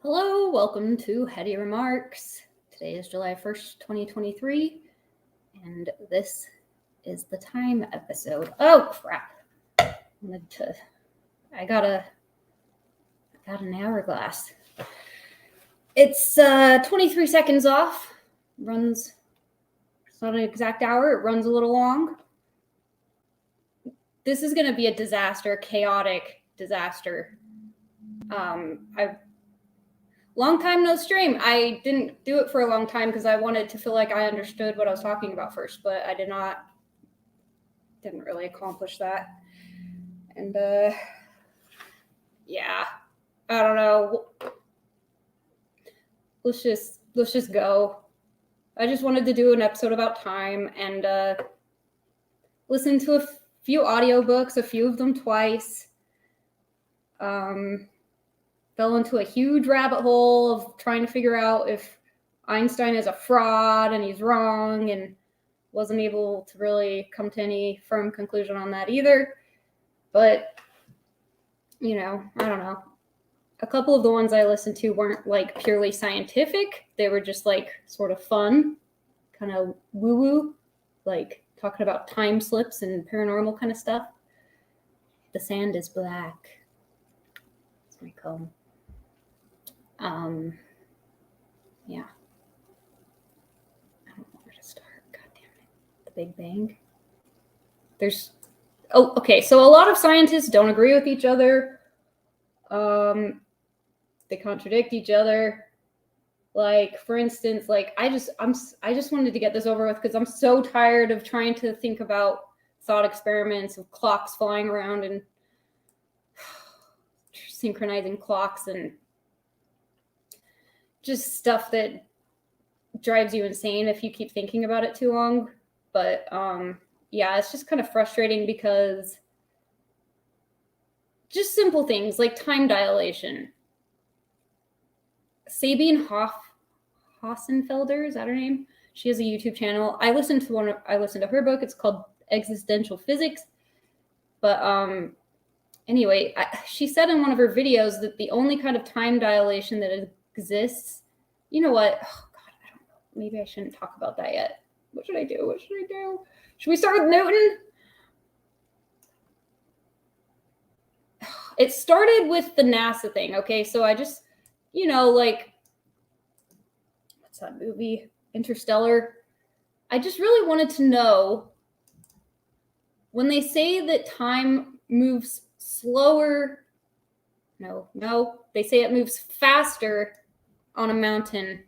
Hello, welcome to HeadyRemarks. Today is July 1st, 2023, and this is the time episode. Oh, crap. I got an hourglass. It's 23 seconds off. It's not an exact hour. It runs a little long. This is going to be a disaster, chaotic disaster. Long time no stream. I didn't do it for a long time because I wanted to feel like I understood what I was talking about first, but I didn't really accomplish that. And yeah, I don't know. Let's just go. I just wanted to do an episode about time and listen to a few audiobooks, a few of them twice. Fell into a huge rabbit hole of trying to figure out if Einstein is a fraud and he's wrong, and wasn't able to really come to any firm conclusion on that either. But, I don't know. A couple of the ones I listened to weren't like purely scientific. They were just like sort of fun, kind of woo-woo, like talking about time slips and paranormal kind of stuff. The sand is black. That's my comb. Yeah. I don't know where to start. God damn it. The Big Bang. Okay. So a lot of scientists don't agree with each other. They contradict each other. Like, for instance, I just wanted to get this over with because I'm so tired of trying to think about thought experiments of clocks flying around and synchronizing clocks and just stuff that drives you insane if you keep thinking about it too long. But yeah, it's just kind of frustrating because just simple things like time dilation. Sabine Hossenfelder, is that her name? She has a YouTube channel. I listened to her book. It's called Existential Physics. But anyway, she said in one of her videos that the only kind of time dilation that exists, you know what? Oh God, I don't know. Maybe I shouldn't talk about that yet. What should I do? Should we start with Newton? It started with the NASA thing, okay? So I just, what's that movie? Interstellar. I just really wanted to know, when they say that time moves slower, they say it moves faster on a mountain.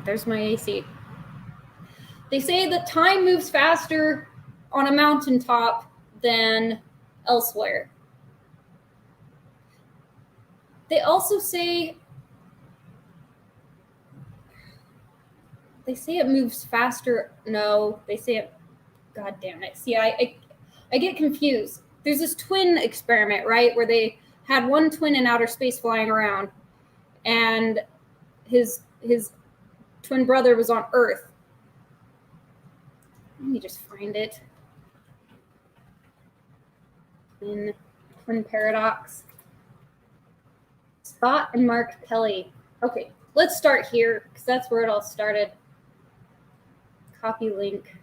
There's my AC. They say that time moves faster on a mountaintop than elsewhere. They also say it moves faster. No, they say it. God damn it. See, I get confused. There's this twin experiment, right, where they had one twin in outer space flying around, and his twin brother was on Earth. Let me just find it. Twin paradox. Scott and Mark Kelly. Okay, let's start here because that's where it all started. Copy link.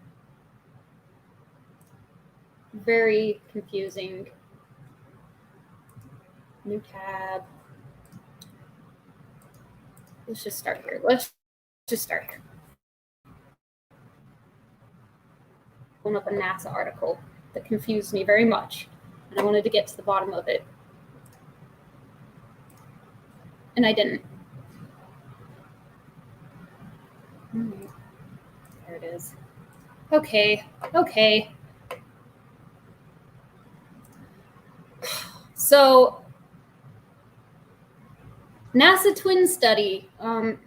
Very confusing. New tab. Let's just start here. Pulling up a NASA article that confused me very much, and I wanted to get to the bottom of it. And I didn't. There it is. Okay. So, NASA twin study. Should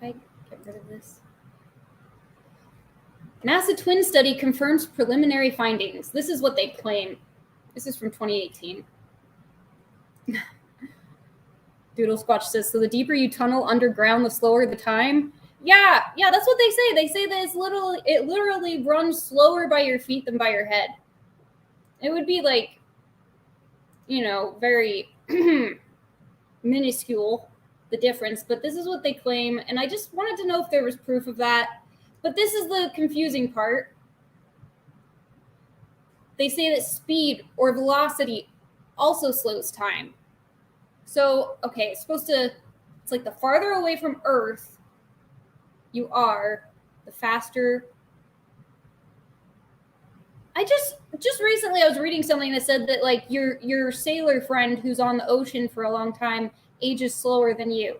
I get rid of this? NASA twin study confirms preliminary findings. This is what they claim. This is from 2018. Doodle Squatch says, so the deeper you tunnel underground, the slower the time. Yeah, that's what they say. They say that it literally runs slower by your feet than by your head. It would be like very minuscule, the difference, but this is what they claim, and I just wanted to know if there was proof of that. But this is the confusing part. They say that speed or velocity also slows time. So, okay, it's like the farther away from Earth you are, the faster. Just recently I was reading something that said that like your sailor friend who's on the ocean for a long time ages slower than you.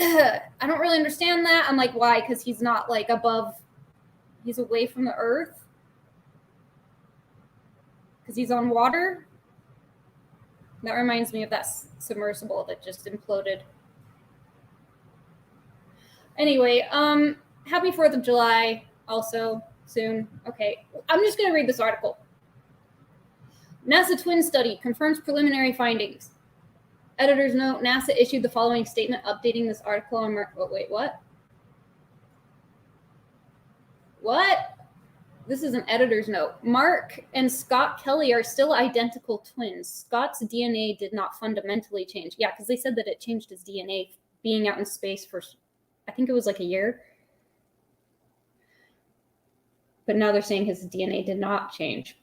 I don't really understand that. I'm like, why? Because he's not like he's away from the Earth. Because he's on water. That reminds me of that submersible that just imploded. Anyway, happy 4th of July also soon. Okay, I'm just going to read this article. NASA twin study confirms preliminary findings. Editor's note, NASA issued the following statement updating this article on wait, what? What? This is an editor's note. Mark and Scott Kelly are still identical twins. Scott's DNA did not fundamentally change. Yeah, because they said that it changed his DNA being out in space for, I think it was like a year. But now they're saying his DNA did not change.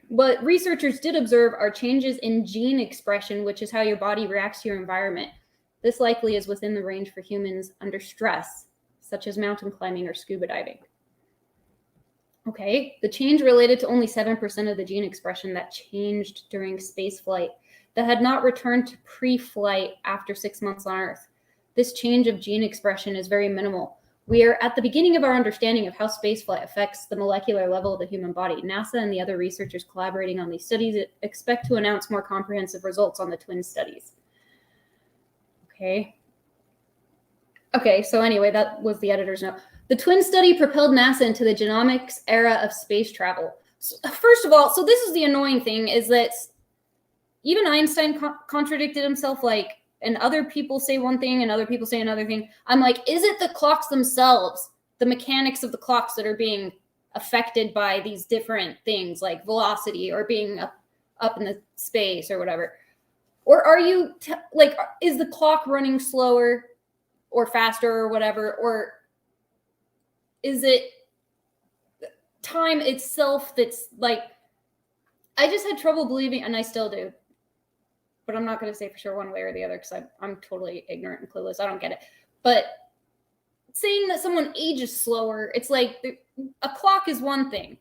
What researchers did observe are changes in gene expression, which is how your body reacts to your environment. This likely is within the range for humans under stress, such as mountain climbing or scuba diving. Okay, the change related to only 7% of the gene expression that changed during spaceflight that had not returned to pre-flight after 6 months on Earth. This change of gene expression is very minimal. We are at the beginning of our understanding of how spaceflight affects the molecular level of the human body. NASA and the other researchers collaborating on these studies expect to announce more comprehensive results on the twin studies. Okay, so anyway, that was the editor's note. The twin study propelled NASA into the genomics era of space travel. So, first of all, so this is the annoying thing, is that even Einstein contradicted himself, like, and other people say one thing and other people say another thing. I'm like, is it the clocks themselves, the mechanics of the clocks that are being affected by these different things like velocity or being up in the space or whatever? Or are you, is the clock running slower or faster or whatever? Or is it time itself that's like, I just had trouble believing, and I still do, but I'm not going to say for sure one way or the other because I'm totally ignorant and clueless. I don't get it. But saying that someone ages slower, it's like a clock is one thing,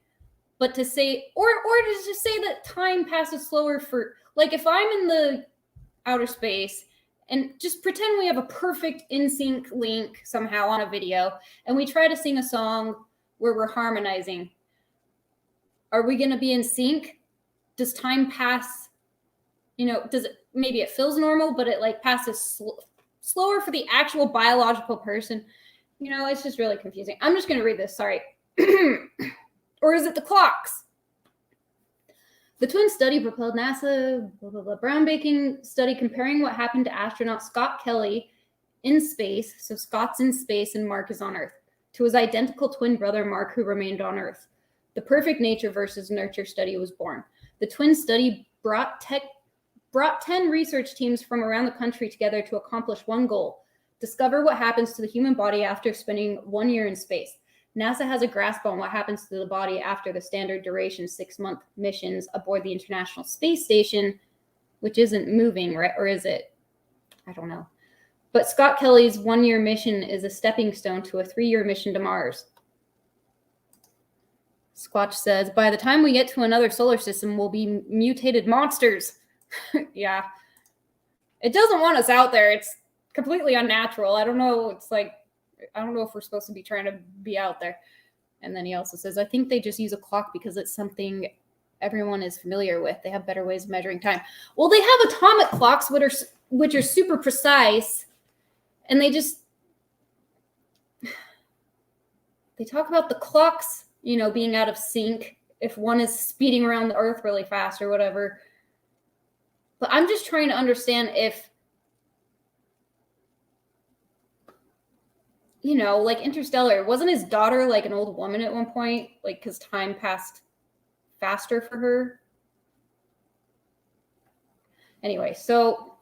but to say, or to just say that time passes slower for, like, if I'm in the outer space and just pretend we have a perfect in-sync link somehow on a video and we try to sing a song where we're harmonizing, are we going to be in sync? Does time pass? Does it, maybe it feels normal, but it like passes slower for the actual biological person. It's just really confusing. I'm just going to read this. Sorry. Or is it the clocks? The twin study propelled NASA, groundbreaking study comparing what happened to astronaut Scott Kelly in space. So Scott's in space and Mark is on Earth, to his identical twin brother, Mark, who remained on Earth. The perfect nature versus nurture study was born. The twin study brought 10 research teams from around the country together to accomplish one goal: discover what happens to the human body after spending 1 year in space. NASA has a grasp on what happens to the body after the standard duration 6-month missions aboard the International Space Station, which isn't moving, right? Or is it? I don't know. But Scott Kelly's 1-year mission is a stepping stone to a 3-year mission to Mars. Squatch says, by the time we get to another solar system, we'll be mutated monsters. Yeah. It doesn't want us out there. It's completely unnatural. I don't know. It's like, I don't know if we're supposed to be trying to be out there. And then he also says, I think they just use a clock because it's something everyone is familiar with. They have better ways of measuring time. Well, they have atomic clocks, which are super precise. And they talk about the clocks, being out of sync if one is speeding around the Earth really fast or whatever. But I'm just trying to understand if, like Interstellar, wasn't his daughter like an old woman at one point? Like, because time passed faster for her? Anyway, so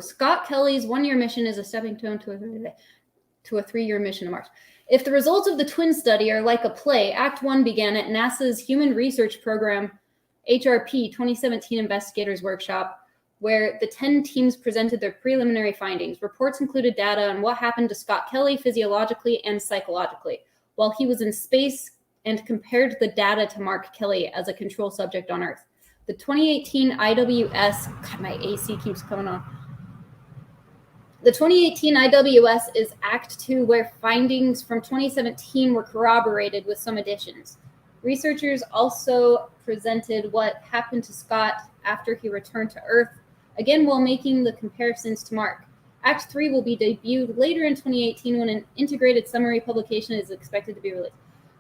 Scott Kelly's 1-year mission is a stepping stone to a 3-year mission to Mars. If the results of the twin study are like a play, Act 1 began at NASA's Human Research Program, HRP 2017 Investigators Workshop, where the 10 teams presented their preliminary findings. Reports included data on what happened to Scott Kelly physiologically and psychologically while he was in space, and compared the data to Mark Kelly as a control subject on Earth. The 2018 IWS, God, my AC keeps coming on. The 2018 IWS is Act 2, where findings from 2017 were corroborated with some additions. Researchers also presented what happened to Scott after he returned to Earth, again while making the comparisons to Mark. Act 3 will be debuted later in 2018 when an integrated summary publication is expected to be released.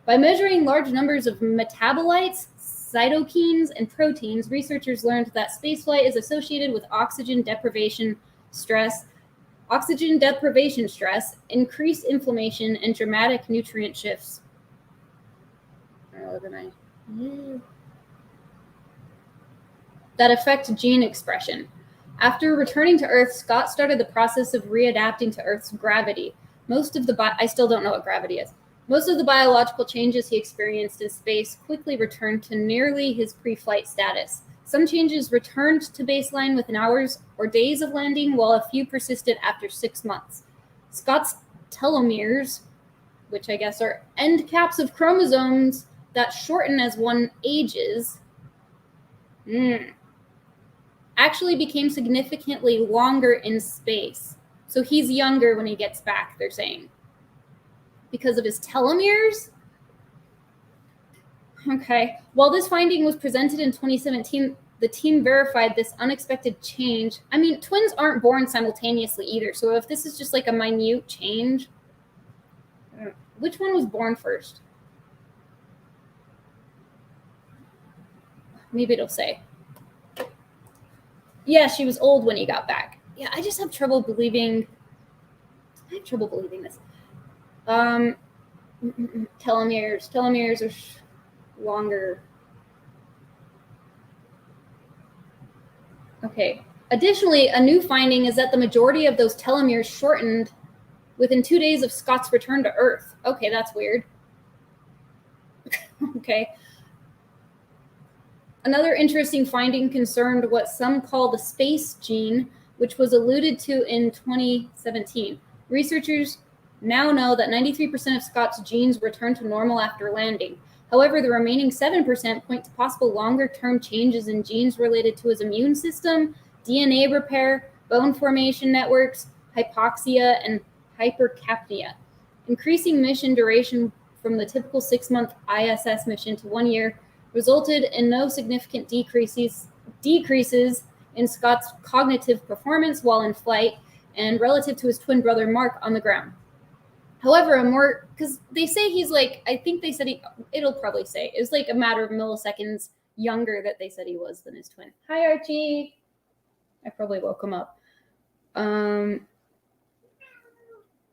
By measuring large numbers of metabolites, cytokines, and proteins, researchers learned that spaceflight is associated with oxygen deprivation stress, increased inflammation, and dramatic nutrient shifts. That affect gene expression. After returning to Earth, Scott started the process of readapting to Earth's gravity. I still don't know what gravity is. Most of the biological changes he experienced in space quickly returned to nearly his pre-flight status. Some changes returned to baseline within hours or days of landing, while a few persisted after 6 months. Scott's telomeres, which I guess are end caps of chromosomes that shorten as one ages, actually became significantly longer in space. So he's younger when he gets back, they're saying. Because of his telomeres? Okay. While this finding was presented in 2017, the team verified this unexpected change. I mean, twins aren't born simultaneously either. So if this is just like a minute change, which one was born first? Maybe it'll say. Yeah, she was old when he got back. Yeah, I just have trouble believing. This. Telomeres are longer. Okay. Additionally, a new finding is that the majority of those telomeres shortened within 2 days of Scott's return to Earth. Okay, that's weird. Okay. Another interesting finding concerned what some call the space gene, which was alluded to in 2017. Researchers now know that 93% of Scott's genes return to normal after landing. However, the remaining 7% point to possible longer-term changes in genes related to his immune system, DNA repair, bone formation networks, hypoxia, and hypercapnia. Increasing mission duration from the typical 6-month ISS mission to 1 year resulted in no significant decreases in Scott's cognitive performance while in flight and relative to his twin brother Mark on the ground. However, because they say he's like, I think they said it'll probably say, it was like a matter of milliseconds younger that they said he was than his twin. Hi, Archie. I probably woke him up.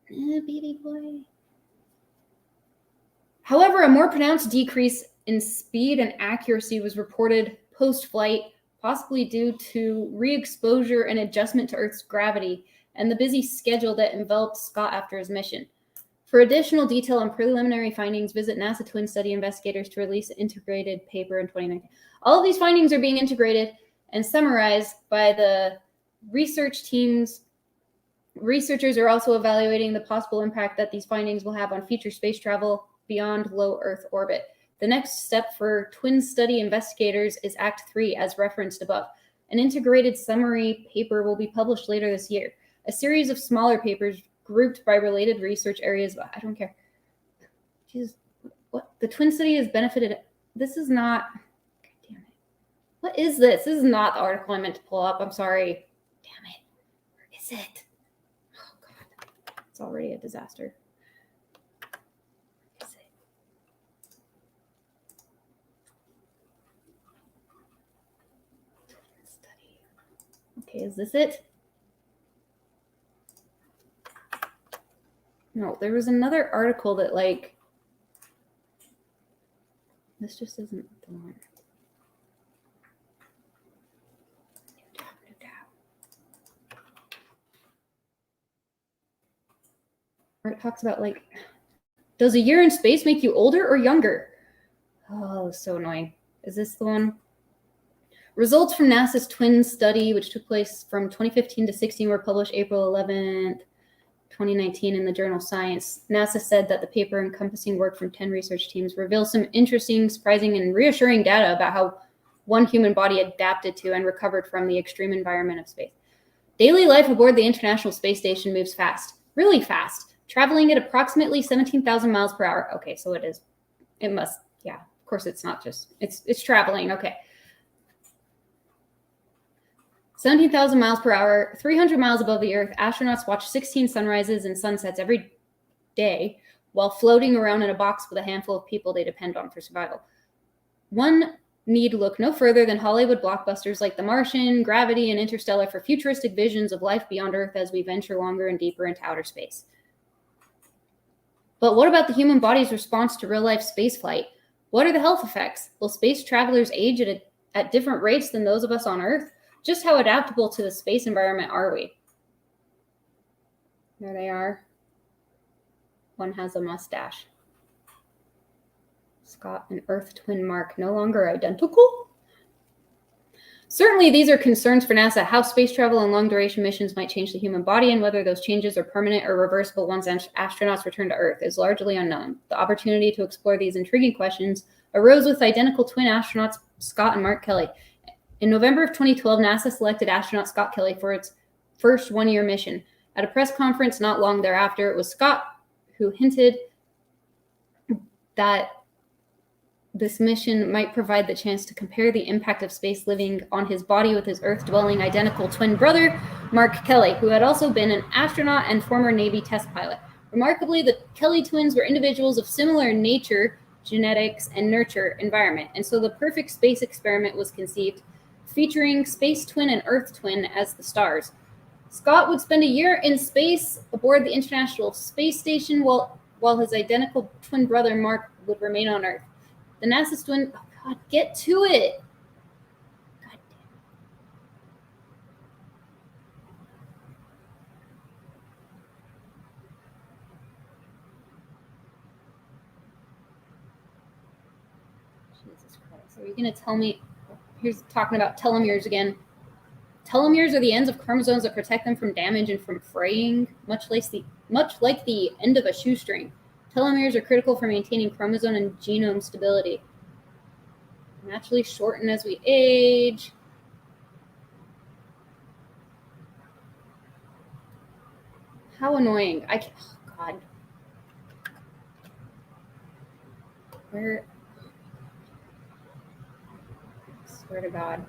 Baby boy. However, a more pronounced decrease in speed and accuracy was reported post-flight, possibly due to re-exposure and adjustment to Earth's gravity and the busy schedule that enveloped Scott after his mission. For additional detail on preliminary findings, visit NASA Twin Study investigators to release an integrated paper in 2019. All of these findings are being integrated and summarized by the research teams. Researchers are also evaluating the possible impact that these findings will have on future space travel beyond low Earth orbit. The next step for Twin Study investigators is Act 3, as referenced above. An integrated summary paper will be published later this year. A series of smaller papers grouped by related research areas. I don't care. Jesus, what? The Twin Study has benefited. This is not. God damn it. What is this? This is not the article I meant to pull up. I'm sorry. Damn it. Where is it? Oh, God. It's already a disaster. Where is it? Twin Study. Okay, is this it? No, there was another article that, like, this just isn't the one. where it talks about, like, does a year in space make you older or younger? Oh, so annoying. Is this the one? Results from NASA's twin study, which took place from 2015 to 16, were published April 11th, 2019 in the journal Science. NASA said that the paper, encompassing work from 10 research teams, reveals some interesting, surprising, and reassuring data about how one human body adapted to and recovered from the extreme environment of space. Daily life aboard the International Space Station moves fast, really fast, traveling at approximately 17,000 miles per hour. Okay, so it must, yeah, of course it's not just, it's traveling, okay. 17,000 miles per hour, 300 miles above the Earth, astronauts watch 16 sunrises and sunsets every day while floating around in a box with a handful of people they depend on for survival. One need look no further than Hollywood blockbusters like The Martian, Gravity, and Interstellar for futuristic visions of life beyond Earth as we venture longer and deeper into outer space. But what about the human body's response to real-life spaceflight? What are the health effects? Will space travelers age at different rates than those of us on Earth? Just how adaptable to the space environment are we? There they are. One has a mustache. Scott and Earth twin Mark, no longer identical? Certainly, these are concerns for NASA. How space travel and long-duration missions might change the human body, and whether those changes are permanent or reversible once astronauts return to Earth is largely unknown. The opportunity to explore these intriguing questions arose with identical twin astronauts Scott and Mark Kelly. In November of 2012, NASA selected astronaut Scott Kelly for its first one-year mission. At a press conference not long thereafter, it was Scott who hinted that this mission might provide the chance to compare the impact of space living on his body with his Earth-dwelling identical twin brother, Mark Kelly, who had also been an astronaut and former Navy test pilot. Remarkably, the Kelly twins were individuals of similar nature, genetics, and nurture environment, and so the perfect space experiment was conceived, featuring space twin and Earth twin as the stars. Scott would spend a year in space aboard the International Space Station while his identical twin brother Mark would remain on Earth. The NASA's twin, oh God, get to it. God damn. Jesus Christ. Are you going to tell me? Here's talking about telomeres again. Telomeres are the ends of chromosomes that protect them from damage and from fraying, much like the end of a shoestring. Telomeres are critical for maintaining chromosome and genome stability. Naturally shorten as we age. How annoying. Oh God. Where? I swear to God.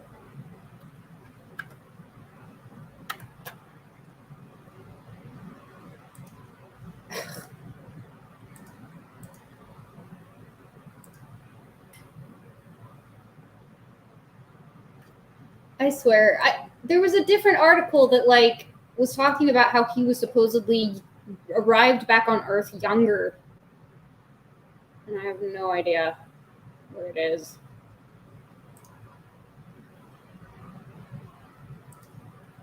I swear, there was a different article that was talking about how he was supposedly arrived back on Earth younger, and I have no idea where it is.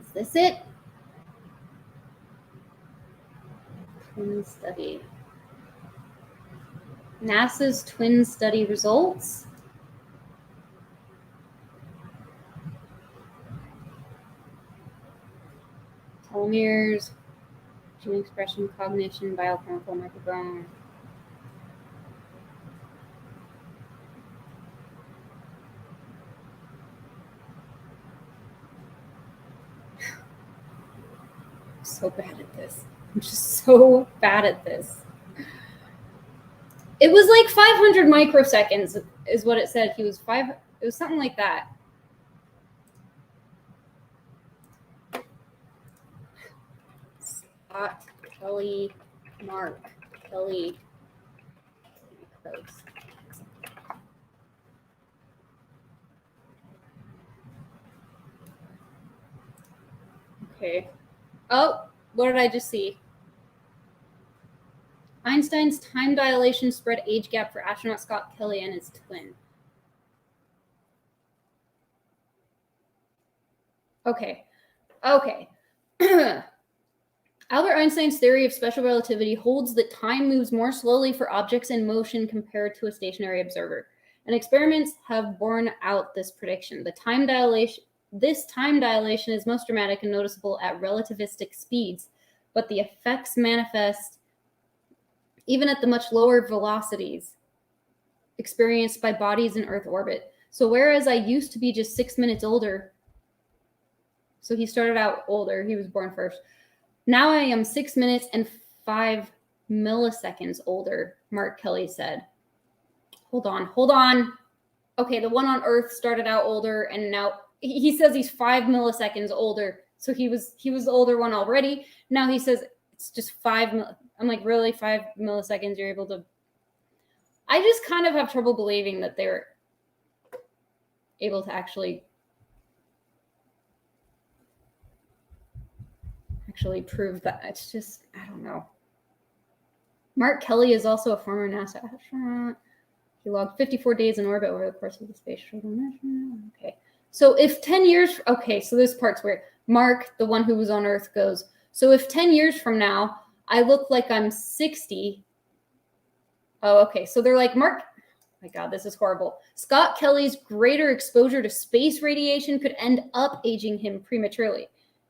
Is this it? Twin study. NASA's twin study results. Telomeres, gene expression, cognition, biochemical microbiome. I'm so bad at this. I'm just so bad at this. It was like 500 microseconds is what it said. It was something like that. Scott, Kelly, Mark, Kelly. Okay. Oh, what did I just see? Einstein's time dilation spread age gap for astronaut Scott Kelly and his twin. Okay. I Albert Einstein's theory of special relativity holds that time moves more slowly for objects in motion compared to a stationary observer. And experiments have borne out this prediction. This time dilation is most dramatic and noticeable at relativistic speeds, but the effects manifest even at the much lower velocities experienced by bodies in Earth orbit. So whereas I used to be just 6 minutes older, so he started out older, he was born first. Now I am 6 minutes and 5 milliseconds older, Mark Kelly said. Hold on. Okay, the one on Earth started out older, and now he says he's 5 milliseconds older. So he was the older one already. Now he says it's just 5. I'm like, really, 5 milliseconds? You're able to? I just kind of have trouble believing that they're able to actually prove that. It's just, I don't know. Mark Kelly is also a former NASA astronaut. He logged 54 days in orbit over the course of the space shuttle mission. Okay. So if 10 years, okay, so this part's weird. Mark, the one who was on Earth, goes, so if 10 years from now, I look like I'm 60. Oh, okay. So they're like, Mark, my God, this is horrible. Scott Kelly's greater exposure to space radiation could end up aging him prematurely,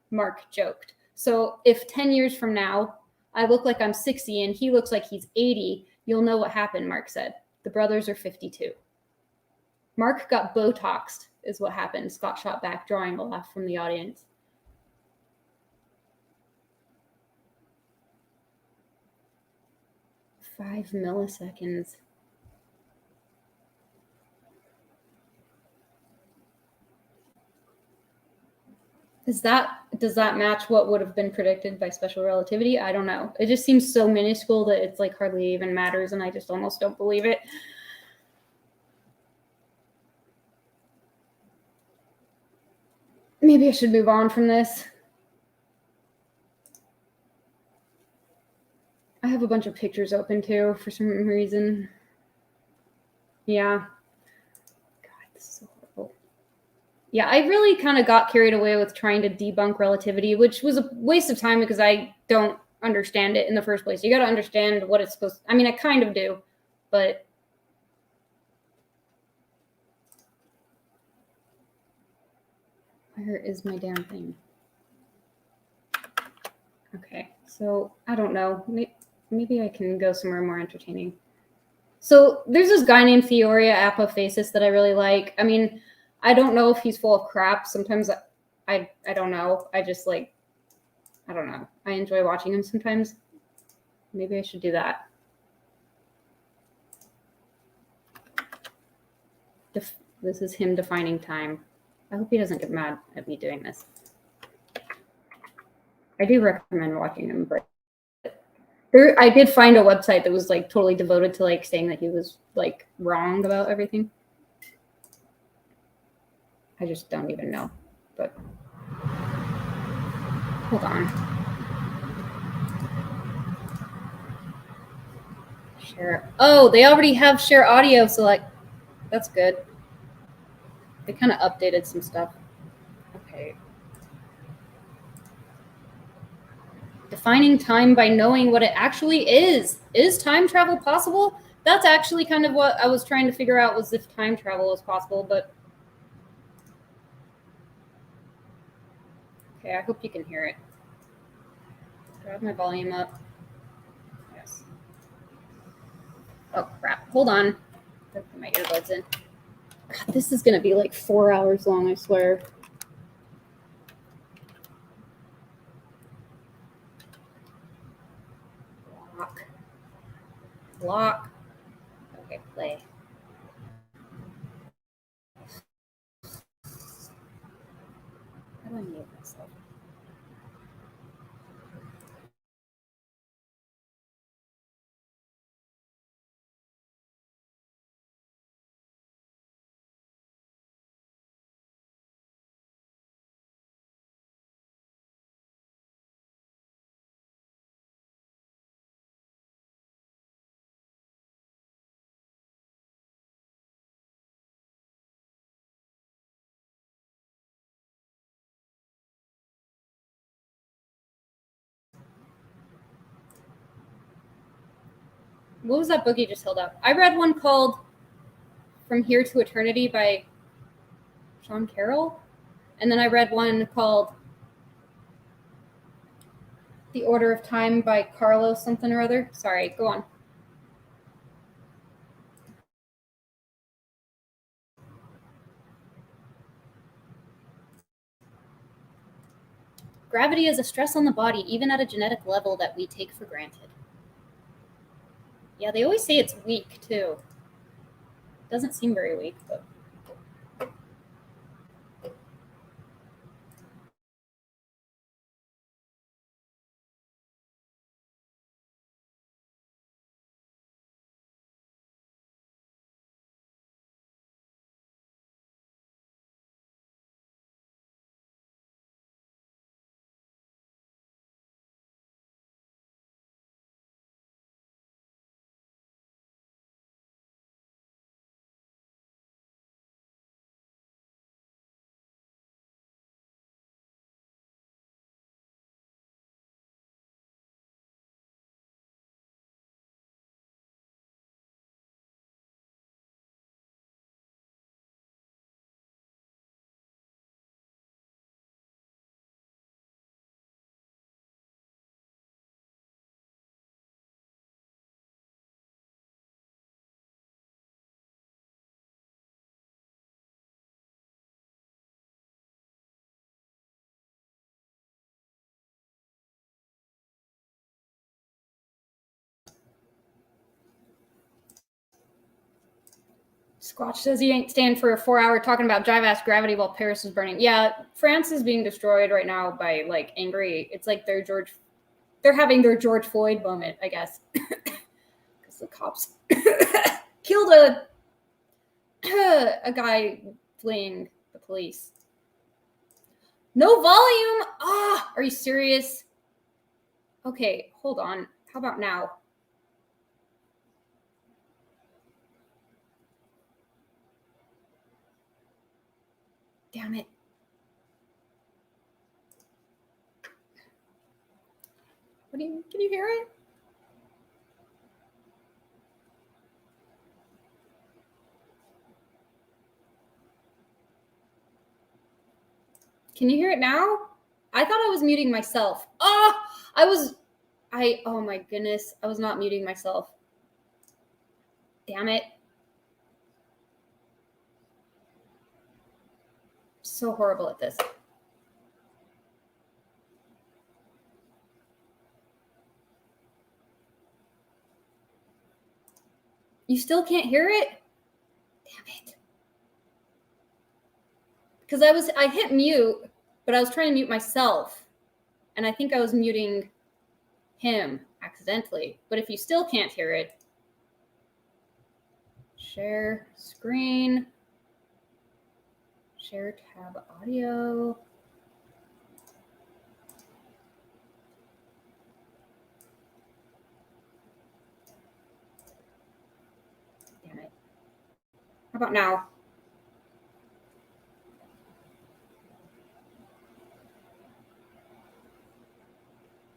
Mark joked. So if 10 years from now, I look like I'm 60 and he looks like he's 80, you'll know what happened, Mark said. The brothers are 52. Mark got Botoxed, is what happened. Scott shot back, drawing a laugh from the audience. Five milliseconds. Does that match what would have been predicted by special relativity? I don't know. It just seems so minuscule that it's like hardly even matters, and I just almost don't believe it. Maybe I should move on from this. I have a bunch of pictures open too for some reason. Yeah. God, this is so horrible. Yeah, I really kind of got carried away with trying to debunk relativity, which was a waste of time because I don't understand it in the first place. You got to understand what it's supposed to, I mean, I kind of do, but where is my damn thing? Okay, so I don't know. Maybe I can go somewhere more entertaining. So there's this guy named Theoria Apophasis that I really like. I mean, I don't know if he's full of crap. Sometimes I don't know. I just like, I don't know. I enjoy watching him sometimes. Maybe I should do that. This is him defining time. I hope he doesn't get mad at me doing this. I do recommend watching him, but I did find a website that was like totally devoted to like saying that he was like wrong about everything. I just don't even know, but hold on. Share. Oh, they already have share audio, so like, that's good. They kind of updated some stuff. Okay. Defining time by knowing what it actually is. Is time travel possible? That's actually kind of what I was trying to figure out, was if time travel is possible, but okay, I hope you can hear it. Do I have my volume up? Yes. Oh crap, hold on. I put my earbuds in. God, this is gonna be like 4 hours long, I swear. Block. Okay, play. How do I mute myself? What was that book you just held up? I read one called From Here to Eternity by Sean Carroll. And then I read one called The Order of Time by Carlos something or other. Sorry, go on. Gravity is a stress on the body, even at a genetic level that we take for granted. Yeah, they always say it's weak, too. Doesn't seem very weak, but... Squatch says he ain't staying for a 4-hour talking about jive-ass gravity while Paris is burning. Yeah, France is being destroyed right now by, like, angry... It's like they're having their George Floyd moment, I guess. Because the cops killed a guy fleeing the police. No volume? Ah, are you serious? Okay, hold on. How about now? Damn it. Can you hear it? Can you hear it now? I thought I was muting myself. Oh my goodness. I was not muting myself. Damn it. So horrible at this. You still can't hear it? Damn it. Because I hit mute, but I was trying to mute myself. And I think I was muting him accidentally. But if you still can't hear it, share screen, share tab audio. Damn it. How about now?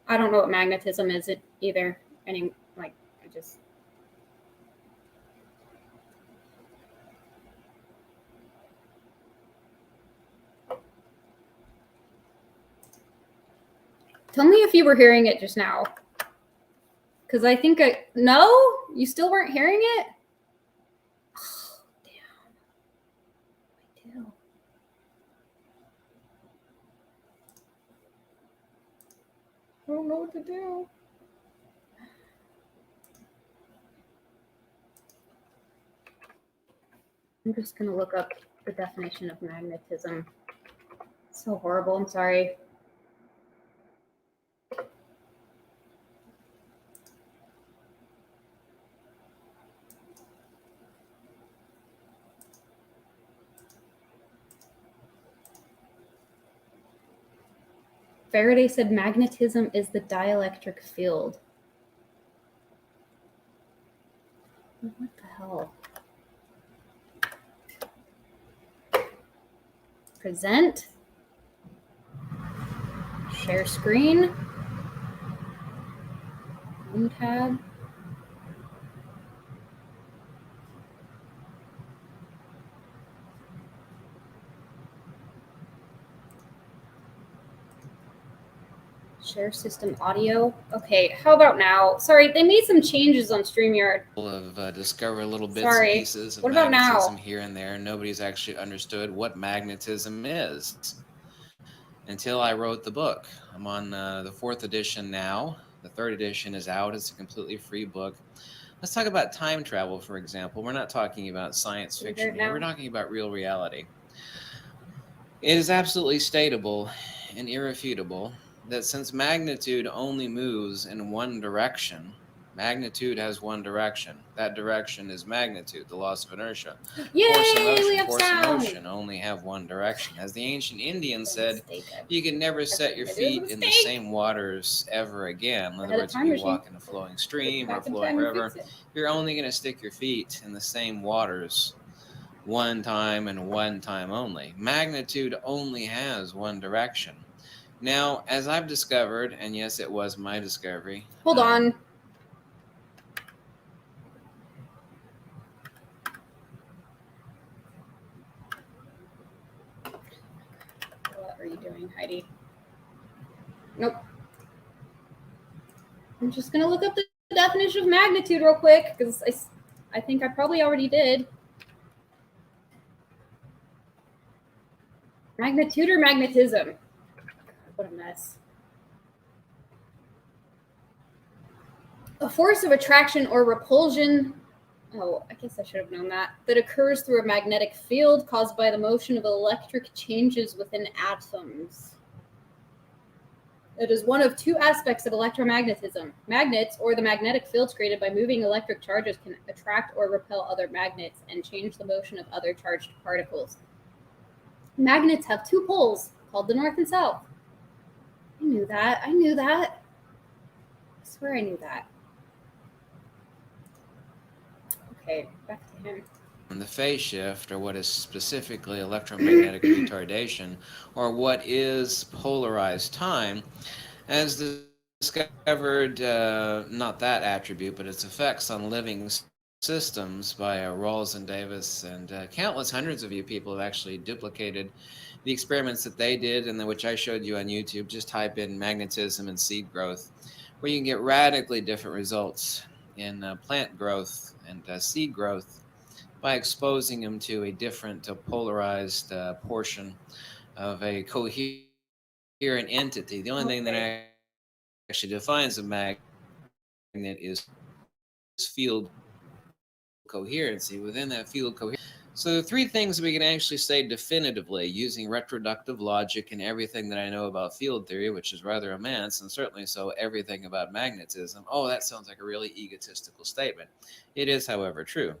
I don't know what magnetism is either. Tell me if you were hearing it just now. Because I think no? You still weren't hearing it? Oh, damn. I do. I don't know what to do. I'm just going to look up the definition of magnetism. It's so horrible. I'm sorry. Faraday said magnetism is the dielectric field. What the hell? Present. Share screen. New tab. Share system audio. Okay, how about now? Sorry, they made some changes on StreamYard. Of discover little bits Sorry. and pieces of What about magnetism now? here and there. Nobody's actually understood what magnetism is until I wrote the book. I'm on the 4th edition now. The 3rd edition is out. It's a completely free book. Let's talk about time travel, for example. We're not talking about science fiction here. We're talking about real reality. It is absolutely statable and irrefutable that since magnitude only moves in one direction, magnitude has one direction. That direction is magnitude, the loss of inertia. Yay, Force and motion only have one direction. As the ancient Indians said, you can never set your feet in the same waters ever again. In other words, if you walk in a flowing stream or a flowing river, you're only going to stick your feet in the same waters one time and one time only. Magnitude only has one direction. Now, as I've discovered, and yes, it was my discovery. Hold on. What are you doing, Heidi? Nope. I'm just going to look up the definition of magnitude real quick, because I think I probably already did. Magnitude or magnetism? What a mess. A force of attraction or repulsion. Oh, I guess I should have known that. That occurs through a magnetic field caused by the motion of electric changes within atoms. It is one of two aspects of electromagnetism. Magnets, or the magnetic fields created by moving electric charges, can attract or repel other magnets and change the motion of other charged particles. Magnets have two poles, called the north and south. I knew that. I swear I knew that. Okay, back to him. The phase shift, or what is specifically electromagnetic retardation, or what is polarized time, as discovered not that attribute, but its effects on living systems by Rawls and Davis, and countless hundreds of you people have actually duplicated the experiments that they did and which I showed you on YouTube. Just type in magnetism and seed growth, where you can get radically different results in plant growth and seed growth by exposing them to a different polarized portion of a coherent entity. The only thing that actually defines a magnet is field coherency. Within that field coherency, so the three things we can actually say definitively using retroductive logic and everything that I know about field theory, which is rather immense, and certainly so everything about magnetism. Oh, that sounds like a really egotistical statement. It is, however, true.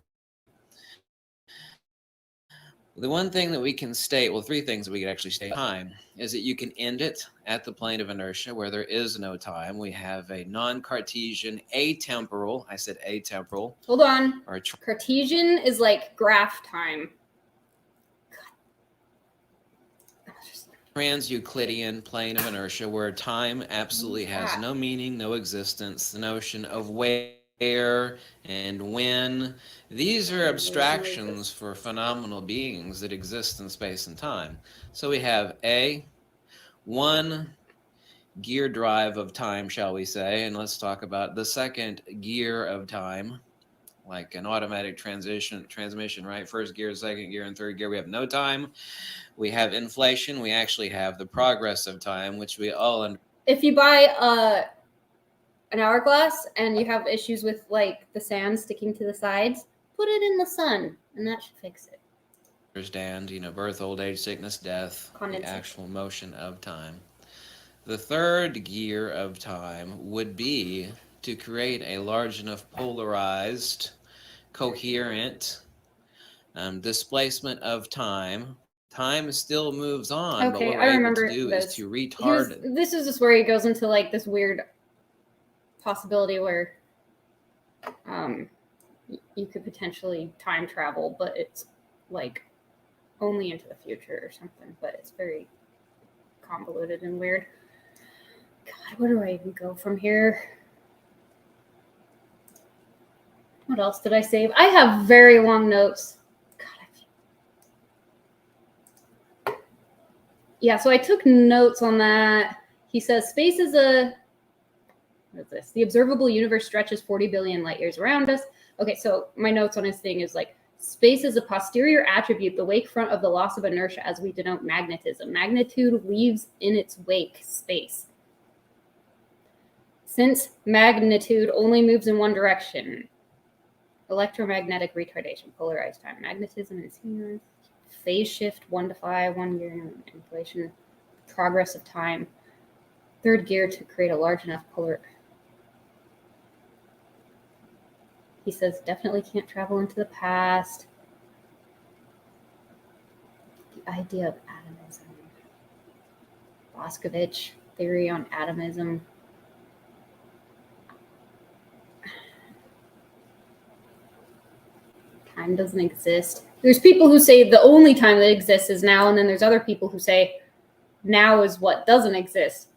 The one thing that we can state, well, three things that we can actually state time, is that you can end it at the plane of inertia where there is no time. We have a non-Cartesian atemporal, I said atemporal. Hold on. Cartesian is like graph time. Trans-Euclidean plane of inertia where time absolutely has no meaning, no existence. The notion of where and when, these are abstractions for phenomenal beings that exist in space and time. So we have one gear drive of time, shall we say, and let's talk about the second gear of time, like an automatic transmission, right? First gear, second gear, and third gear. We have no time. We have inflation. We actually have the progress of time, which we all if you buy an hourglass and you have issues with like the sand sticking to the sides, put it in the sun and that should fix it. Understand, birth, old age, sickness, death, Condensation. The actual motion of time. The third gear of time would be to create a large enough polarized, coherent displacement of time. Time still moves on, okay, but what we're able to do is to retard it. This is just where he goes into like this weird possibility where you could potentially time travel, but it's like only into the future or something, but it's very convoluted and weird. God, where do I even go from here? What else did I save? I have very long notes. God, yeah, so I took notes on that. He says space is a, what is this? The observable universe stretches 40 billion light years around us. Okay, so my notes on his thing is like, space is a posterior attribute, the wake front of the loss of inertia as we denote magnetism. Magnitude leaves in its wake space. Since magnitude only moves in one direction, electromagnetic retardation, polarized time. Magnetism is here. Phase shift 1 to 5, 1 year, inflation, progress of time. Third gear to create a large enough polar. He says definitely can't travel into the past. The idea of atomism. Boscovich, theory on atomism. Time doesn't exist. There's people who say the only time that exists is now, and then there's other people who say now is what doesn't exist.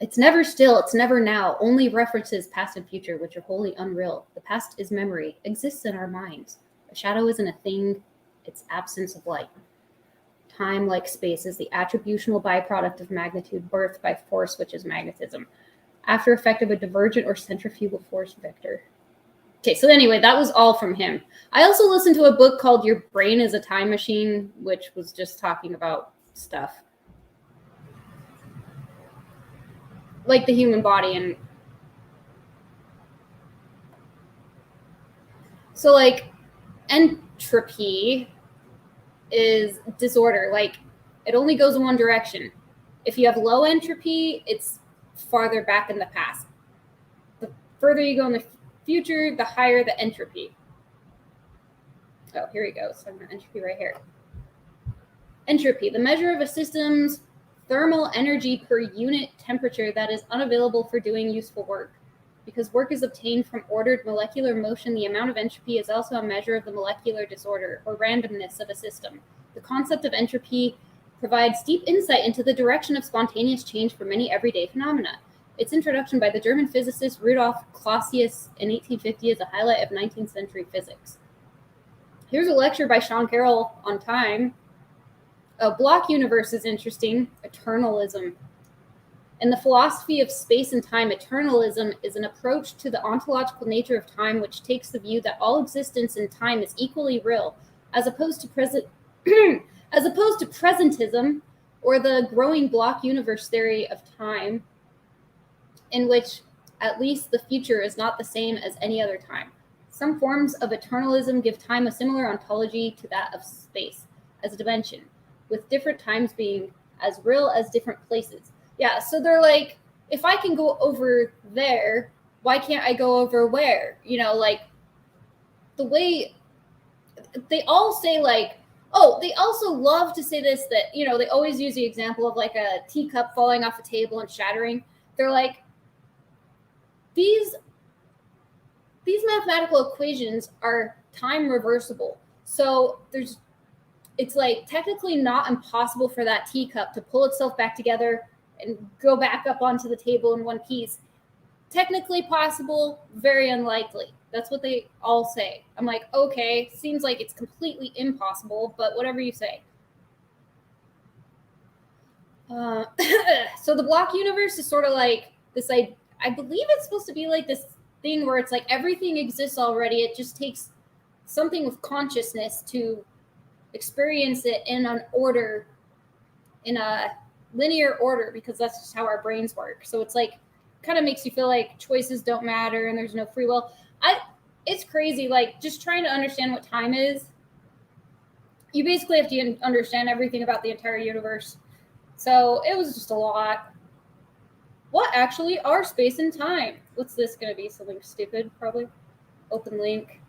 It's never still, it's never now. Only references past and future, which are wholly unreal. The past is memory, exists in our minds. A shadow isn't a thing, it's absence of light. Time, like space, is the attributional byproduct of magnitude, birthed by force, which is magnetism. After effect of a divergent or centrifugal force vector. Okay, so anyway, that was all from him. I also listened to a book called Your Brain is a Time Machine, which was just talking about stuff like the human body. And so like entropy is disorder. Like it only goes in one direction. If you have low entropy, it's farther back in the past. The further you go in the future, the higher the entropy. Oh, here we go. So I'm going to entropy right here. Entropy, the measure of a system's thermal energy per unit temperature that is unavailable for doing useful work. Because work is obtained from ordered molecular motion, the amount of entropy is also a measure of the molecular disorder or randomness of a system. The concept of entropy provides deep insight into the direction of spontaneous change for many everyday phenomena. Its introduction by the German physicist Rudolf Clausius in 1850 is a highlight of 19th century physics. Here's a lecture by Sean Carroll on time. A block universe is interesting. Eternalism. In the philosophy of space and time, eternalism is an approach to the ontological nature of time which takes the view that all existence in time is equally real, as opposed to presentism or the growing block universe theory of time, in which at least the future is not the same as any other time. Some forms of eternalism give time a similar ontology to that of space as a dimension, with different times being as real as different places. Yeah, so they're like, if I can go over there, why can't I go over where? You know, like the way they all say, like, oh, they also love to say this, that, you know, they always use the example of like a teacup falling off a table and shattering. They're like, these mathematical equations are time reversible. So it's like technically not impossible for that teacup to pull itself back together and go back up onto the table in one piece. Technically possible, very unlikely. That's what they all say. I'm like, okay, seems like it's completely impossible, but whatever you say. So the block universe is sort of like this, I believe it's supposed to be like this thing where it's like everything exists already. It just takes something with consciousness to experience it in an order, in a linear order, because that's just how our brains work. So it's like kind of makes you feel like choices don't matter and there's no free will. It's crazy, like just trying to understand what time is. You basically have to understand everything about the entire universe. So it was just a lot. What actually are space and time? What's this going to be? Something stupid, probably. Open link.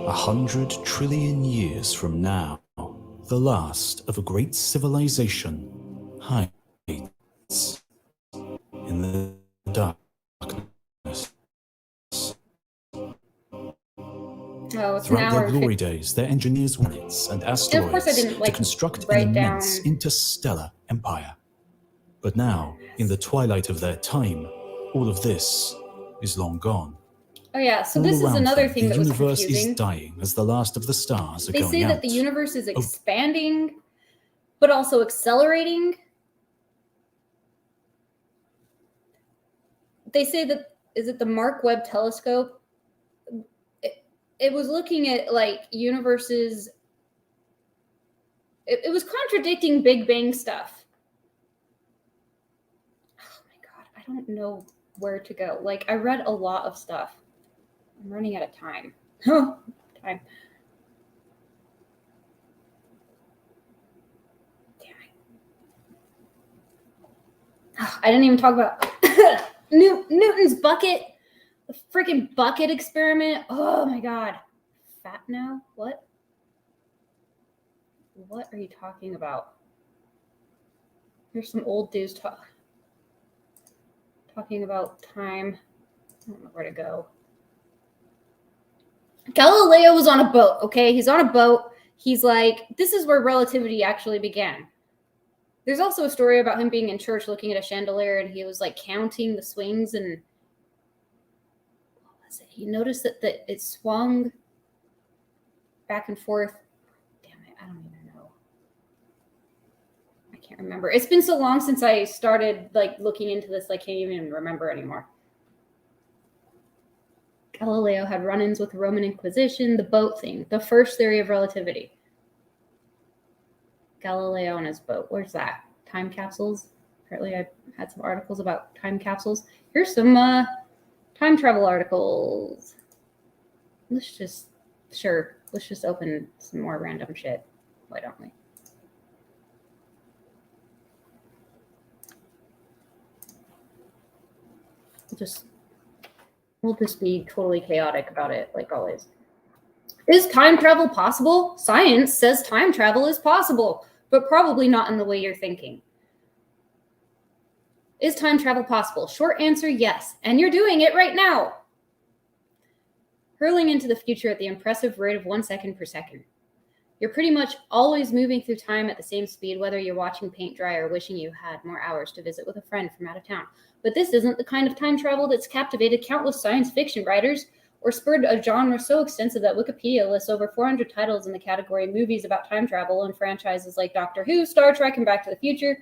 $100 trillion years from now, the last of a great civilization hides in the darkness. Oh, it's Throughout their glory days, their engineers planets and asteroids to construct an immense interstellar empire. But now, in the twilight of their time, all of this is long gone. Oh yeah, so All this is around another them, thing the that was universe confusing. is dying as the last of the stars are They going say out. that the universe is expanding, but also accelerating. They say that, is it the Mark Webb telescope? It was looking at like universes. It was contradicting Big Bang stuff. Oh my God, I don't know where to go. Like, I read a lot of stuff. I'm running out of time. Time. Damn it. I didn't even talk about Newton's bucket, the freaking bucket experiment. Oh my God. Fat now? What? What are you talking about? There's some old dudes talking about time. I don't know where to go. Galileo was on a boat, okay? He's on a boat. He's like, this is where relativity actually began. There's also a story about him being in church looking at a chandelier, and he was like counting the swings, and what was it? He noticed that it swung back and forth. Damn it, I don't even know. I can't remember. It's been so long since I started like looking into this, I can't even remember anymore. Galileo had run-ins with the Roman Inquisition, the boat thing, the first theory of relativity. Galileo and his boat. Where's that? Time capsules. Apparently I had some articles about time capsules. Here's some time travel articles. Let's just open some more random shit. Why don't we? We'll just be totally chaotic about it, like always. Is time travel possible? Science says time travel is possible, but probably not in the way you're thinking. Is time travel possible? Short answer, yes. And you're doing it right now. Hurling into the future at the impressive rate of 1 second per second. You're pretty much always moving through time at the same speed, whether you're watching paint dry or wishing you had more hours to visit with a friend from out of town. But this isn't the kind of time travel that's captivated countless science fiction writers or spurred a genre so extensive that Wikipedia lists over 400 titles in the category movies about time travel and franchises like Doctor Who, Star Trek, and Back to the Future.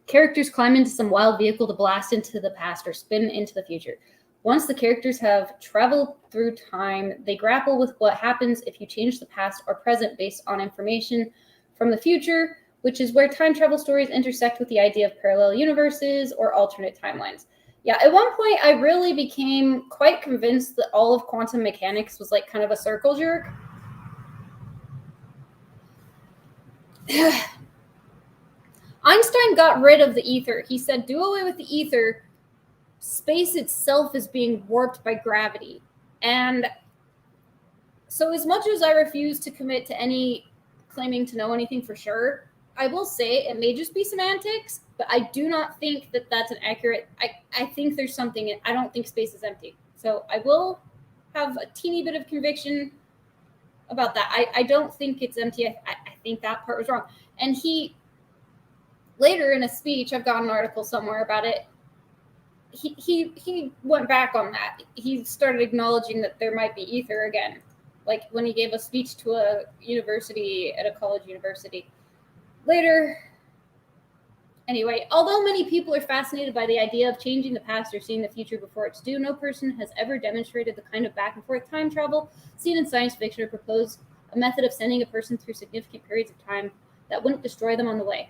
Characters climb into some wild vehicle to blast into the past or spin into the future. Once the characters have traveled through time, they grapple with what happens if you change the past or present based on information from the future, which is where time travel stories intersect with the idea of parallel universes or alternate timelines. Yeah, at one point I really became quite convinced that all of quantum mechanics was like kind of a circle jerk. Einstein got rid of the ether. He said, do away with the ether. Space itself is being warped by gravity. And so as much as I refuse to commit to any claiming to know anything for sure, I will say it may just be semantics, but I do not think that that's an accurate. I think there's something. I don't think space is empty. So I will have a teeny bit of conviction about that. I don't think it's empty. I think that part was wrong. And he, later in a speech, I've got an article somewhere about it, he went back on that. He started acknowledging that there might be ether again, like when he gave a speech to a university at a college university. Later, anyway, although many people are fascinated by the idea of changing the past or seeing the future before it's due, no person has ever demonstrated the kind of back and forth time travel seen in science fiction or proposed a method of sending a person through significant periods of time that wouldn't destroy them on the way.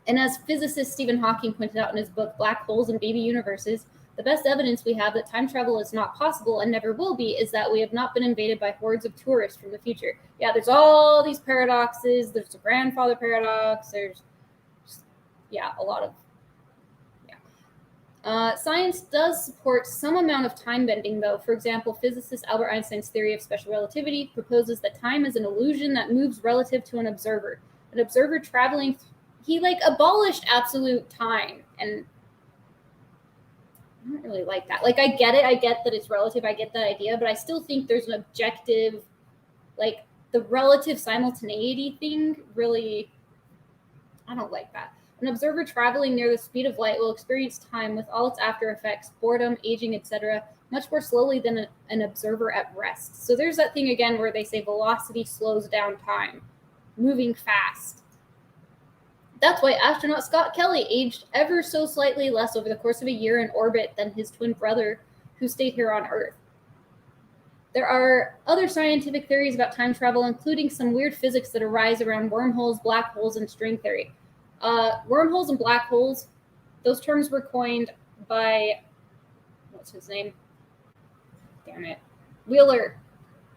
And as physicist Stephen Hawking pointed out in his book, Black Holes and Baby Universes, the best evidence we have that time travel is not possible and never will be is that we have not been invaded by hordes of tourists from the future. Yeah, there's all these paradoxes. There's the grandfather paradox. There's, a lot of, science does support some amount of time bending, though. For example, physicist Albert Einstein's theory of special relativity proposes that time is an illusion that moves relative to an observer. An observer traveling he abolished absolute time, and I don't really like that. I get it. I get that it's relative. I get that idea, but I still think there's an objective, the relative simultaneity thing. Really, I don't like that. An observer traveling near the speed of light will experience time with all its after effects, boredom, aging, etc., much more slowly than an observer at rest. So there's that thing again where they say velocity slows down time, moving fast. That's why astronaut Scott Kelly aged ever so slightly less over the course of a year in orbit than his twin brother who stayed here on Earth. There are other scientific theories about time travel, including some weird physics that arise around wormholes, black holes, and string theory. Wormholes and black holes, those terms were coined by, what's his name? Damn it. Wheeler.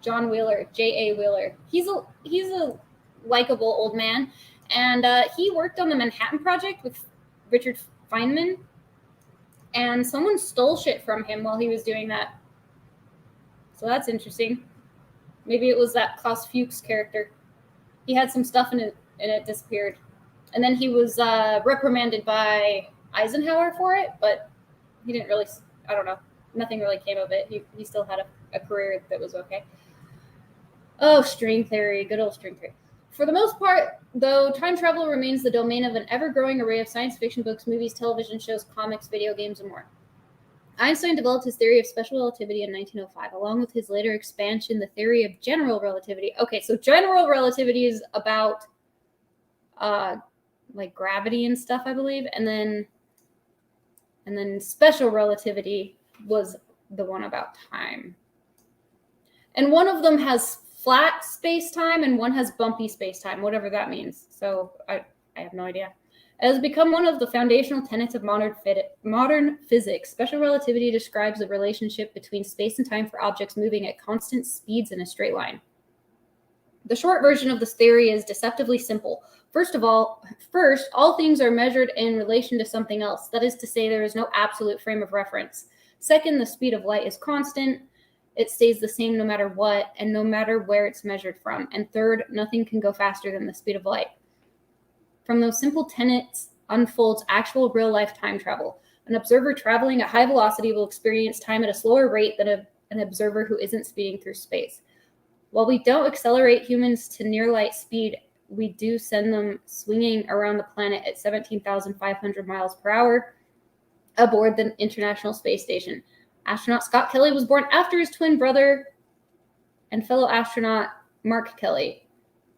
John Wheeler. J.A. Wheeler. He's a likable old man, and he worked on the Manhattan Project with Richard Feynman, and someone stole shit from him while he was doing that. So that's interesting. Maybe it was that Klaus Fuchs character. He had some stuff in it, and it disappeared. And then he was reprimanded by Eisenhower for it, but he didn't really, I don't know, nothing really came of it. He still had a career that was okay. Oh, string theory, good old string theory. For the most part, though, time travel remains the domain of an ever-growing array of science fiction books, movies, television shows, comics, video games, and more. Einstein developed his theory of special relativity in 1905, along with his later expansion, the theory of general relativity. Okay, so general relativity is about like gravity and stuff, I believe, and then special relativity was the one about time. And one of them has flat space-time and one has bumpy space-time, whatever that means. So I have no idea. It has become one of the foundational tenets of modern physics. Special relativity describes the relationship between space and time for objects moving at constant speeds in a straight line. The short version of this theory is deceptively simple. First, all things are measured in relation to something else. That is to say, there is no absolute frame of reference. Second, the speed of light is constant. It stays the same no matter what, and no matter where it's measured from. And third, nothing can go faster than the speed of light. From those simple tenets unfolds actual real-life time travel. An observer traveling at high velocity will experience time at a slower rate than an observer who isn't speeding through space. While we don't accelerate humans to near-light speed, we do send them swinging around the planet at 17,500 miles per hour aboard the International Space Station. Astronaut Scott Kelly was born after his twin brother and fellow astronaut Mark Kelly.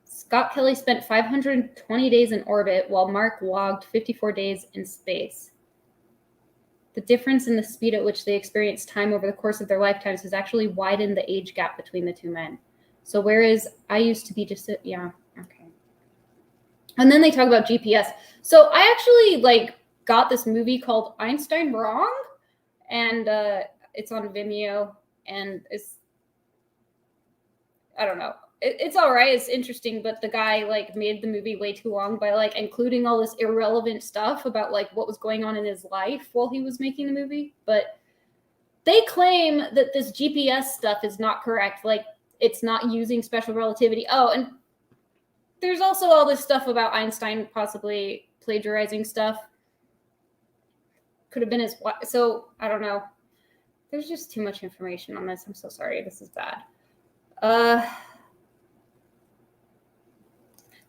Scott Kelly spent 520 days in orbit, while Mark logged 54 days in space. The difference in the speed at which they experienced time over the course of their lifetimes has actually widened the age gap between the two men. So whereas I used to be just okay. And then they talk about GPS. So I actually got this movie called Einstein Wrong, and it's on Vimeo, and I don't know. It's all right. It's interesting, but the guy made the movie way too long by including all this irrelevant stuff about what was going on in his life while he was making the movie. But they claim that this GPS stuff is not correct. It's not using special relativity. Oh, and there's also all this stuff about Einstein possibly plagiarizing stuff. Could have been his wife. So I don't know. There's just too much information on this. I'm so sorry. This is bad.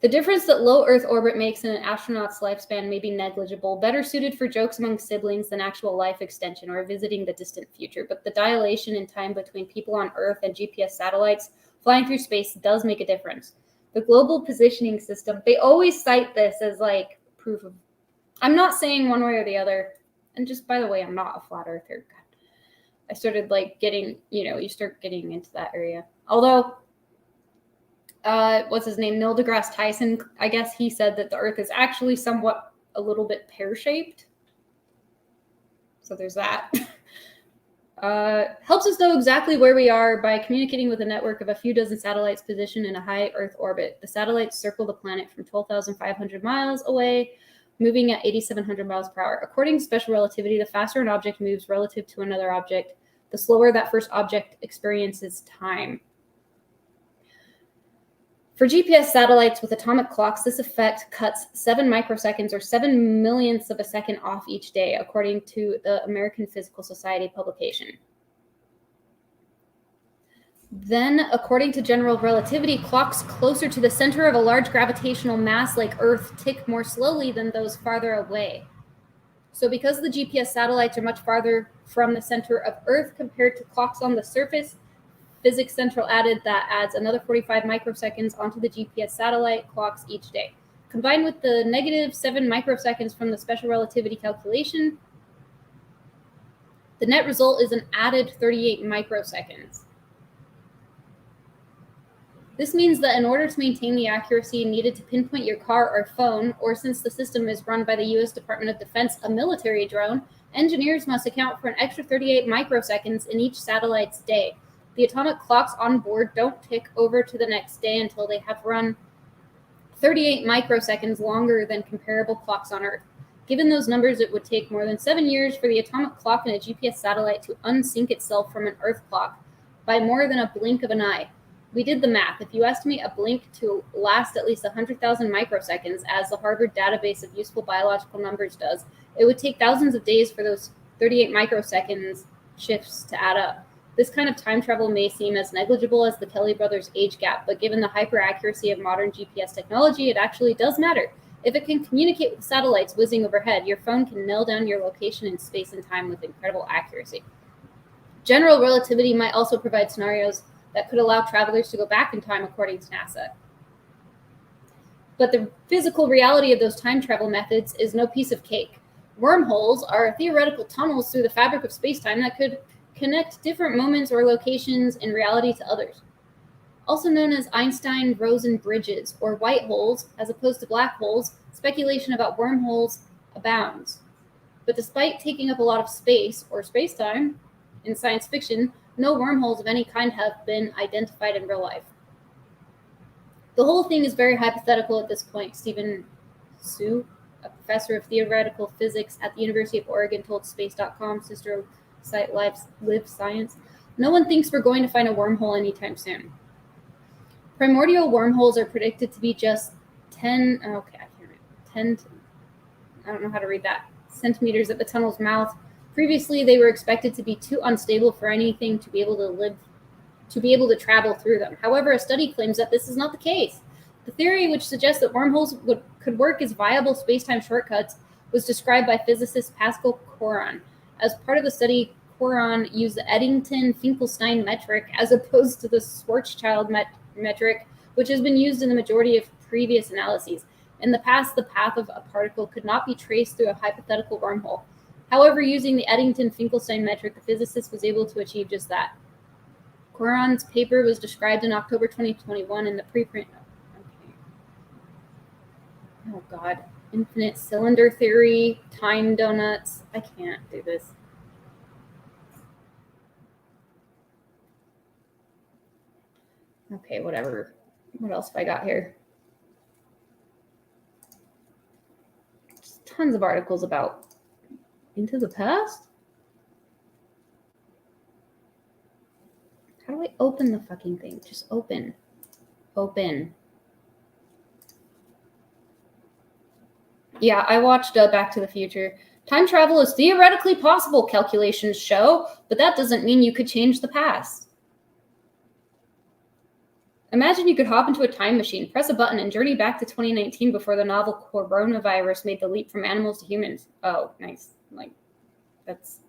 The difference that low Earth orbit makes in an astronaut's lifespan may be negligible, better suited for jokes among siblings than actual life extension or visiting the distant future. But the dilation in time between people on Earth and GPS satellites flying through space does make a difference. The global positioning system, they always cite this as proof of. I'm not saying one way or the other. And just by the way, I'm not a flat earther. God. I started getting, you start getting into that area. Although, what's his name? Neil deGrasse Tyson, I guess he said that the Earth is actually somewhat a little bit pear-shaped. So there's that. Helps us know exactly where we are by communicating with a network of a few dozen satellites positioned in a high Earth orbit. The satellites circle the planet from 12,500 miles away, moving at 8,700 miles per hour. According to special relativity, the faster an object moves relative to another object, the slower that first object experiences time. For GPS satellites with atomic clocks, this effect cuts 7 microseconds or 7 millionths of a second off each day, according to the American Physical Society publication. Then, according to general relativity, clocks closer to the center of a large gravitational mass like Earth tick more slowly than those farther away. So because the GPS satellites are much farther from the center of Earth compared to clocks on the surface, Physics Central added that adds another 45 microseconds onto the GPS satellite clocks each day. Combined with the negative 7 microseconds from the special relativity calculation, the net result is an added 38 microseconds. This means that in order to maintain the accuracy needed to pinpoint your car or phone, or since the system is run by the U.S. Department of Defense, a military drone, engineers must account for an extra 38 microseconds in each satellite's day. The atomic clocks on board don't tick over to the next day until they have run 38 microseconds longer than comparable clocks on Earth. Given those numbers, it would take more than 7 years for the atomic clock in a GPS satellite to unsync itself from an Earth clock by more than a blink of an eye. We did the math. If you estimate a blink to last at least 100,000 microseconds, as the Harvard database of useful biological numbers does, it would take thousands of days for those 38 microseconds shifts to add up. This kind of time travel may seem as negligible as the Kelly brothers' age gap, but given the hyper-accuracy of modern GPS technology, it actually does matter. If it can communicate with satellites whizzing overhead, your phone can nail down your location in space and time with incredible accuracy. General relativity might also provide scenarios that could allow travelers to go back in time, according to NASA. But the physical reality of those time travel methods is no piece of cake. Wormholes are theoretical tunnels through the fabric of space-time that could connect different moments or locations in reality to others. Also known as Einstein-Rosen bridges, or white holes, as opposed to black holes, speculation about wormholes abounds. But despite taking up a lot of space, or space-time, in science fiction, no wormholes of any kind have been identified in real life. The whole thing is very hypothetical at this point, Stephen Su, a professor of theoretical physics at the University of Oregon, told Space.com, sister site Live Science. No one thinks we're going to find a wormhole anytime soon. Primordial wormholes are predicted to be just 10, I don't know how to read that, centimeters at the tunnel's mouth. Previously, they were expected to be too unstable for anything to be able to travel through them. However, a study claims that this is not the case. The theory, which suggests that wormholes could work as viable space-time shortcuts, was described by physicist Pascal Coron. As part of the study, Coron used the Eddington-Finkelstein metric as opposed to the Schwarzschild metric, which has been used in the majority of previous analyses. In the past, the path of a particle could not be traced through a hypothetical wormhole. However, using the Eddington-Finkelstein metric, the physicist was able to achieve just that. Coron's paper was described in October 2021 in the preprint. Oh God. Infinite cylinder theory, time donuts. I can't do this. Okay, whatever. What else have I got here? Just tons of articles about into the past? How do I open the fucking thing? Just open. Open. Yeah, I watched Back to the Future. Time travel is theoretically possible, calculations show, but that doesn't mean you could change the past. Imagine you could hop into a time machine, press a button, and journey back to 2019 before the novel coronavirus made the leap from animals to humans. Oh, nice. Like, that's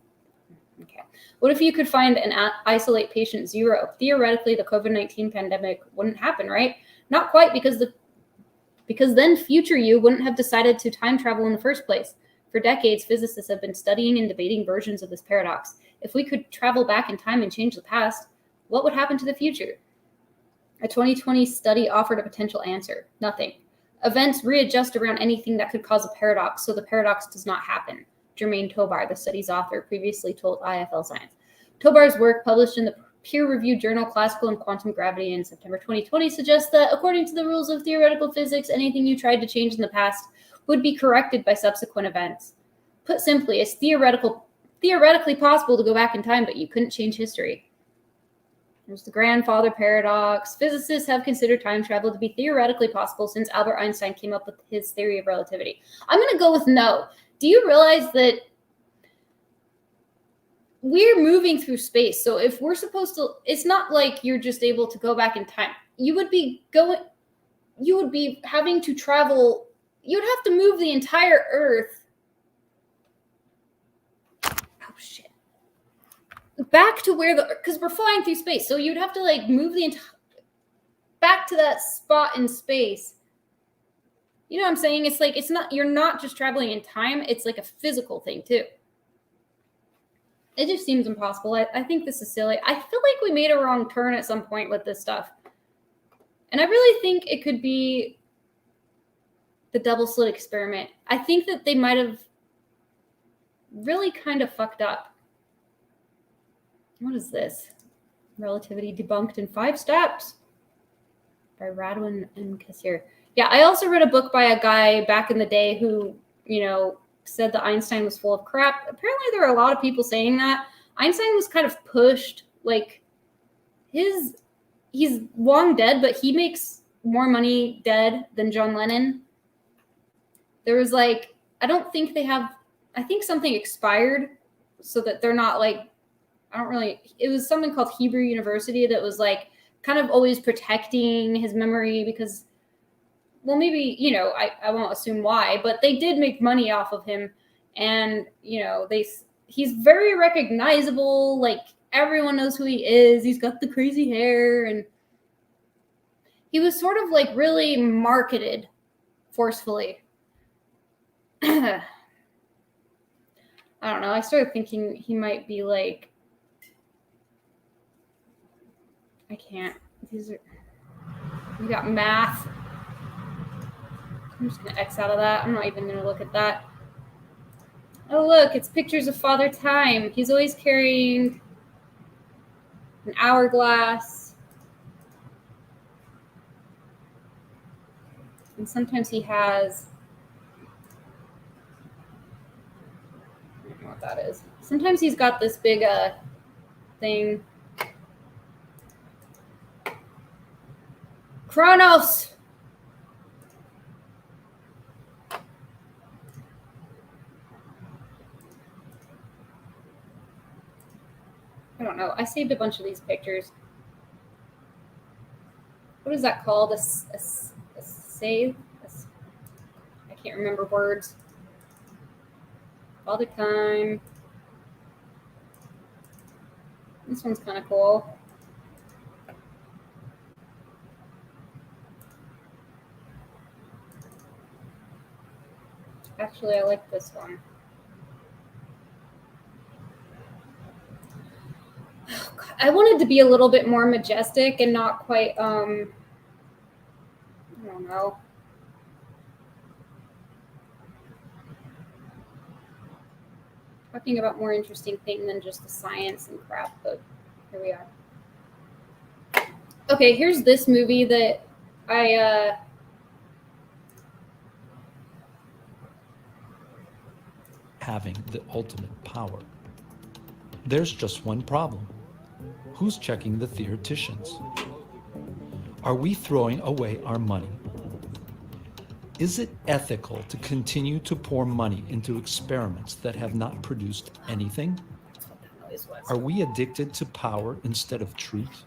okay. What if you could find and isolate patient 0? Theoretically, the COVID-19 pandemic wouldn't happen, right? Not quite, because then future you wouldn't have decided to time travel in the first place. For decades, physicists have been studying and debating versions of this paradox. If we could travel back in time and change the past, what would happen to the future? A 2020 study offered a potential answer. Nothing. Events readjust around anything that could cause a paradox, so the paradox does not happen. Germaine Tobar, the study's author, previously told IFL Science. Tobar's work, published in the peer-reviewed journal Classical and Quantum Gravity in September 2020, suggests that, according to the rules of theoretical physics, anything you tried to change in the past would be corrected by subsequent events. Put simply, it's theoretically possible to go back in time, but you couldn't change history. There's the grandfather paradox. Physicists have considered time travel to be theoretically possible since Albert Einstein came up with his theory of relativity. I'm going to go with no. Do you realize that we're moving through space. So if we're supposed to, it's not like you're just able to go back in time. You would be having to travel. You'd have to move the entire Earth. Oh shit. Back to where because we're flying through space. So you'd have to like move the entire back to that spot in space. You know what I'm saying? It's like, you're not just traveling in time. It's like a physical thing too. It just seems impossible. I think this is silly. I feel like we made a wrong turn at some point with this stuff. And I really think it could be the double slit experiment. I think that they might have really kind of fucked up. What is this? Relativity debunked in 5 steps by Radwin and Kassir. Yeah, I also read a book by a guy back in the day who, said that Einstein was full of crap. Apparently there are a lot of people saying that. Einstein was kind of pushed. Like, he's long dead, but he makes more money dead than John Lennon. There was like, I think something expired so that they're not like, it was something called Hebrew University that was like kind of always protecting his memory because, well, maybe, I won't assume why, but they did make money off of him. And, he's very recognizable. Like, everyone knows who he is. He's got the crazy hair. And he was sort of like really marketed forcefully. I don't know. I started thinking he might be like, I can't. We got math. I'm just going to X out of that. I'm not even going to look at that. Oh, look, it's pictures of Father Time. He's always carrying an hourglass. And sometimes he has, I don't know what that is. Sometimes he's got this big thing. Kronos! I don't know. I saved a bunch of these pictures. What is that called? A save? I can't remember words. All the time. This one's kind of cool. Actually, I like this one. Oh, God. I wanted to be a little bit more majestic and not quite, I don't know. Talking about more interesting thing than just the science and crap, but here we are. Okay, here's this movie that I, having the ultimate power. There's just one problem. Who's checking the theoreticians? Are we throwing away our money? Is it ethical to continue to pour money into experiments that have not produced anything? Are we addicted to power instead of truth?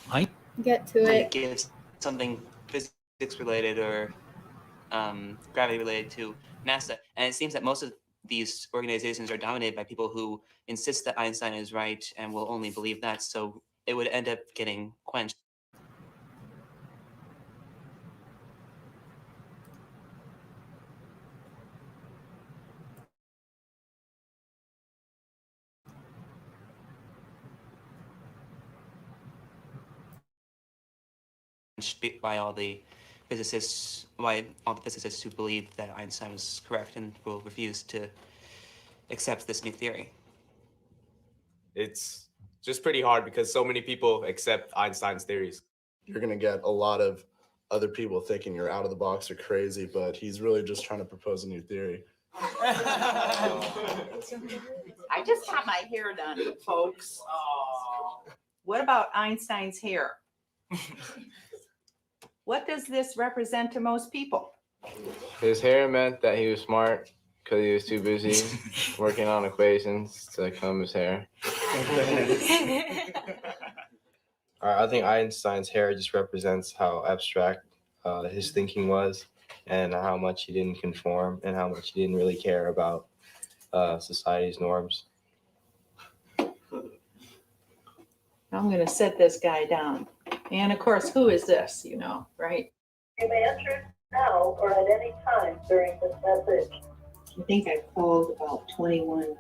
I get to it. Give something physics related or gravity related to NASA. And it seems that most of these organizations are dominated by people who insist that Einstein is right and will only believe that. So it would end up getting quenched. By all the physicists, who believe that Einstein was correct and will refuse to accept this new theory. It's just pretty hard because so many people accept Einstein's theories. You're going to get a lot of other people thinking you're out of the box or crazy, but he's really just trying to propose a new theory. I just got my hair done, folks. What about Einstein's hair? What does this represent to most people? His hair meant that he was smart because he was too busy working on equations to comb his hair. I think Einstein's hair just represents how abstract his thinking was, and how much he didn't conform, and how much he didn't really care about society's norms. I'm going to set this guy down. And of course, who is this? You know, right? You may answer it now or at any time during this message. I think I called about 21.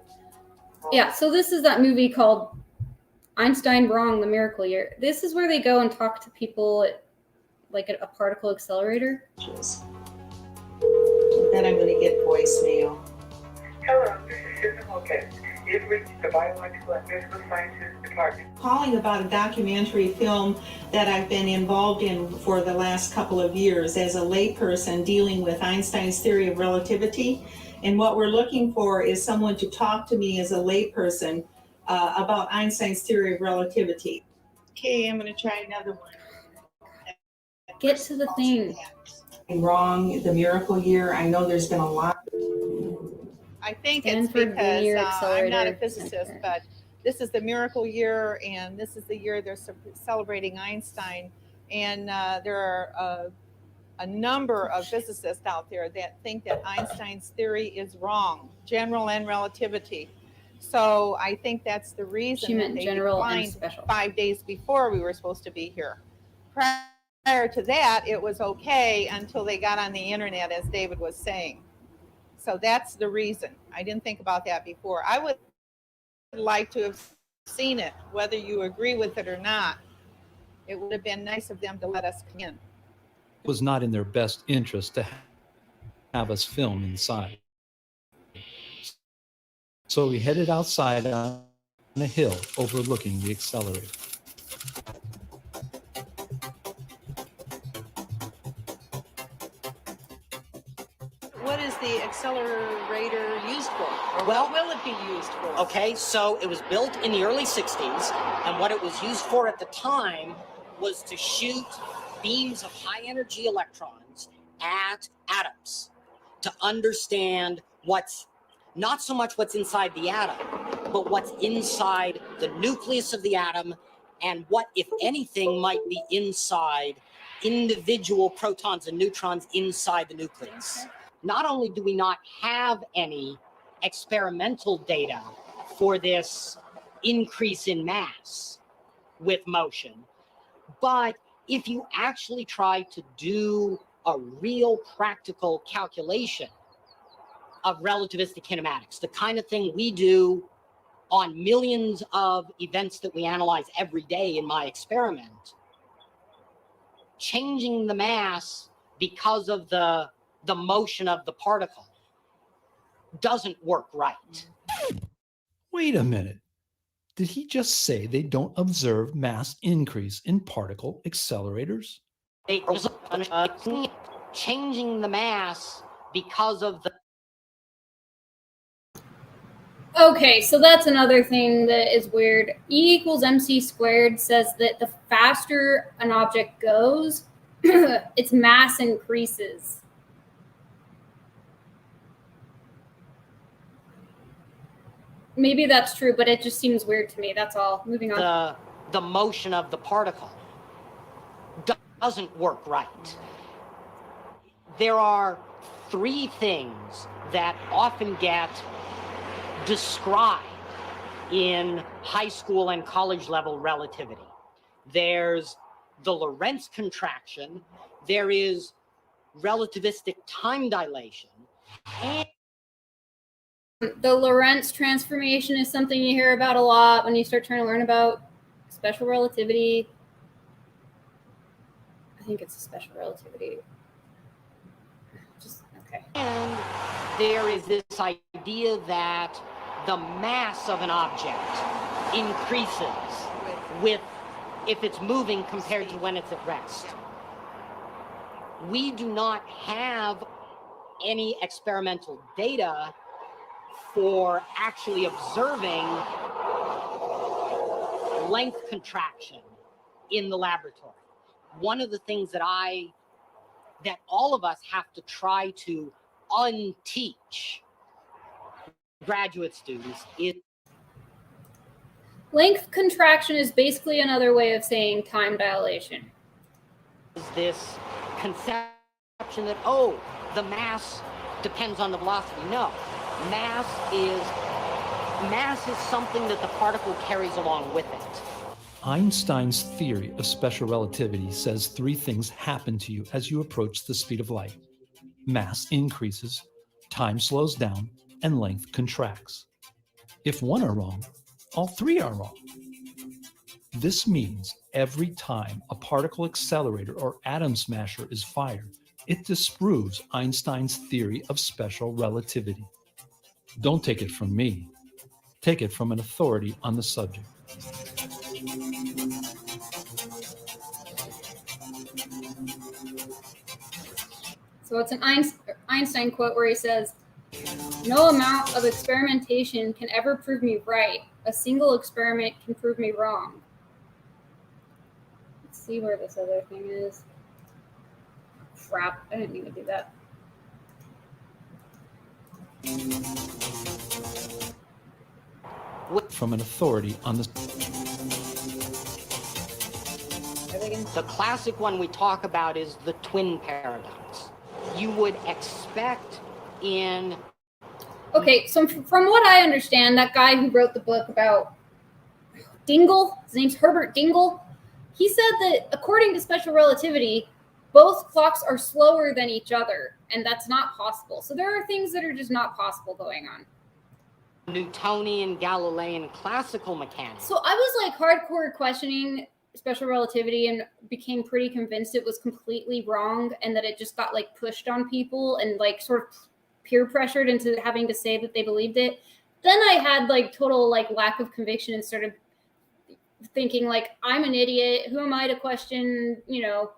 Yeah, so this is that movie called Einstein Wrong, The Miracle Year. This is where they go and talk to people at like a particle accelerator. Then I'm going to get voicemail. Hello, this is Susan Lopez. You've reached the Biological and Physical Sciences Department. Calling about a documentary film that I've been involved in for the last couple of years as a layperson dealing with Einstein's theory of relativity. And what we're looking for is someone to talk to me as a layperson about Einstein's theory of relativity. Okay, I'm going to try another one. Get to the thing. Wrong, the miracle year. I know there's been a lot. I think Stanford it's because Linear I'm not a Accelerator physicist, Center. but this is the miracle year, and this is the year they're celebrating Einstein. And there are a number of physicists out there that think that Einstein's theory is wrong, general and relativity. So I think that's the reason She meant that they general and declined special. 5 days before we were supposed to be here. Prior to that, it was okay until they got on the internet, as David was saying. So that's the reason. I didn't think about that before. I would like to have seen it, whether you agree with it or not. It would have been nice of them to let us come in. It was not in their best interest to have us film inside. So we headed outside on a hill overlooking the accelerator. What is the accelerator used for? Or Well- what will it be used for? Okay, so it was built in the early 60s, and what it was used for at the time was to shoot beams of high energy electrons at atoms to understand what's not so much what's inside the atom, but what's inside the nucleus of the atom, and what, if anything, might be inside individual protons and neutrons inside the nucleus. Not only do we not have any experimental data for this increase in mass with motion, but if you actually try to do a real practical calculation of relativistic kinematics, the kind of thing we do on millions of events that we analyze every day in my experiment, changing the mass because of the motion of the particle doesn't work right. Wait a minute. Did he just say they don't observe mass increase in particle accelerators? Changing the mass because of the Okay, so that's another thing that is weird. E equals mc squared says that the faster an object goes, its mass increases. Maybe that's true, but it just seems weird to me. That's all. Moving on. the motion of the particle doesn't work right. There are three things that often get described in high school and college level relativity. There's the Lorentz contraction, there is relativistic time dilation, and The Lorentz transformation is something you hear about a lot when you start trying to learn about special relativity. I think it's a special relativity. Just okay. and there is this idea that the mass of an object increases with if it's moving compared to when it's at rest. We do not have any experimental data for actually observing length contraction in the laboratory. One of the things that all of us have to try to unteach graduate students is Length contraction is basically another way of saying time dilation. this conception that, oh, the mass depends on the velocity. No, mass is something that the particle carries along with it. Einstein's theory of special relativity says three things happen to you as you approach the speed of light. Mass increases, time slows down, and length contracts. If one are wrong, all three are wrong. This means every time a particle accelerator or atom smasher is fired, it disproves Einstein's theory of special relativity. Don't take it from me. Take it from an authority on the subject. So it's an Einstein quote where he says, "No amount of experimentation can ever prove me right. A single experiment can prove me wrong." Let's see where this other thing is. Crap, I didn't mean to do that. From an authority on the... The classic one we talk about is the twin paradox. You would expect in... Okay, so from what I understand, that guy who wrote the book about Dingle, his name's Herbert Dingle, he said that according to special relativity, both clocks are slower than each other, and that's not possible. So there are things that are just not possible going on. Newtonian, Galilean, classical mechanics. So I was like hardcore questioning special relativity and became pretty convinced it was completely wrong and that it just got like pushed on people and like sort of peer pressured into having to say that they believed it. Then I had like total like lack of conviction and started thinking like, I'm an idiot. Who am I to question, you know,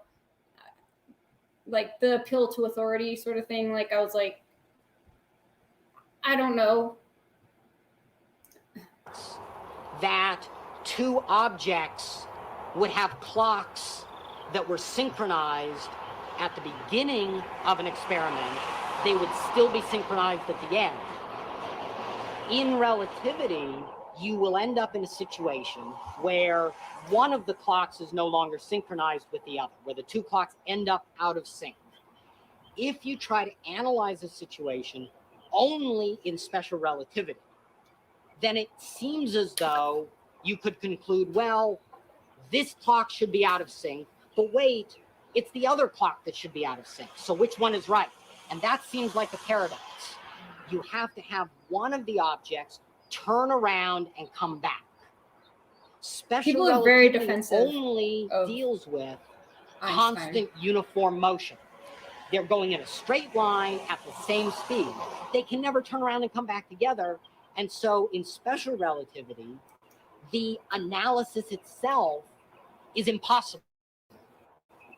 like the appeal to authority sort of thing. Like I was like, I don't know. That two objects would have clocks that were synchronized at the beginning of an experiment. They would still be synchronized at the end. In relativity, you will end up in a situation where one of the clocks is no longer synchronized with the other, where the two clocks end up out of sync. If you try to analyze a situation only in special relativity, then it seems as though you could conclude, well, this clock should be out of sync, but wait, it's the other clock that should be out of sync. So which one is right? And that seems like a paradox. You have to have one of the objects turn around and come back. Special People are very relativity defensive only deals with Einstein. constant uniform motion. They're going in a straight line at the same speed. They can never turn around and come back together. And so in special relativity, the analysis itself is impossible.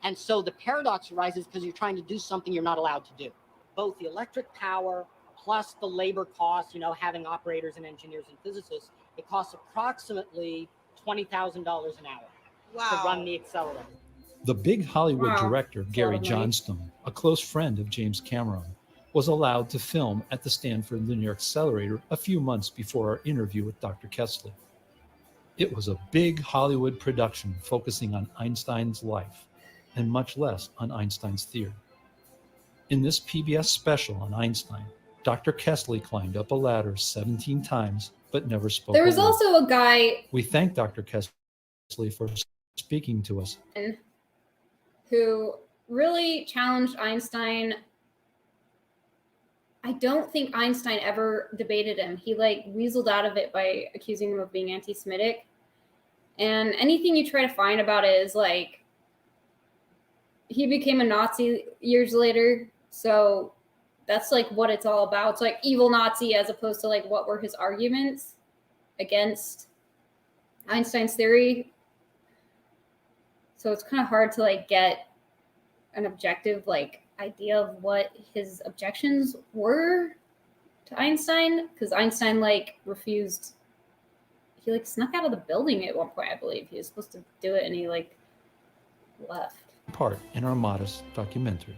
And so the paradox arises because you're trying to do something you're not allowed to do. Both the electric power plus the labor costs, you know, having operators and engineers and physicists, it costs approximately $20,000 an hour to run the accelerator. The big Hollywood director, Gary Johnstone, a close friend of James Cameron, was allowed to film at the Stanford Linear Accelerator a few months before our interview with Dr. Kessler. It was a big Hollywood production focusing on Einstein's life and much less on Einstein's theory. In this PBS special on Einstein, Dr. Kessler climbed up a ladder 17 times but never spoke. There was also a guy. We thank Dr. Kessler for speaking to us. Who really challenged Einstein. I don't think Einstein ever debated him. He like weaseled out of it by accusing him of being anti-Semitic. And anything you try to find about it is like he became a Nazi years later. So that's like what it's all about. It's like evil Nazi as opposed to like what were his arguments against Einstein's theory. So it's kind of hard to like get an objective like idea of what his objections were to Einstein, because Einstein like refused. He like snuck out of the building at one point, I believe. He was supposed to do it and he like left. Part in our modest documentary.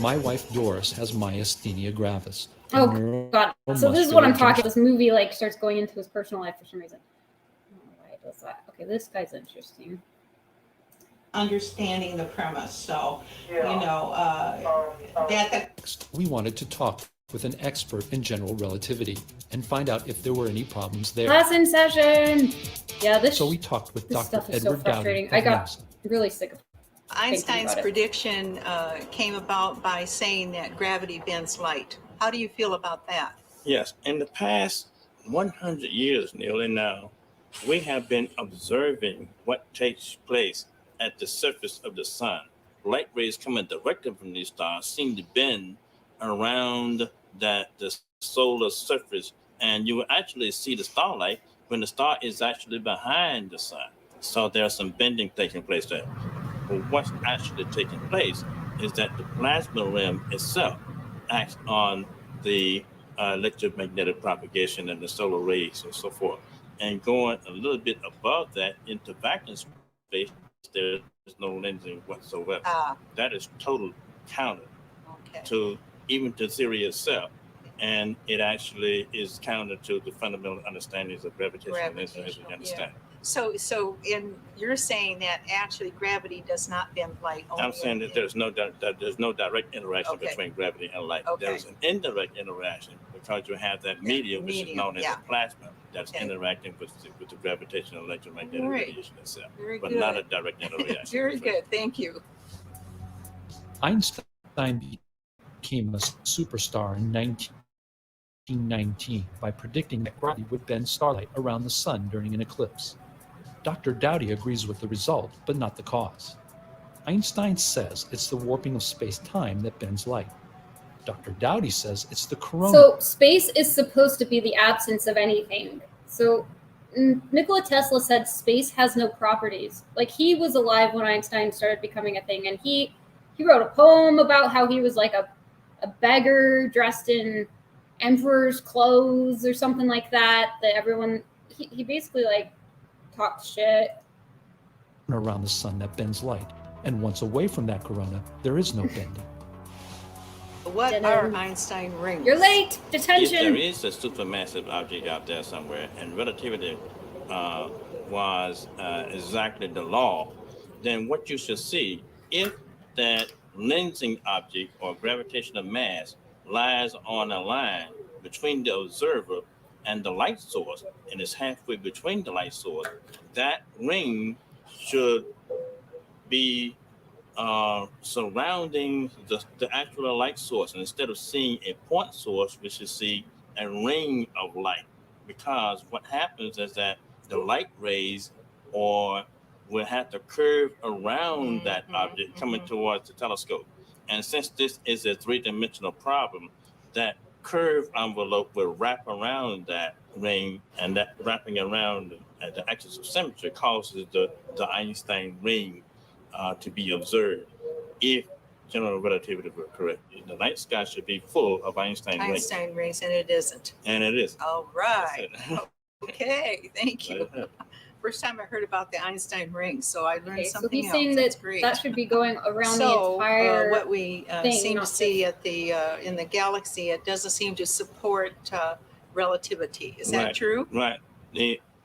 My wife Doris has myasthenia gravis, Oh God! So this is what I'm talking. This movie like starts going into his personal life for some reason. I don't know why it does that. Okay, this guy's interesting. Understanding the premise, so you Yeah. know that the Next, we wanted to talk with an expert in general relativity and find out if there were any problems there. Class in session. Yeah, this. So we talked with this Dr. stuff is so Edward Dowdy frustrating. of I got NASA. really sick of. Einstein's about it. prediction came about by saying that gravity bends light. How do you feel about that? Yes, in the past 100 years, nearly now, we have been observing what takes place at the surface of the sun. Light rays coming directly from these stars seem to bend around the solar surface, and you will actually see the starlight when the star is actually behind the sun. So there's some bending taking place there. But what's actually taking place is that the plasma rim itself acts on the electromagnetic propagation and the solar rays and so forth. And going a little bit above that into vacuum space, there is no lensing whatsoever. That is total counter to even the theory itself. And it actually is counter to the fundamental understandings of gravitational lensing as we understand. So you're saying that actually gravity does not bend light. I'm saying that there's no direct interaction between gravity and light. There's an indirect interaction because you have that medium, which is known as a plasma, that's interacting with the gravitational electromagnetic radiation itself, but not a direct interaction. Very good, thank you. Einstein became a superstar in 1919 by predicting that gravity would bend starlight around the sun during an eclipse. Dr. Dowdy agrees with the result, but not the cause. Einstein says it's the warping of space-time that bends light. Dr. Dowdy says it's the corona. So space is supposed to be the absence of anything. So Nikola Tesla said space has no properties. Like, he was alive when Einstein started becoming a thing, and he wrote a poem about how he was like a beggar dressed in emperor's clothes or something like that, that everyone, he basically like talked shit. Around the sun that bends light, and once away from that corona, there is no bending. What are Einstein rings? You're late. Detention. If there is a supermassive object out there somewhere, and relativity was exactly the law, then what you should see, if that lensing object or gravitational mass lies on a line between the observer and the light source, and is halfway between the light source, that ring should be surrounding the actual light source. And instead of seeing a point source, we should see a ring of light. Because what happens is that the light rays will have to curve around that object coming towards the telescope. And since this is a three-dimensional problem, that curved envelope will wrap around that ring, and that wrapping around at the axis of symmetry causes the Einstein ring to be observed. If general relativity were correct, the night sky should be full of Einstein rings. Einstein rings, and it isn't. And it is. All right. Okay, thank you. First time I heard about the Einstein ring, so I learned something else. So he's saying That's that great. that should be going around the entire what we thing, seem to see at the in the galaxy, it doesn't seem to support relativity. Is that true? Right.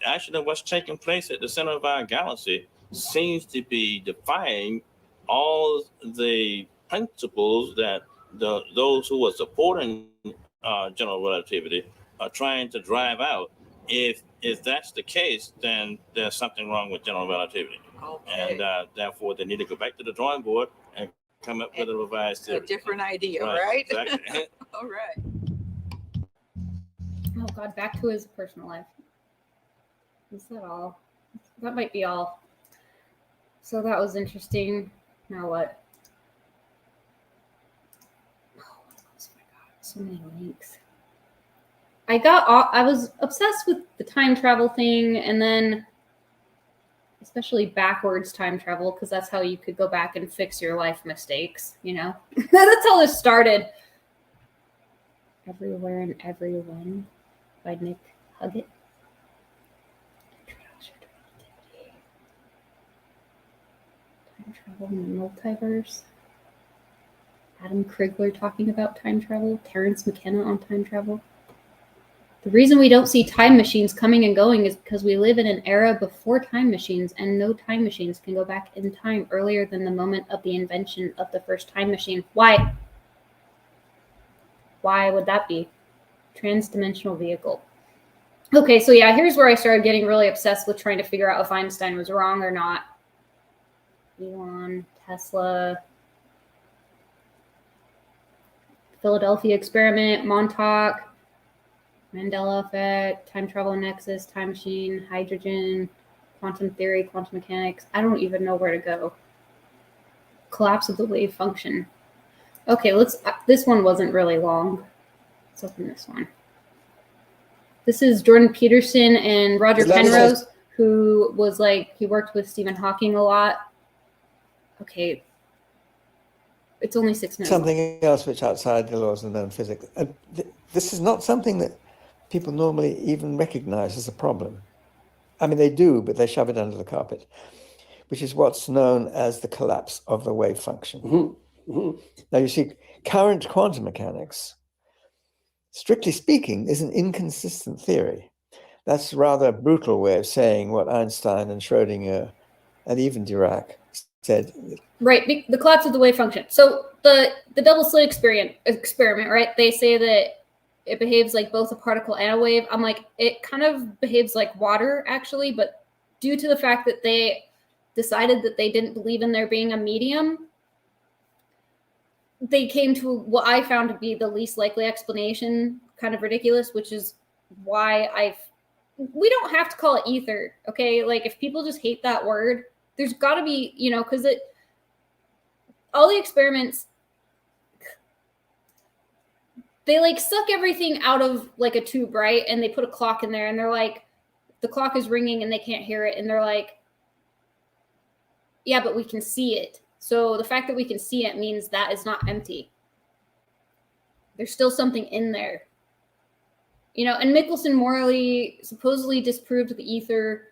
Actually, what's taking place at the center of our galaxy seems to be defying all the principles that those who are supporting general relativity are trying to drive out. If that's the case, then there's something wrong with general relativity. Okay. And therefore, they need to go back to the drawing board and come up with a revised theory. A different idea, right? Exactly. All right. Oh God, back to his personal life. Is that all? That might be all. So that was interesting. Now what? Oh my God, so many links. I was obsessed with the time travel thing, and then especially backwards time travel, because that's how you could go back and fix your life mistakes, you know? That's how this started. Everywhere and Everyone by Nick Huggett. Time travel in the multiverse. Adam Krigler talking about time travel, Terence McKenna on time travel. The reason we don't see time machines coming and going is because we live in an era before time machines, and no time machines can go back in time earlier than the moment of the invention of the first time machine. Why? Why would that be? Transdimensional vehicle. Okay, so yeah, here's where I started getting really obsessed with trying to figure out if Einstein was wrong or not. Elon, Tesla, Philadelphia experiment, Montauk, Mandela effect, time travel nexus, time machine, hydrogen, quantum theory, quantum mechanics. I don't even know where to go. Collapse of the wave function. Okay, this one wasn't really long. Let's open this one. This is Jordan Peterson and Roger Penrose, who was he worked with Stephen Hawking a lot. Okay. It's only 6 minutes. Something else which outside the laws of known physics. This is not something that people normally even recognize as a problem. I mean, they do, but they shove it under the carpet, which is what's known as the collapse of the wave function. Now, you see, current quantum mechanics, strictly speaking, is an inconsistent theory. That's rather a brutal way of saying what Einstein and Schrödinger and even Dirac said. Right, the collapse of the wave function. So the double slit experiment, right? They say that it behaves like both a particle and a wave. I'm like, it kind of behaves like water, actually, but due to the fact that they decided that they didn't believe in there being a medium, they came to what I found to be the least likely explanation, kind of ridiculous, which is why we don't have to call it ether, okay? Like, if people just hate that word, there's got to be, because all the experiments, they suck everything out of a tube, right? And they put a clock in there, and they're like, the clock is ringing and they can't hear it. And they're like, yeah, but we can see it. So the fact that we can see it means that is not empty. There's still something in there. And Michelson-Morley supposedly disproved the ether.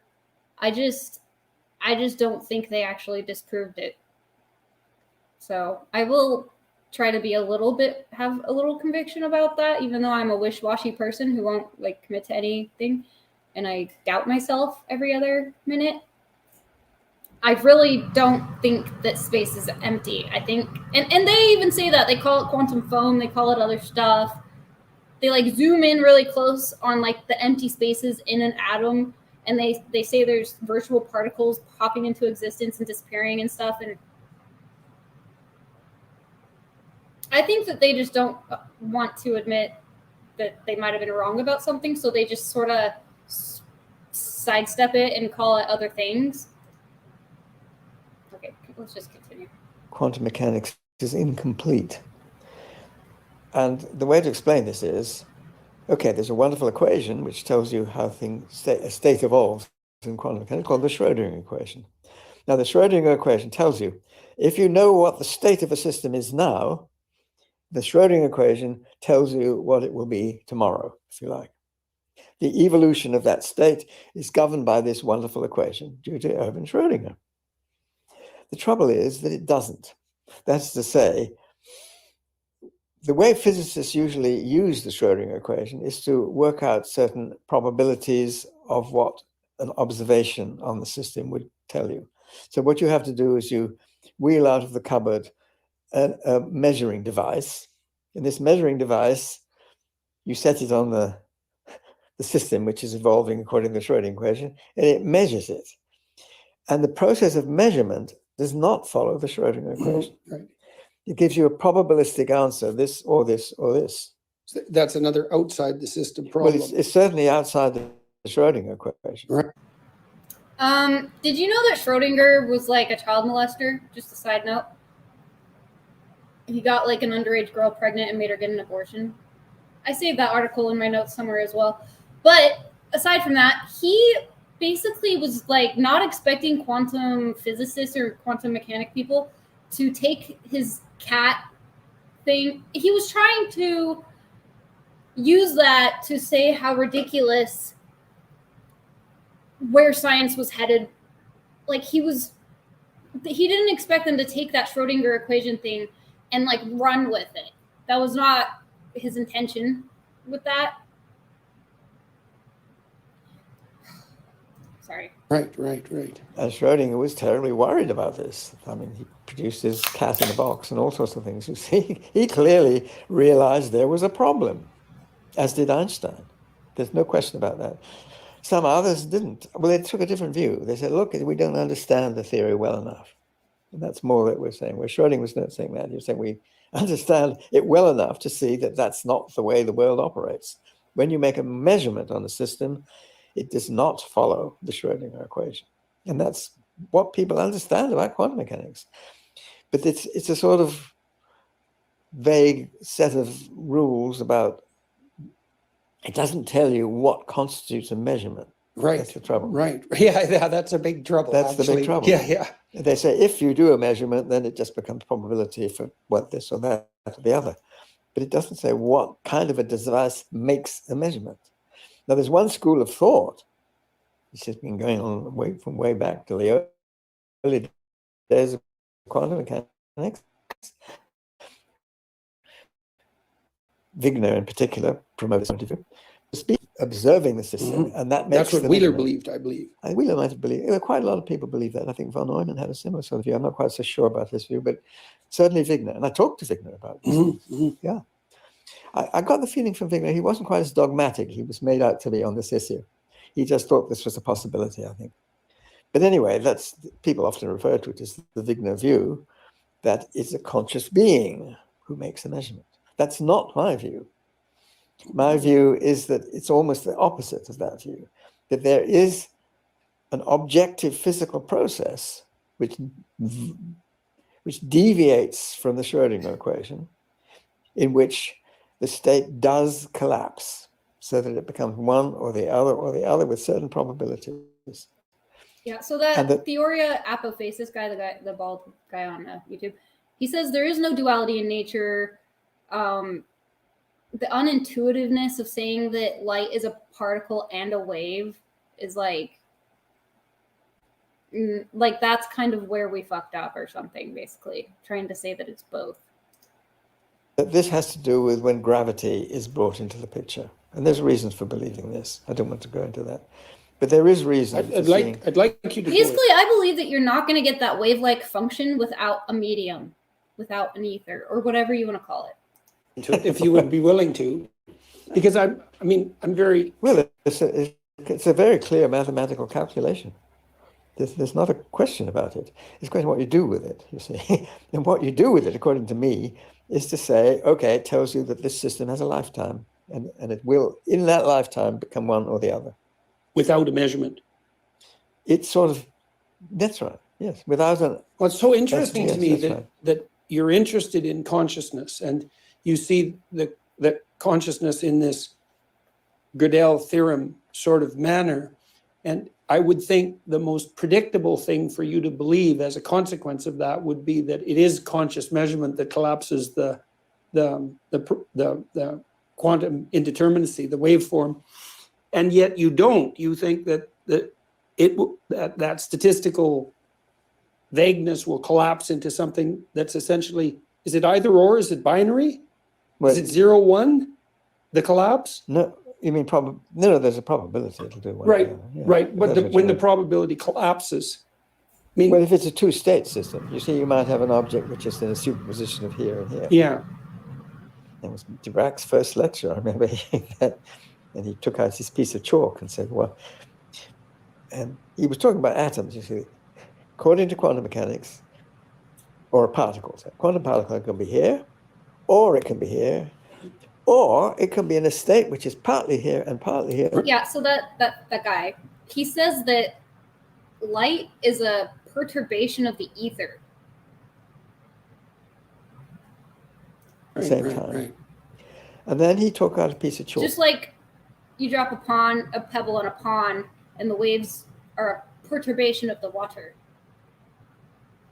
I just don't think they actually disproved it. So I will try to be have a little conviction about that, even though I'm a wish-washy person who won't commit to anything, and I doubt myself every other minute. I really don't think that space is empty. I think, and they even say that. They call it quantum foam. They call it other stuff. They zoom in really close on the empty spaces in an atom, and they say there's virtual particles popping into existence and disappearing and stuff. And I think that they just don't want to admit that they might have been wrong about something, so they just sort of sidestep it and call it other things. Okay, let's just continue. Quantum mechanics is incomplete. And the way to explain this is, okay, there's a wonderful equation which tells you how a state evolves in quantum mechanics called the Schrödinger equation. Now, the Schrödinger equation tells you, if you know what the state of a system is now, the Schrödinger equation tells you what it will be tomorrow, if you like. The evolution of that state is governed by this wonderful equation due to Erwin Schrödinger. The trouble is that it doesn't. That's to say, the way physicists usually use the Schrödinger equation is to work out certain probabilities of what an observation on the system would tell you. So what you have to do is you wheel out of the cupboard a measuring device. In this measuring device, you set it on the system, which is evolving according to the Schrödinger equation, and it measures it. And the process of measurement does not follow the Schrödinger equation. Right. It gives you a probabilistic answer, this or this or this. So that's another outside the system problem. Well, it's certainly outside the Schrödinger equation. Right. Did you know that Schrödinger was a child molester? Just a side note. He got an underage girl pregnant and made her get an abortion. I saved that article in my notes somewhere as well. But aside from that, he basically was not expecting quantum physicists or quantum mechanic people to take his cat thing. He was trying to use that to say how ridiculous where science was headed. He didn't expect them to take that Schrödinger equation thing and like run with it. That was not his intention with that. Sorry. Right. And Schrodinger was terribly worried about this. I mean, he produced his cat in a box and all sorts of things. You see, he clearly realized there was a problem, as did Einstein. There's no question about that. Some others didn't. Well, they took a different view. They said, look, we don't understand the theory well enough. And that's more that we're saying. Where Schrodinger was not saying that. He was saying we understand it well enough to see that that's not the way the world operates. When you make a measurement on the system, it does not follow the Schrodinger equation. And that's what people understand about quantum mechanics. But it's a sort of vague set of rules about, it doesn't tell you what constitutes a measurement. Right. That's the trouble. Right. Yeah, that's a big trouble. That's the big trouble. Yeah. They say if you do a measurement, then it just becomes probability for what this or that or the other. But it doesn't say what kind of a device makes a measurement. Now, there's one school of thought, which has been going on from way back to the early days of quantum mechanics. Wigner, in particular, promoted this point of view. Observing the system, and that makes That's what Wheeler believed, I believe. Wheeler might have believed. Quite a lot of people believe that. I think von Neumann had a similar sort of view. I'm not quite so sure about his view, but certainly Wigner. And I talked to Wigner about this. Yeah. I got the feeling from Wigner he wasn't quite as dogmatic. He was made out to be on this issue. He just thought this was a possibility, I think. But anyway, that's people often refer to it as the Wigner view, that it's a conscious being who makes the measurement. That's not my view. My view is that it's almost the opposite of that view, that there is an objective physical process which deviates from the Schrodinger equation, in which the state does collapse so that it becomes one or the other with certain probabilities. Yeah, so that Theoria Apophasis guy, the bald guy on YouTube, he says there is no duality in nature. The unintuitiveness of saying that light is a particle and a wave is like that's kind of where we fucked up or something, basically, trying to say that it's both. But this has to do with when gravity is brought into the picture. And there's reasons for believing this. I don't want to go into that. But there is reason. I'd like you to basically, I believe that you're not going to get that wave-like function without a medium, without an ether, or whatever you want to call it. If you would be willing to, because I'm very well. It's a very clear mathematical calculation. There's not a question about it. It's a question of what you do with it. You see, and what you do with it, according to me, is to say, okay, it tells you that this system has a lifetime, and it will, in that lifetime, become one or the other, without a measurement. It's sort of that's right. Yes, without a. Well, it's so interesting to me that that you're interested in consciousness and you see the consciousness in this Gödel theorem sort of manner. And I would think the most predictable thing for you to believe as a consequence of that would be that it is conscious measurement that collapses the quantum indeterminacy, the waveform. And yet you don't. You think that that statistical vagueness will collapse into something that's essentially, is it either or? Is it binary? Is it 0-1, the collapse? No, you mean no, there's a probability it'll do one. Right, right. But when the probability collapses, well, if it's a two-state system, you see, you might have an object which is in a superposition of here and here. Yeah. That was Dirac's first lecture. I remember hearing that, and he took out his piece of chalk and said, well, and he was talking about atoms, you see. According to quantum mechanics, or particles, a quantum particle can be here, or it can be here, or it can be in a state which is partly here and partly here. Yeah, so that guy, he says that light is a perturbation of the ether. At the same time. Right. And then he took out a piece of chalk. Just like you drop a pebble in a pond, and the waves are a perturbation of the water.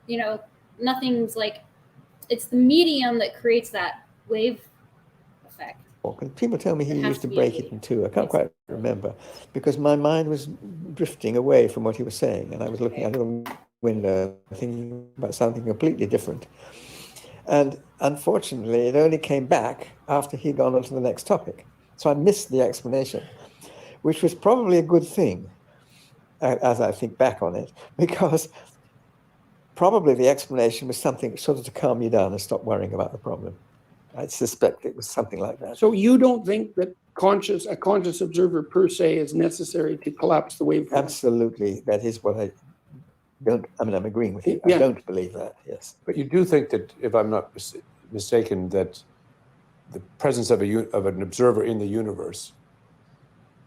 You know, nothing's like, it's the medium that creates that wave effect. People tell me he used to break it in two. I can't quite remember because my mind was drifting away from what he was saying, and I was looking out of the window thinking about something completely different. And unfortunately, it only came back after he'd gone on to the next topic. So I missed the explanation, which was probably a good thing, as I think back on it, because probably the explanation was something sort of to calm you down and stop worrying about the problem. I suspect it was something like that. So you don't think that a conscious observer per se is necessary to collapse the waveform? Absolutely. That is what I don't, I mean, I'm agreeing with you. Yeah. I don't believe that, yes. But you do think that, if I'm not mistaken, that the presence of an observer in the universe,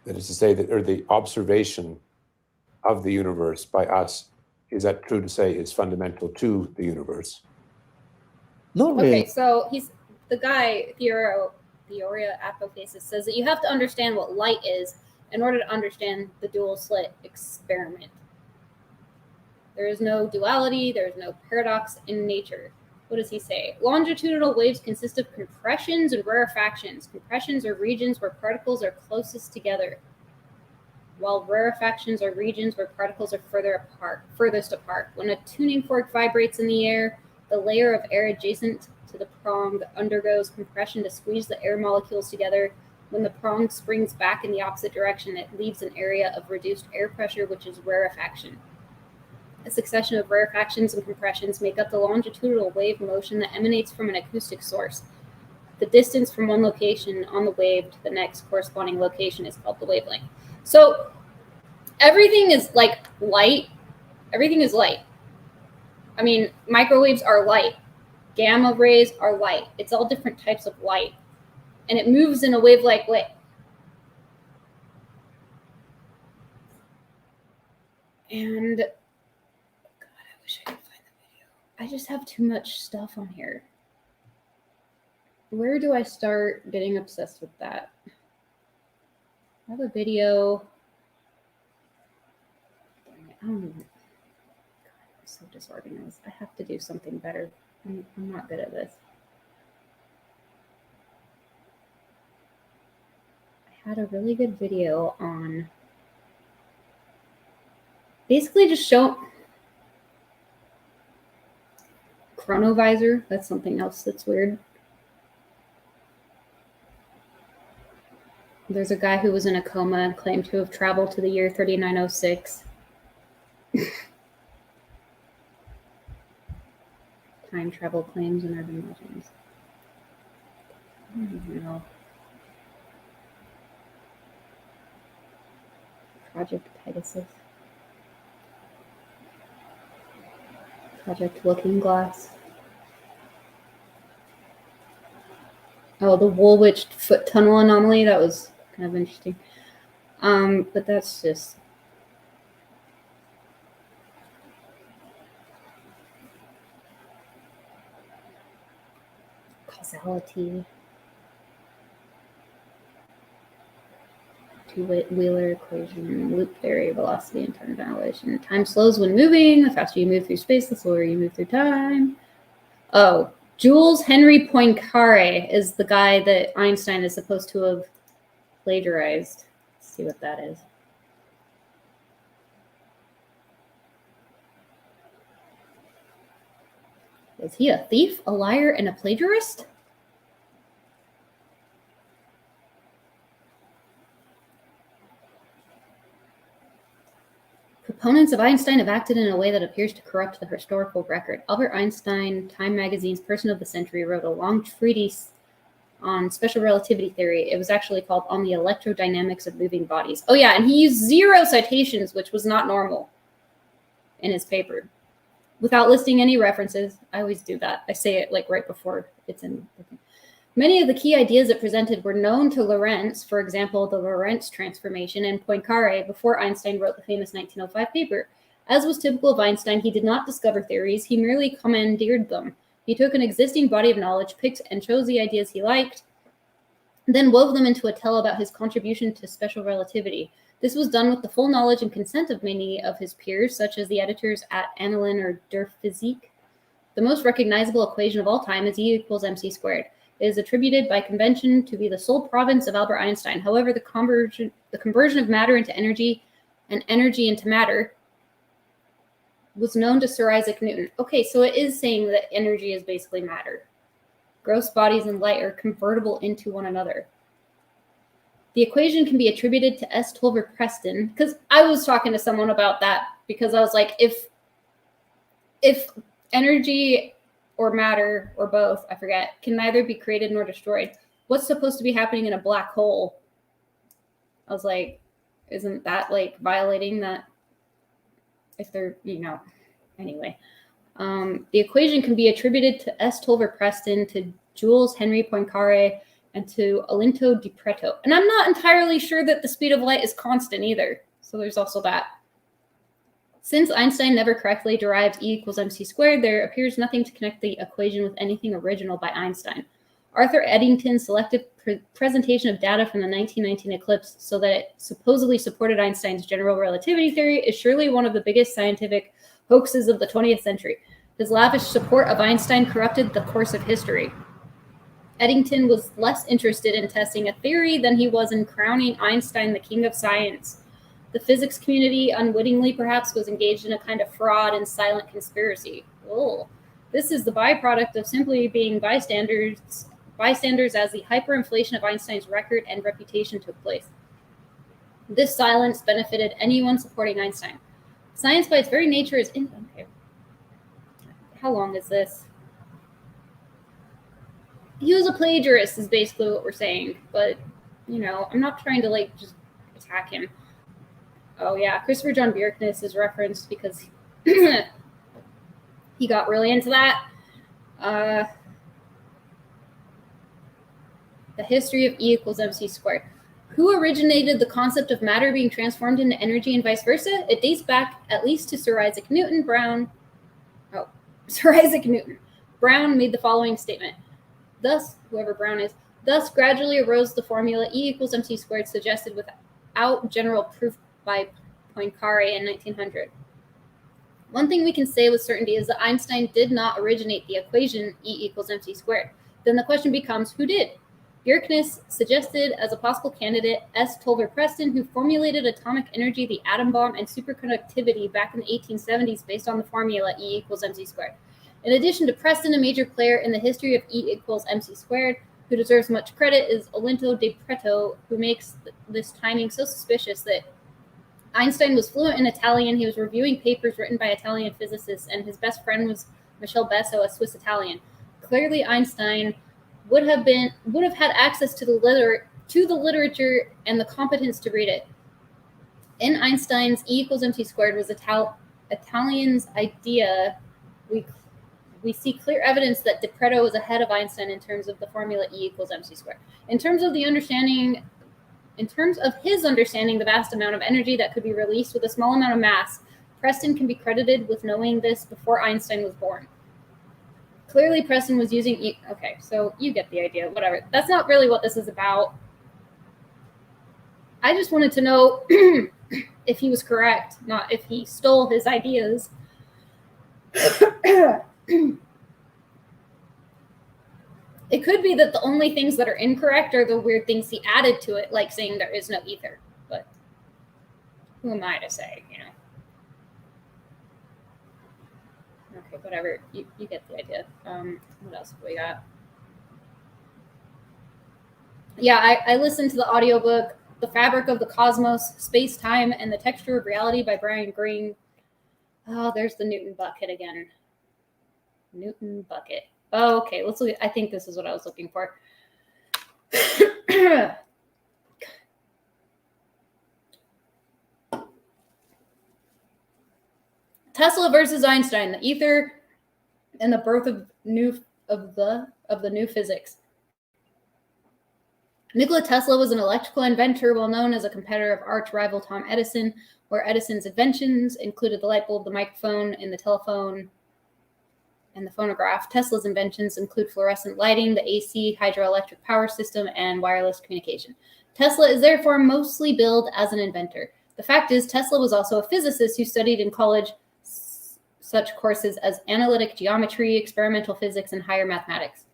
that is to say, that, or the observation of the universe by us, is that true to say is fundamental to the universe? Not really. Okay, so he's the guy, Theoria Apophasis, says that you have to understand what light is in order to understand the dual slit experiment. There is no duality, there is no paradox in nature. What does he say? Longitudinal waves consist of compressions and rarefactions. Compressions are regions where particles are closest together, while rarefactions are regions where particles are furthest apart. When a tuning fork vibrates in the air, the layer of air adjacent to the prong undergoes compression to squeeze the air molecules together. When the prong springs back in the opposite direction, it leaves an area of reduced air pressure, which is rarefaction. A succession of rarefactions and compressions make up the longitudinal wave motion that emanates from an acoustic source. The distance from one location on the wave to the next corresponding location is called the wavelength. So everything is like light. Everything is light. I mean, microwaves are light. Gamma rays are light. It's all different types of light. And it moves in a wave-like way. And God, I wish I could find the video. I just have too much stuff on here. Where do I start getting obsessed with that? I have a video. I don't even. God, I'm so disorganized. I have to do something better. I'm not good at this. I had a really good video on basically just show chronovisor. That's something else that's weird. There's a guy who was in a coma and claimed to have traveled to the year 3906. Time travel claims and urban legends. I don't even know. Project Pegasus. Project Looking Glass. Oh, the Woolwich Foot Tunnel anomaly. That was kind of interesting. But that's just... causality. Two-Wheeler equation, loop theory, velocity, and time dilation. Time slows when moving. The faster you move through space, the slower you move through time. Oh, Jules Henry Poincaré is the guy that Einstein is supposed to have plagiarized. Let's see what that is. Is he a thief, a liar, and a plagiarist? Proponents of Einstein have acted in a way that appears to corrupt the historical record. Albert Einstein, Time Magazine's Person of the Century, wrote a long treatise on special relativity theory. It was actually called On the Electrodynamics of Moving Bodies. Oh yeah, and he used 0 citations, which was not normal in his paper, without listing any references. I always do that. I say it like right before it's in the thing. Many of the key ideas it presented were known to Lorentz, for example, the Lorentz transformation, and Poincaré before Einstein wrote the famous 1905 paper. As was typical of Einstein, he did not discover theories, he merely commandeered them. He took an existing body of knowledge, picked and chose the ideas he liked, then wove them into a tale about his contribution to special relativity. This was done with the full knowledge and consent of many of his peers, such as the editors at Annalen or Der Physik. The most recognizable equation of all time is E equals mc squared. It is attributed by convention to be the sole province of Albert Einstein. However, the conversion of matter into energy and energy into matter was known to Sir Isaac Newton. Okay, so it is saying that energy is basically matter. gross bodies and light are convertible into one another. The equation can be attributed to S. Tolver Preston, because I was talking to someone about that, because I was like, if energy or matter or both, I forget, can neither be created nor destroyed, what's supposed to be happening in a black hole? I was like, isn't that like violating that? If they're, anyway. The equation can be attributed to S. Tolver Preston, to Jules Henry Poincaré, and to Olinto di Pretto. And I'm not entirely sure that the speed of light is constant either. So there's also that. Since Einstein never correctly derived E equals mc squared, there appears nothing to connect the equation with anything original by Einstein. Arthur Eddington's selective presentation of data from the 1919 eclipse so that it supposedly supported Einstein's general relativity theory is surely one of the biggest scientific hoaxes of the 20th century. His lavish support of Einstein corrupted the course of history. Eddington was less interested in testing a theory than he was in crowning Einstein the king of science. The physics community, unwittingly perhaps, was engaged in a kind of fraud and silent conspiracy. Oh, this is the byproduct of simply being bystanders as the hyperinflation of Einstein's record and reputation took place. This silence benefited anyone supporting Einstein. Science by its very nature is okay. How long is this? He was a plagiarist is basically what we're saying, but I'm not trying to just attack him. Oh yeah, Christopher John Bjerknes is referenced because he got really into that. The history of E equals mc squared. Who originated the concept of matter being transformed into energy and vice versa? It dates back at least to Sir Isaac Newton. Sir Isaac Newton. Brown made the following statement. Thus, whoever Brown is, thus gradually arose the formula E equals mc squared suggested without general proof by Poincaré in 1900. One thing we can say with certainty is that Einstein did not originate the equation E equals mc squared. Then the question becomes, who did? Bjerknes suggested as a possible candidate S. Tolver Preston, who formulated atomic energy, the atom bomb, and superconductivity back in the 1870s based on the formula E equals mc squared. In addition to Preston, a major player in the history of E equals mc squared, who deserves much credit, is Olinto di Pretto, who makes this timing so suspicious that Einstein was fluent in Italian. He was reviewing papers written by Italian physicists, and his best friend was Michel Besso, a Swiss Italian. Clearly, Einstein would have had access to the literature and the competence to read it. In Einstein's E equals mc squared was Italian's idea. We see clear evidence that di Pretto was ahead of Einstein in terms of the formula E equals mc squared. In terms of his understanding the vast amount of energy that could be released with a small amount of mass, Preston can be credited with knowing this before Einstein was born. Clearly, Preston was using okay, so you get the idea, whatever. That's not really what this is about. I just wanted to know if he was correct, not if he stole his ideas. It could be that the only things that are incorrect are the weird things he added to it, like saying there is no ether. But who am I to say, Okay, whatever. You get the idea. What else have we got? Yeah, I listened to the audiobook, The Fabric of the Cosmos, Space, Time, and the Texture of Reality by Brian Greene. Oh, there's the Newton bucket again. Newton bucket. Oh, okay, let's look at, I think this is what I was looking for. Tesla versus Einstein, the ether and the birth of the new physics. Nikola Tesla was an electrical inventor well known as a competitor of arch rival Tom Edison, where Edison's inventions included the light bulb, the microphone, and the telephone, and the phonograph. Tesla's inventions include fluorescent lighting, the AC hydroelectric power system, and wireless communication. Tesla is therefore mostly billed as an inventor. The fact is, Tesla was also a physicist who studied in college such courses as analytic geometry, experimental physics, and higher mathematics.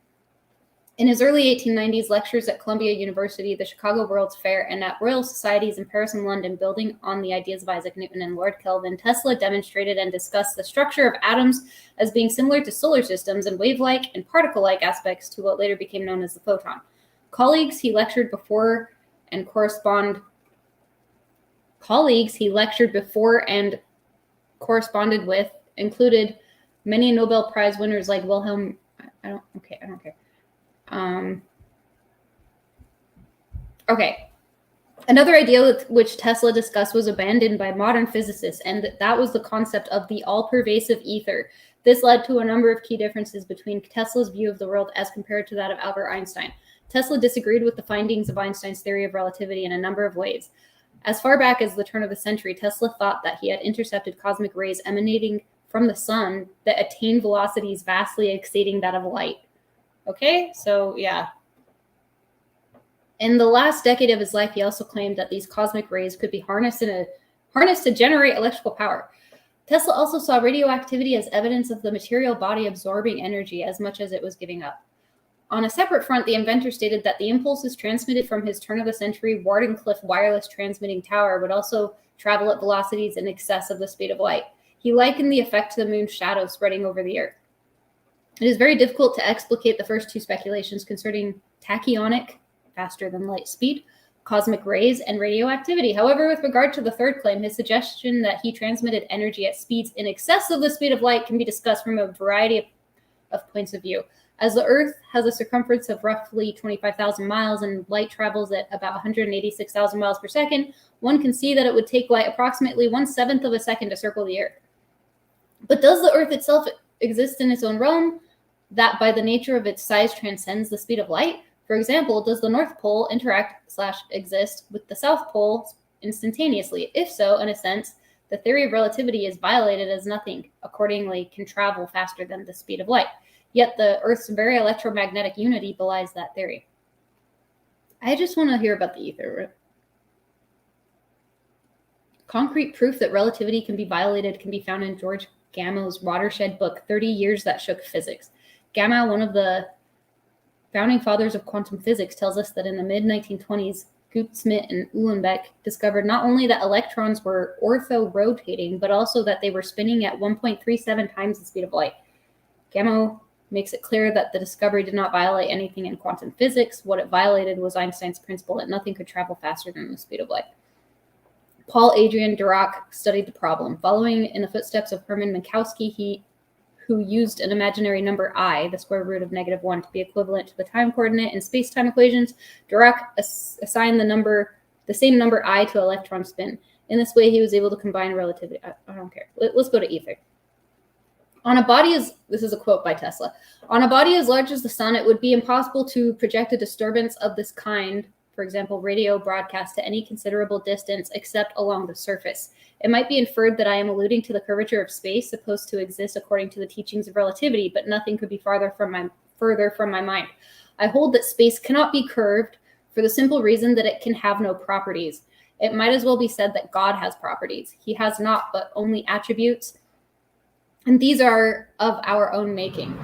In his early 1890s lectures at Columbia University, the Chicago World's Fair, and at Royal Societies in Paris and London, building on the ideas of Isaac Newton and Lord Kelvin, Tesla demonstrated and discussed the structure of atoms as being similar to solar systems and wave-like and particle-like aspects to what later became known as the photon. Colleagues he lectured before and corresponded with included many Nobel Prize winners like Wilhelm. I don't care. Okay. Another idea which Tesla discussed was abandoned by modern physicists, and that was the concept of the all-pervasive ether. This led to a number of key differences between Tesla's view of the world as compared to that of Albert Einstein. Tesla disagreed with the findings of Einstein's theory of relativity in a number of ways. As far back as the turn of the century, Tesla thought that he had intercepted cosmic rays emanating from the sun that attained velocities vastly exceeding that of light. Okay, so yeah. In the last decade of his life, he also claimed that these cosmic rays could be harnessed to generate electrical power. Tesla also saw radioactivity as evidence of the material body absorbing energy as much as it was giving up. On a separate front, the inventor stated that the impulses transmitted from his turn-of-the-century Wardenclyffe wireless transmitting tower would also travel at velocities in excess of the speed of light. He likened the effect to the moon's shadow spreading over the Earth. It is very difficult to explicate the first two speculations concerning tachyonic, faster than light speed, cosmic rays, and radioactivity. However, with regard to the third claim, his suggestion that he transmitted energy at speeds in excess of the speed of light can be discussed from a variety of points of view. As the Earth has a circumference of roughly 25,000 miles and light travels at about 186,000 miles per second, one can see that it would take light approximately 1/7 of a second to circle the Earth. But does the Earth itself exist in its own realm that by the nature of its size transcends the speed of light? For example, does the North Pole interact/exist with the South Pole instantaneously? If so, in a sense, the theory of relativity is violated as nothing, accordingly, can travel faster than the speed of light. Yet the Earth's very electromagnetic unity belies that theory. I just want to hear about the ether. Concrete proof that relativity can be violated can be found in George Gamo's watershed book, 30 Years That Shook Physics. Gamow, one of the founding fathers of quantum physics, tells us that in the mid-1920s, Gutzschmidt and Uhlenbeck discovered not only that electrons were ortho-rotating, but also that they were spinning at 1.37 times the speed of light. Gamow makes it clear that the discovery did not violate anything in quantum physics. What it violated was Einstein's principle that nothing could travel faster than the speed of light. Paul Adrian Dirac studied the problem. Following in the footsteps of Hermann Minkowski, who used an imaginary number I, the square root of -1, to be equivalent to the time coordinate in space-time equations, Dirac assigned the same number I to electron spin. In this way, he was able to combine relativity. I don't care. Let's go to ether. This is a quote by Tesla. On a body as large as the sun, it would be impossible to project a disturbance of this kind, for example, radio broadcast, to any considerable distance except along the surface. It might be inferred that I am alluding to the curvature of space supposed to exist according to the teachings of relativity, but nothing could be further from my mind. I hold that space cannot be curved for the simple reason that it can have no properties. It might as well be said that God has properties. He has not, but only attributes, and these are of our own making.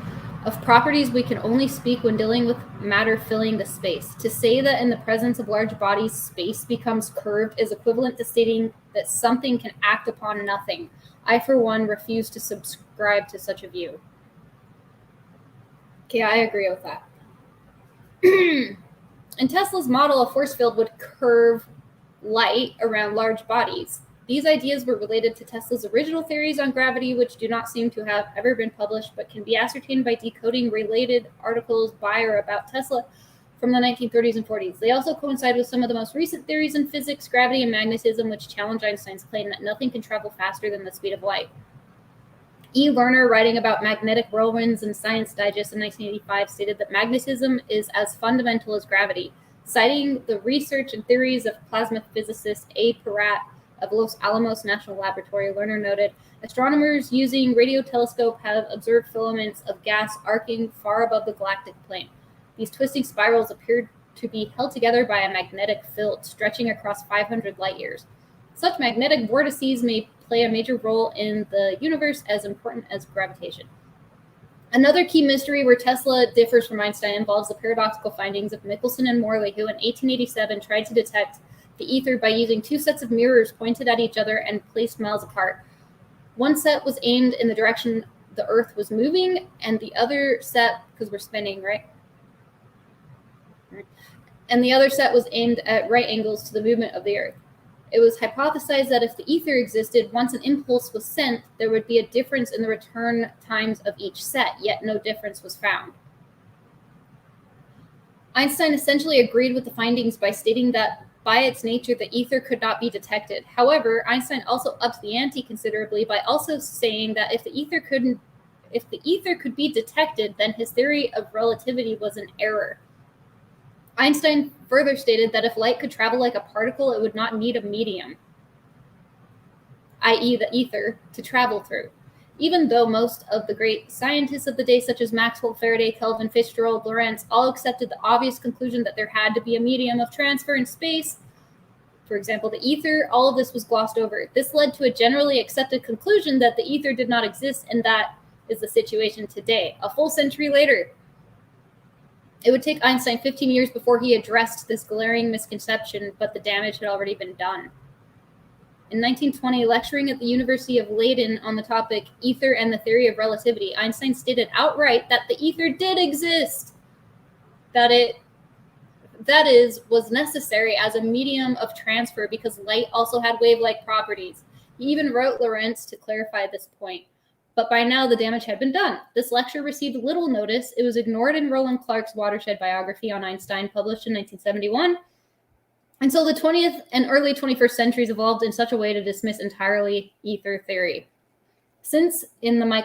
Of properties we can only speak when dealing with matter filling the space. To say that in the presence of large bodies space becomes curved is equivalent to stating that something can act upon nothing. I, for one, refuse to subscribe to such a view. Okay, I agree with that. In Tesla's model, a force field would curve light around large bodies. These ideas were related to Tesla's original theories on gravity, which do not seem to have ever been published, but can be ascertained by decoding related articles by or about Tesla from the 1930s and 40s. They also coincide with some of the most recent theories in physics, gravity, and magnetism, which challenge Einstein's claim that nothing can travel faster than the speed of light. E. Lerner, writing about magnetic whirlwinds in Science Digest in 1985, stated that magnetism is as fundamental as gravity. Citing the research and theories of plasma physicist A. Peratt of Los Alamos National Laboratory, Lerner noted, astronomers using radio telescope have observed filaments of gas arcing far above the galactic plane. These twisting spirals appeared to be held together by a magnetic field stretching across 500 light years. Such magnetic vortices may play a major role in the universe as important as gravitation. Another key mystery where Tesla differs from Einstein involves the paradoxical findings of Michelson and Morley, who in 1887 tried to detect the ether by using two sets of mirrors pointed at each other and placed miles apart. One set was aimed in the direction the Earth was moving, and the other set, because we're spinning, right? And the other set was aimed at right angles to the movement of the Earth. It was hypothesized that if the ether existed, once an impulse was sent, there would be a difference in the return times of each set, yet no difference was found. Einstein essentially agreed with the findings by stating that by its nature, the ether could not be detected. However, Einstein also upped the ante considerably by also saying that if the ether could be detected, then his theory of relativity was an error. Einstein further stated that if light could travel like a particle, it would not need a medium, i.e. the ether, to travel through. Even though most of the great scientists of the day, such as Maxwell, Faraday, Kelvin, Fitzgerald, Lorentz, all accepted the obvious conclusion that there had to be a medium of transfer in space, for example, the ether, all of this was glossed over. This led to a generally accepted conclusion that the ether did not exist, and that is the situation today, a full century later. It would take Einstein 15 years before he addressed this glaring misconception, but the damage had already been done. In 1920, lecturing at the University of Leiden on the topic Ether and the Theory of Relativity, Einstein stated outright that the ether did exist, that it was necessary as a medium of transfer because light also had wave-like properties. He even wrote Lorentz to clarify this point. But by now, the damage had been done. This lecture received little notice. It was ignored in Roland Clark's watershed biography on Einstein, published in 1971, until the 20th and early 21st centuries evolved in such a way to dismiss entirely ether theory. Since in the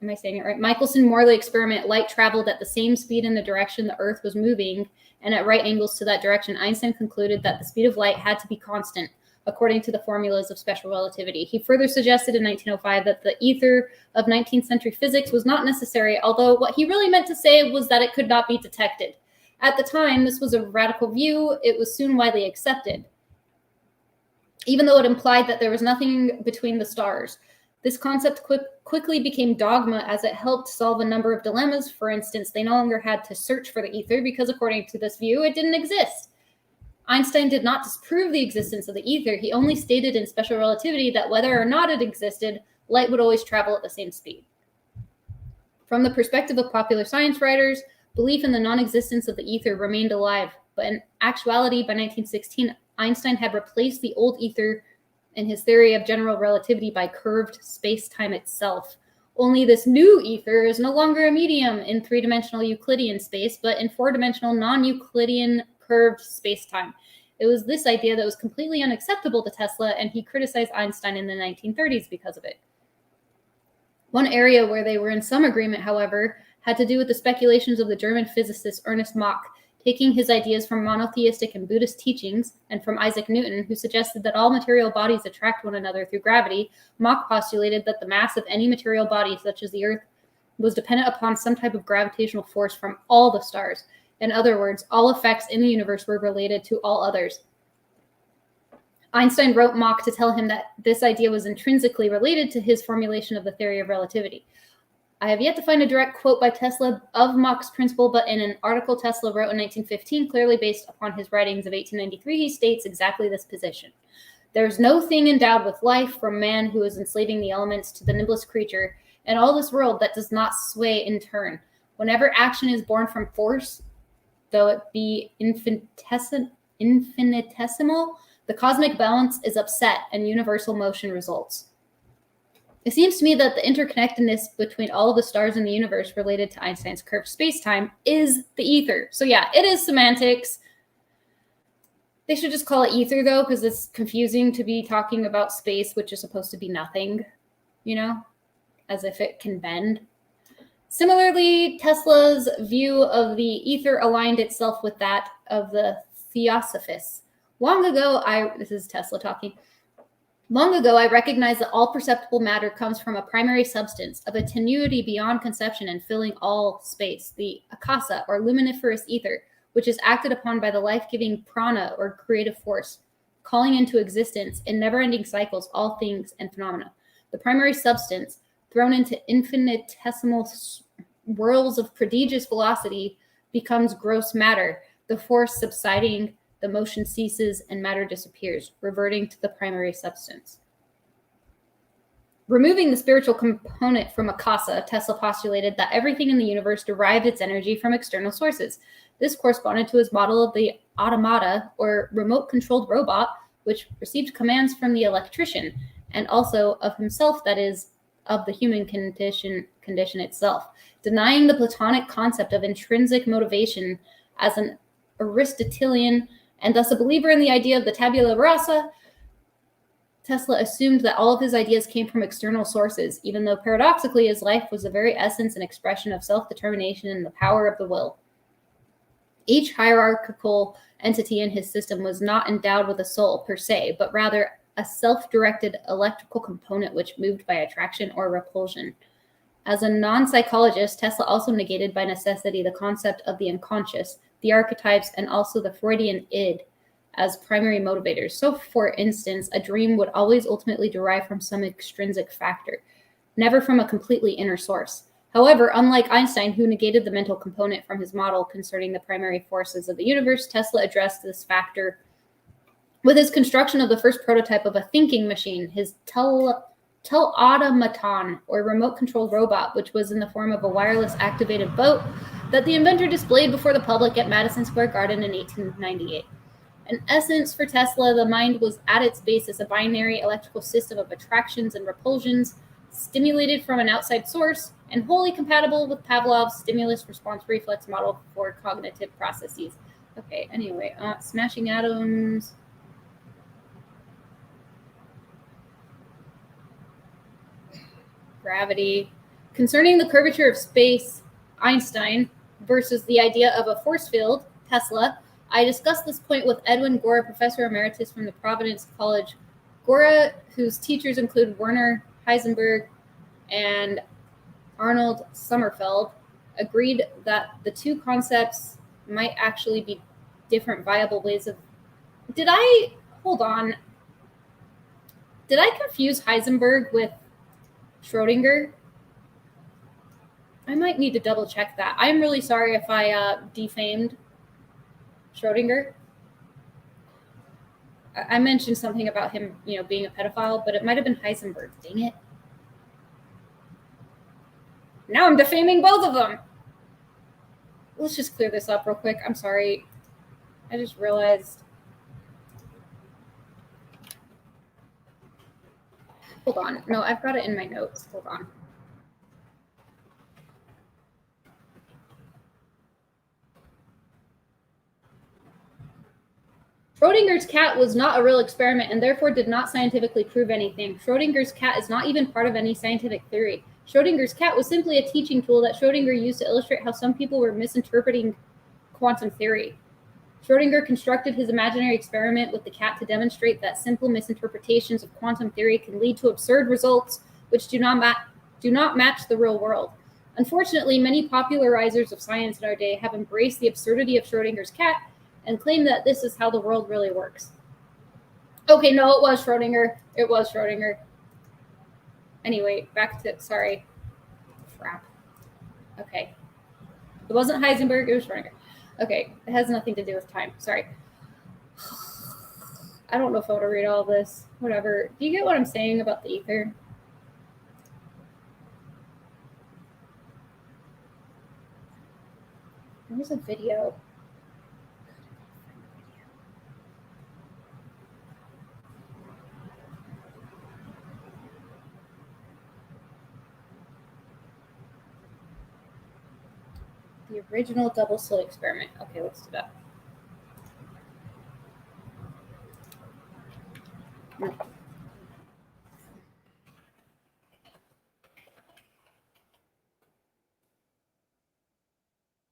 Michelson-Morley experiment, light traveled at the same speed in the direction the Earth was moving and at right angles to that direction, Einstein concluded that the speed of light had to be constant, according to the formulas of special relativity. He further suggested in 1905 that the ether of 19th century physics was not necessary, although what he really meant to say was that it could not be detected. At the time, this was a radical view. It was soon widely accepted, even though it implied that there was nothing between the stars. This concept quickly became dogma as it helped solve a number of dilemmas. For instance, they no longer had to search for the ether because, according to this view, it didn't exist. Einstein did not disprove the existence of the ether. He only stated in special relativity that whether or not it existed, light would always travel at the same speed. From the perspective of popular science writers, belief in the non-existence of the ether remained alive, but in actuality, by 1916, Einstein had replaced the old ether in his theory of general relativity by curved space-time itself. Only this new ether is no longer a medium in three-dimensional Euclidean space, but in four-dimensional non-Euclidean curved space-time. It was this idea that was completely unacceptable to Tesla, and he criticized Einstein in the 1930s because of it. One area where they were in some agreement, however, had to do with the speculations of the German physicist Ernst Mach, taking his ideas from monotheistic and Buddhist teachings and from Isaac Newton, who suggested that all material bodies attract one another through gravity. Mach postulated that the mass of any material body, such as the Earth, was dependent upon some type of gravitational force from all the stars. In other words, all effects in the universe were related to all others. Einstein wrote Mach to tell him that this idea was intrinsically related to his formulation of the theory of relativity. I have yet to find a direct quote by Tesla of Mach's principle, but in an article Tesla wrote in 1915, clearly based upon his writings of 1893, he states exactly this position. There is no thing endowed with life, from man who is enslaving the elements to the nimblest creature, in all this world that does not sway in turn. Whenever action is born from force, though it be infinitesimal, the cosmic balance is upset and universal motion results. It seems to me that the interconnectedness between all of the stars in the universe related to Einstein's curved space-time is the ether. So yeah, it is semantics. They should just call it ether, though, because it's confusing to be talking about space, which is supposed to be nothing, you know, as if it can bend. Similarly, Tesla's view of the ether aligned itself with that of the Theosophists. This is Tesla talking. Long ago, I recognized that all perceptible matter comes from a primary substance of a tenuity beyond conception and filling all space, the akasa, or luminiferous ether, which is acted upon by the life-giving prana, or creative force, calling into existence in never-ending cycles all things and phenomena. The primary substance, thrown into infinitesimal whirls of prodigious velocity, becomes gross matter. The force subsiding, the motion ceases, and matter disappears, reverting to the primary substance. Removing the spiritual component from Akasa, Tesla postulated that everything in the universe derived its energy from external sources. This corresponded to his model of the automata, or remote-controlled robot, which received commands from the electrician, and also of himself, that is, of the human condition itself. Denying the Platonic concept of intrinsic motivation as an Aristotelian, and thus a believer in the idea of the tabula rasa, Tesla assumed that all of his ideas came from external sources, even though paradoxically his life was the very essence and expression of self-determination and the power of the will. Each hierarchical entity in his system was not endowed with a soul per se, but rather a self-directed electrical component which moved by attraction or repulsion. As a non-psychologist, Tesla also negated by necessity the concept of the unconscious, the archetypes, and also the Freudian id as primary motivators. So, for instance, a dream would always ultimately derive from some extrinsic factor, never from a completely inner source. However, unlike Einstein, who negated the mental component from his model concerning the primary forces of the universe, Tesla addressed this factor with his construction of the first prototype of a thinking machine, his telautomaton, or remote-controlled robot, which was in the form of a wireless activated boat that the inventor displayed before the public at Madison Square Garden in 1898. In essence, for Tesla, the mind was at its basis a binary electrical system of attractions and repulsions, stimulated from an outside source, and wholly compatible with Pavlov's stimulus-response reflex model for cognitive processes. Okay, anyway, smashing atoms. Gravity. Concerning the curvature of space, Einstein, versus the idea of a force field, Tesla, I discussed this point with Edwin Gora, professor emeritus from the Providence College. Gora, whose teachers include Werner Heisenberg and Arnold Sommerfeld, agreed that the two concepts might actually be different viable ways of... Hold on. Did I confuse Heisenberg with Schrodinger? I might need to double check that. I'm really sorry if I defamed Schrodinger. I mentioned something about him, being a pedophile, but it might have been Heisenberg. Dang it. Now I'm defaming both of them. Let's just clear this up real quick. I'm sorry. I just realized. Hold on. No, I've got it in my notes. Hold on. Schrodinger's cat was not a real experiment and therefore did not scientifically prove anything. Schrodinger's cat is not even part of any scientific theory. Schrodinger's cat was simply a teaching tool that Schrodinger used to illustrate how some people were misinterpreting quantum theory. Schrodinger constructed his imaginary experiment with the cat to demonstrate that simple misinterpretations of quantum theory can lead to absurd results which do not match the real world. Unfortunately, many popularizers of science in our day have embraced the absurdity of Schrodinger's cat and claim that this is how the world really works. Okay, no, it was Schrodinger. It was Schrodinger. Anyway, back to, sorry. Crap. Okay. It wasn't Heisenberg, it was Schrodinger. Okay, it has nothing to do with time. Sorry. I don't know if I want to read all this. Whatever. Do you get what I'm saying about the ether? There was a video. The original double slit experiment. Okay, let's do that.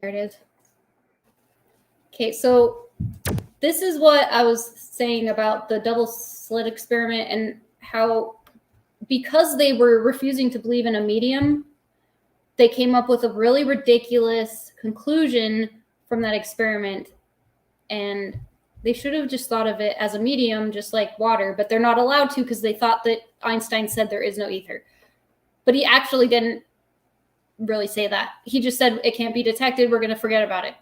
There it is. Okay, so this is what I was saying about the double slit experiment and how, because they were refusing to believe in a medium, they came up with a really ridiculous conclusion from that experiment. And they should have just thought of it as a medium, just like water, but they're not allowed to because they thought that Einstein said there is no ether. But he actually didn't really say that. He just said it can't be detected. We're going to forget about it,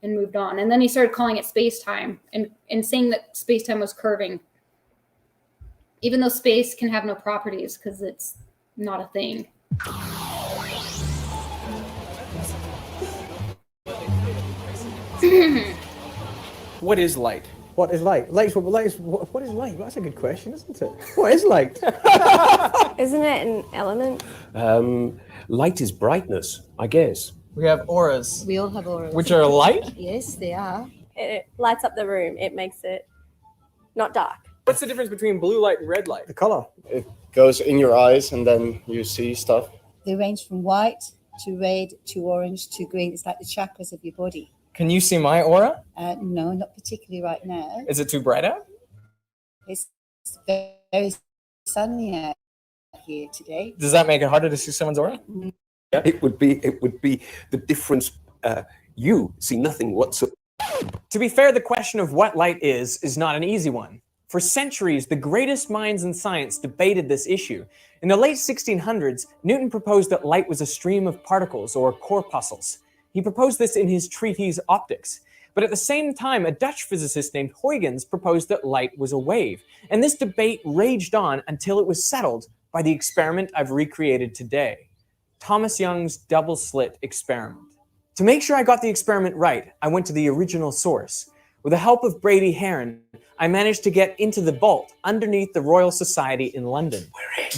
and moved on. And then he started calling it space-time and saying that space-time was curving, even though space can have no properties because it's not a thing. What is light? What is light? What is light? That's a good question, isn't it? What is light? Isn't it an element? Light is brightness, I guess. We have auras. We all have auras. Which are light? Yes, they are. It lights up the room. It makes it not dark. What's the difference between blue light and red light? The color. It goes in your eyes and then you see stuff. They range from white to red to orange to green. It's like the chakras of your body. Can you see my aura? No, not particularly right now. Is it too bright out? It's very sunny out here today. Does that make it harder to see someone's aura? It would be the difference. You see nothing whatsoever. To be fair, the question of what light is not an easy one. For centuries, the greatest minds in science debated this issue. In the late 1600s, Newton proposed that light was a stream of particles, or corpuscles. He proposed this in his treatise Optics. But at the same time, a Dutch physicist named Huygens proposed that light was a wave. And this debate raged on until it was settled by the experiment I've recreated today, Thomas Young's double-slit experiment. To make sure I got the experiment right, I went to the original source. With the help of Brady Heron, I managed to get into the vault underneath the Royal Society in London.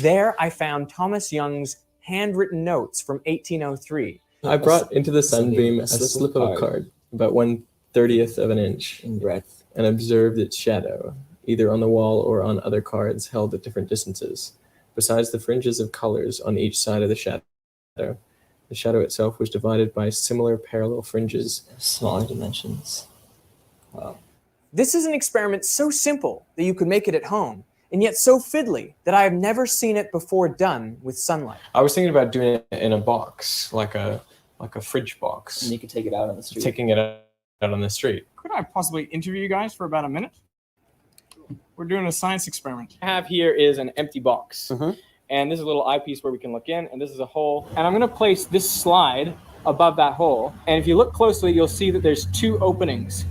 There I found Thomas Young's handwritten notes from 1803. I brought into the sunbeam a slip of a card, about 1/30th of an inch in breadth, and observed its shadow, either on the wall or on other cards held at different distances, besides the fringes of colors on each side of the shadow. The shadow itself was divided by similar parallel fringes of smaller dimensions. Wow. This is an experiment so simple that you could make it at home, and yet so fiddly that I have never seen it before done with sunlight. I was thinking about doing it in a box, like a fridge box. And you could take it out on the street. Taking it out on the street. Could I possibly interview you guys for about a minute? We're doing a science experiment. What I have here is an empty box. And this is a little eyepiece where we can look in, and this is a hole. And I'm going to place this slide above that hole. And if you look closely, you'll see that there's two openings.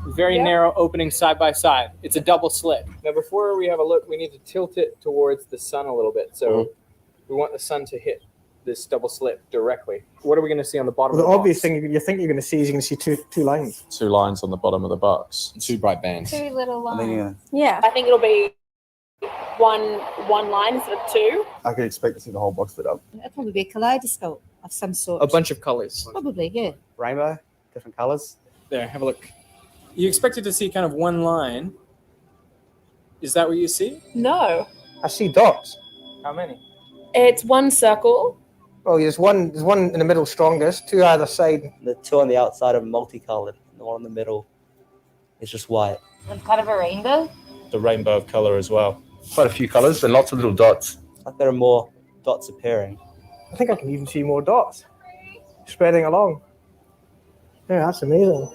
Very narrow openings side by side. It's a double slit. Now, before we have a look, we need to tilt it towards the sun a little bit. So we want the sun to hit this double slit directly. What are we going to see on the bottom Well, of the the obvious box? thing you think you're going to see is you're going to see two lines. 2 lines on the bottom of the box. 2 bright bands. Two little lines. Yeah. I think it'll be one line instead of two. I could expect to see the whole box lit up. It'll probably be a kaleidoscope of some sort. A bunch of colors. Probably, yeah. Rainbow, different colors. There, have a look. You expected to see kind of one line. Is that what you see? No, I see dots. How many? it's one circle. Oh, there's one in the middle strongest, two either side. The two on the outside are multicolored. The one in the middle is just white. It's kind of a rainbow. The rainbow of color as well. Quite a few colors and lots of little dots. Like there are more dots appearing. I think I can even see more dots spreading along. Yeah, that's amazing.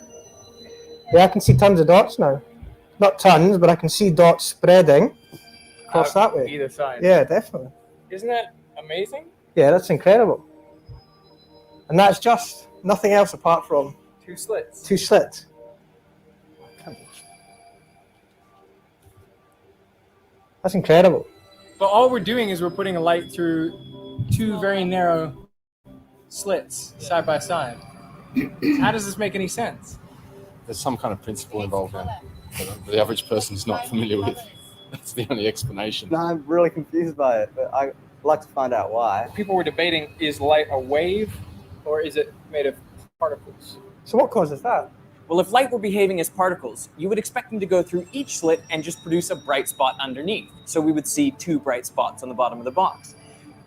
Yeah, I can see tons of dots now. Not tons, but I can see dots spreading across that way. Either side. Yeah, definitely. Isn't that amazing? Yeah, that's incredible. And that's just nothing else apart from Two slits. two slits. That's incredible. But all we're doing is we're putting a light through two very narrow slits side by side. How does this make any sense? There's some kind of principle involved in it that the average person is not familiar with. That's the only explanation. No, I'm really confused by it, but I'd like to find out why. People were debating, is light a wave or is it made of particles? So what causes that? Well, if light were behaving as particles, you would expect them to go through each slit and just produce a bright spot underneath. So we would see two bright spots on the bottom of the box.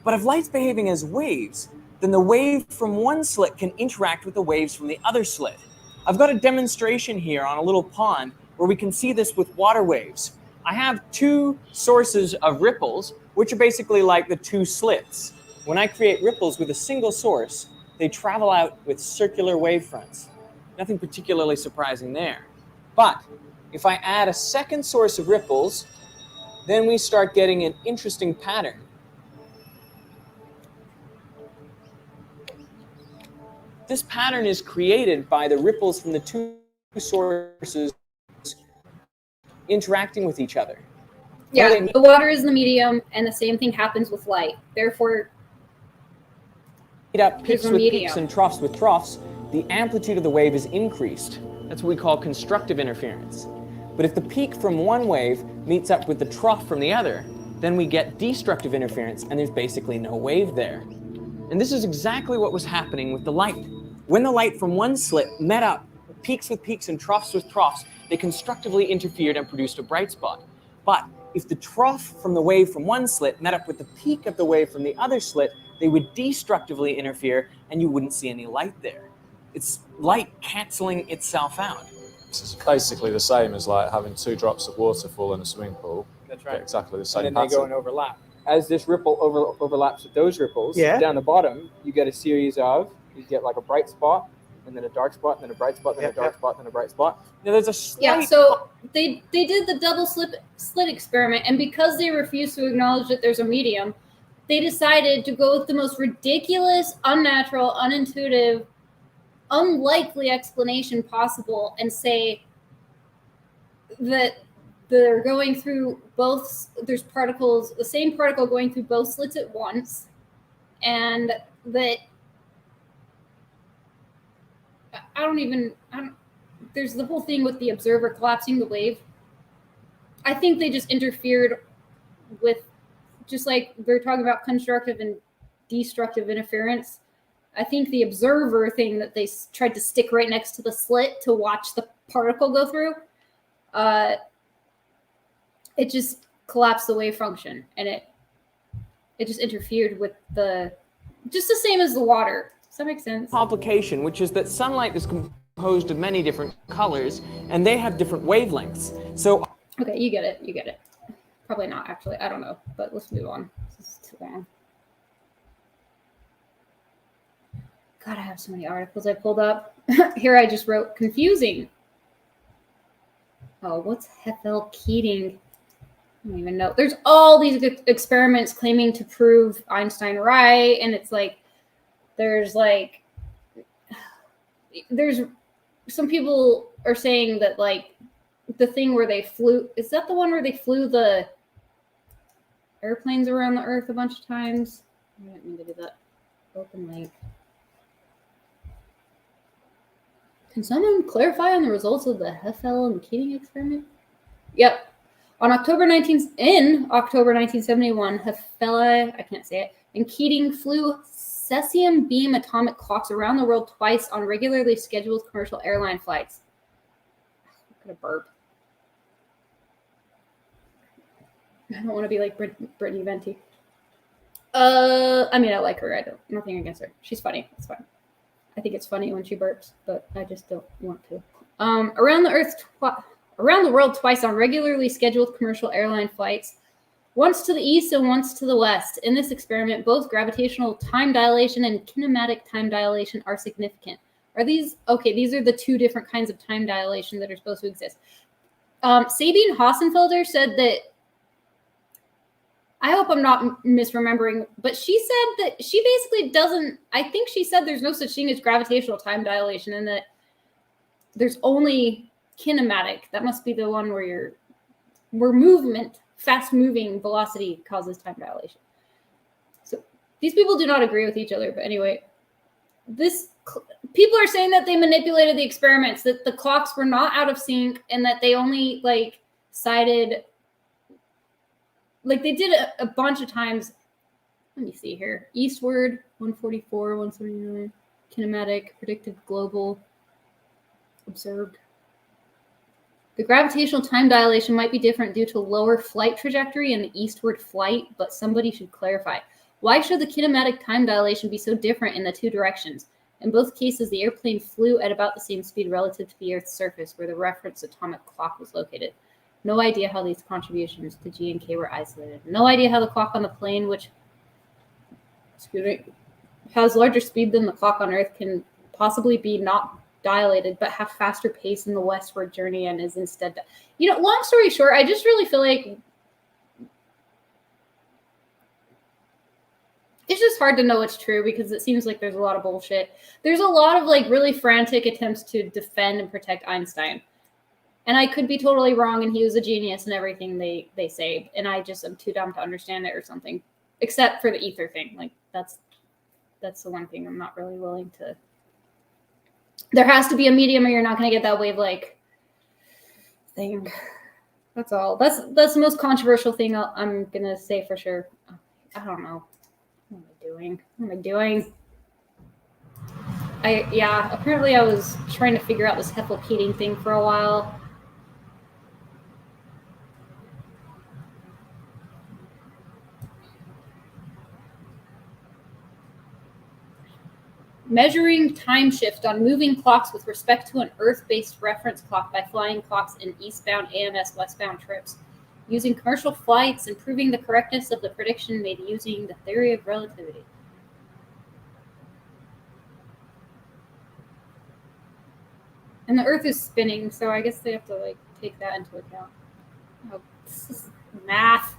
But if light's behaving as waves, then the wave from one slit can interact with the waves from the other slit. I've got a demonstration here on a little pond where we can see this with water waves. I have two sources of ripples, which are basically like the two slits. When I create ripples with a single source, they travel out with circular wavefronts. Nothing particularly surprising there. But if I add a second source of ripples, then we start getting an interesting pattern. This pattern is created by the ripples from the two sources interacting with each other. Yeah, the water is the medium, and the same thing happens with light. Therefore, meet up peaks a with medium. peaks and troughs with troughs, the amplitude of the wave is increased. That's what we call constructive interference. But if the peak from one wave meets up with the trough from the other, then we get destructive interference, and there's basically no wave there. And this is exactly what was happening with the light. When the light from one slit met up peaks with peaks and troughs with troughs, they constructively interfered and produced a bright spot. But if the trough from the wave from one slit met up with the peak of the wave from the other slit, they would destructively interfere, and you wouldn't see any light there. It's light canceling itself out. This is basically the same as like having 2 drops of water fall in a swimming pool. That's right. Get exactly the same And then they go and overlap. As this ripple overlaps with those ripples, down the bottom, you get a series of, you get like a bright spot, and then a dark spot, and then a bright spot, then a dark spot, then a bright spot. Now there's a slight... Yeah, so they did the double slit experiment, and because they refused to acknowledge that there's a medium, they decided to go with the most ridiculous, unnatural, unintuitive, unlikely explanation possible and say that they're going through both, there's particles, the same particle going through both slits at once, and that there's the whole thing with the observer collapsing the wave. I think they just interfered with, just like they're talking about constructive and destructive interference. I think the observer thing that they tried to stick right next to the slit to watch the particle go through, it just collapsed the wave function, and it just interfered with just the same as the water. Does that make sense? Complication, which is that sunlight is composed of many different colors, and they have different wavelengths. So okay, you get it. Probably not, actually. I don't know, but let's move on. This is too long. God, I have so many articles I pulled up. Here I just wrote confusing. Oh, what's Heffel-Keating? I don't even know. There's all these experiments claiming to prove Einstein right, and it's like there's some people are saying that like the thing where they flew, is that the one where they flew the airplanes around the Earth a bunch of times? I didn't mean to do that. Open link. Can someone clarify on the results of the Heffel and Keating experiment? Yep. In October 1971, Heffel, I can't say it, and Keating flew cesium beam atomic clocks around the world twice on regularly scheduled commercial airline flights. I'm gonna burp. I don't want to be like Brittany Venti. I mean, I like her. I don't. Nothing against her. She's funny. It's fine. I think it's funny when she burps, but I just don't want to. Around the world twice on regularly scheduled commercial airline flights, once to the east and once to the west. In this experiment, both gravitational time dilation and kinematic time dilation are significant. Are these okay? These are the two different kinds of time dilation that are supposed to exist. Sabine Hossenfelder said that, I hope I'm not misremembering, but she said that she basically doesn't, I think she said there's no such thing as gravitational time dilation and that there's only kinematic. That must be the one where movement, fast moving velocity causes time dilation. So these people do not agree with each other, but anyway, people are saying that they manipulated the experiments, that the clocks were not out of sync and that they only cited, they did a bunch of times. Let me see here. Eastward, 144, 179, kinematic, predicted global, observed. The gravitational time dilation might be different due to lower flight trajectory in the eastward flight, but somebody should clarify. Why should the kinematic time dilation be so different in the two directions? In both cases, the airplane flew at about the same speed relative to the Earth's surface, where the reference atomic clock was located. No idea how these contributions to G and K were isolated. No idea how the clock on the plane, which has larger speed than the clock on Earth, can possibly be not dilated, but have faster pace in the westward journey and is instead... long story short, I just really feel like it's just hard to know what's true because it seems like there's a lot of bullshit. There's a lot of like really frantic attempts to defend and protect Einstein. And I could be totally wrong and he was a genius and everything they say. And I just am too dumb to understand it or something. Except for the ether thing. Like that's the one thing I'm not really willing to. There has to be a medium or you're not gonna get that wave-like thing. That's all. That's the most controversial thing I'm gonna say for sure. I don't know. What am I doing? What am I doing? Apparently I was trying to figure out this Heffelkeating thing for a while. Measuring time shift on moving clocks with respect to an Earth-based reference clock by flying clocks in eastbound AMS westbound trips. Using commercial flights and proving the correctness of the prediction made using the theory of relativity. And the Earth is spinning, so I guess they have to like take that into account. Oh, this is math.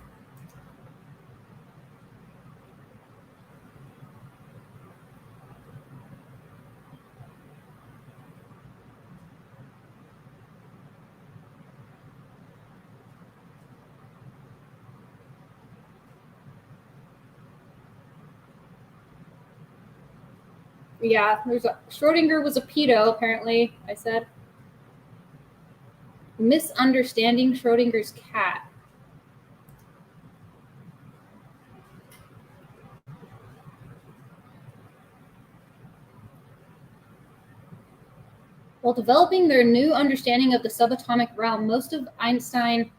Yeah, Schrodinger was a pedo, apparently, I said. Misunderstanding Schrodinger's cat. While developing their new understanding of the subatomic realm, most of Einstein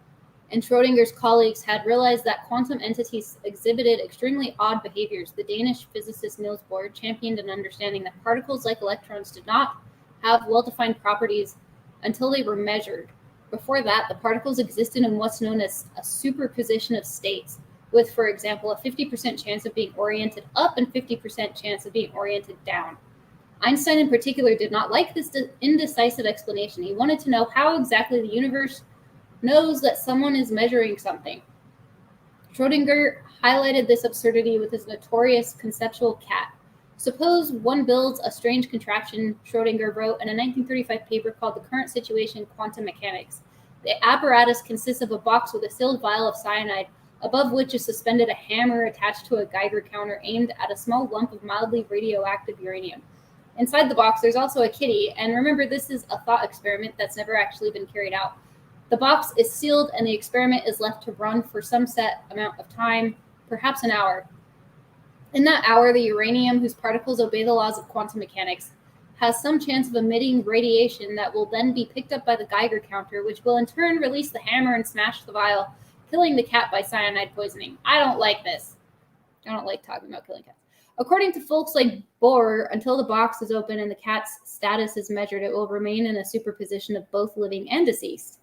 and Schrodinger's colleagues had realized that quantum entities exhibited extremely odd behaviors. The Danish physicist Niels Bohr championed an understanding that particles like electrons did not have well-defined properties until they were measured. Before that, the particles existed in what's known as a superposition of states, with, for example, a 50% chance of being oriented up and 50% chance of being oriented down. Einstein in particular did not like this indecisive explanation. He wanted to know how exactly the universe knows that someone is measuring something. Schrodinger highlighted this absurdity with his notorious conceptual cat. Suppose one builds a strange contraption, Schrodinger wrote in a 1935 paper called The Current Situation, Quantum Mechanics. The apparatus consists of a box with a sealed vial of cyanide, above which is suspended a hammer attached to a Geiger counter aimed at a small lump of mildly radioactive uranium. Inside the box, there's also a kitty, and remember, this is a thought experiment that's never actually been carried out. The box is sealed and the experiment is left to run for some set amount of time, perhaps an hour. In that hour, the uranium, whose particles obey the laws of quantum mechanics, has some chance of emitting radiation that will then be picked up by the Geiger counter, which will in turn release the hammer and smash the vial, killing the cat by cyanide poisoning. I don't like this. I don't like talking about killing cats. According to folks like Bohr, until the box is open and the cat's status is measured, it will remain in a superposition of both living and deceased.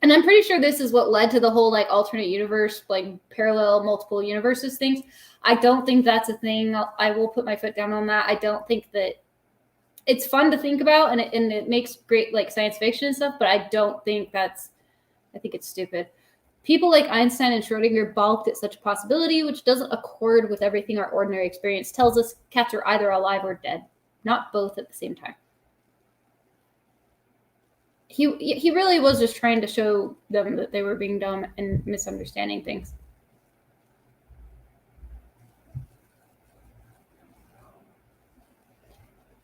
And I'm pretty sure this is what led to the whole like alternate universe, like parallel multiple universes things. I don't think that's a thing. I will put my foot down on that. I don't think that it's fun to think about and it makes great like science fiction and stuff, but I don't think I think it's stupid. People like Einstein and Schrodinger balked at such a possibility, which doesn't accord with everything our ordinary experience tells us. Cats are either alive or dead, not both at the same time. He really was just trying to show them that they were being dumb and misunderstanding things.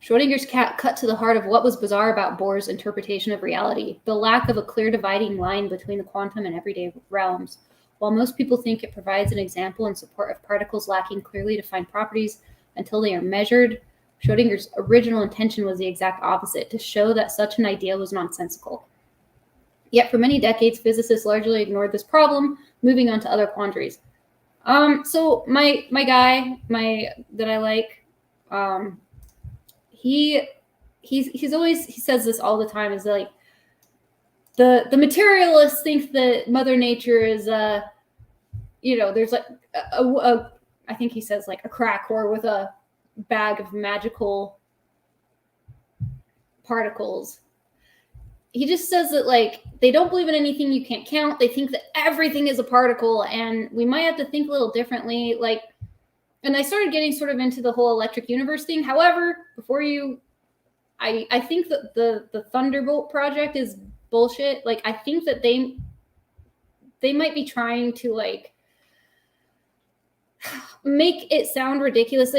Schrodinger's cat cut to the heart of what was bizarre about Bohr's interpretation of reality, the lack of a clear dividing line between the quantum and everyday realms. While most people think it provides an example in support of particles lacking clearly defined properties until they are measured, Schrodinger's original intention was the exact opposite, to show that such an idea was nonsensical. Yet for many decades, physicists largely ignored this problem, moving on to other quandaries. So my guy that I like, he says this all the time, is like the materialists think that Mother Nature is there's like I think he says like a crack whore with a bag of magical particles. He just says that like they don't believe in anything you can't count. They think that everything is a particle, and we might have to think a little differently. Like And I started getting sort of into the whole electric universe thing. However, I think that the Thunderbolt project is bullshit. Like, I think that they might be trying to like make it sound ridiculous.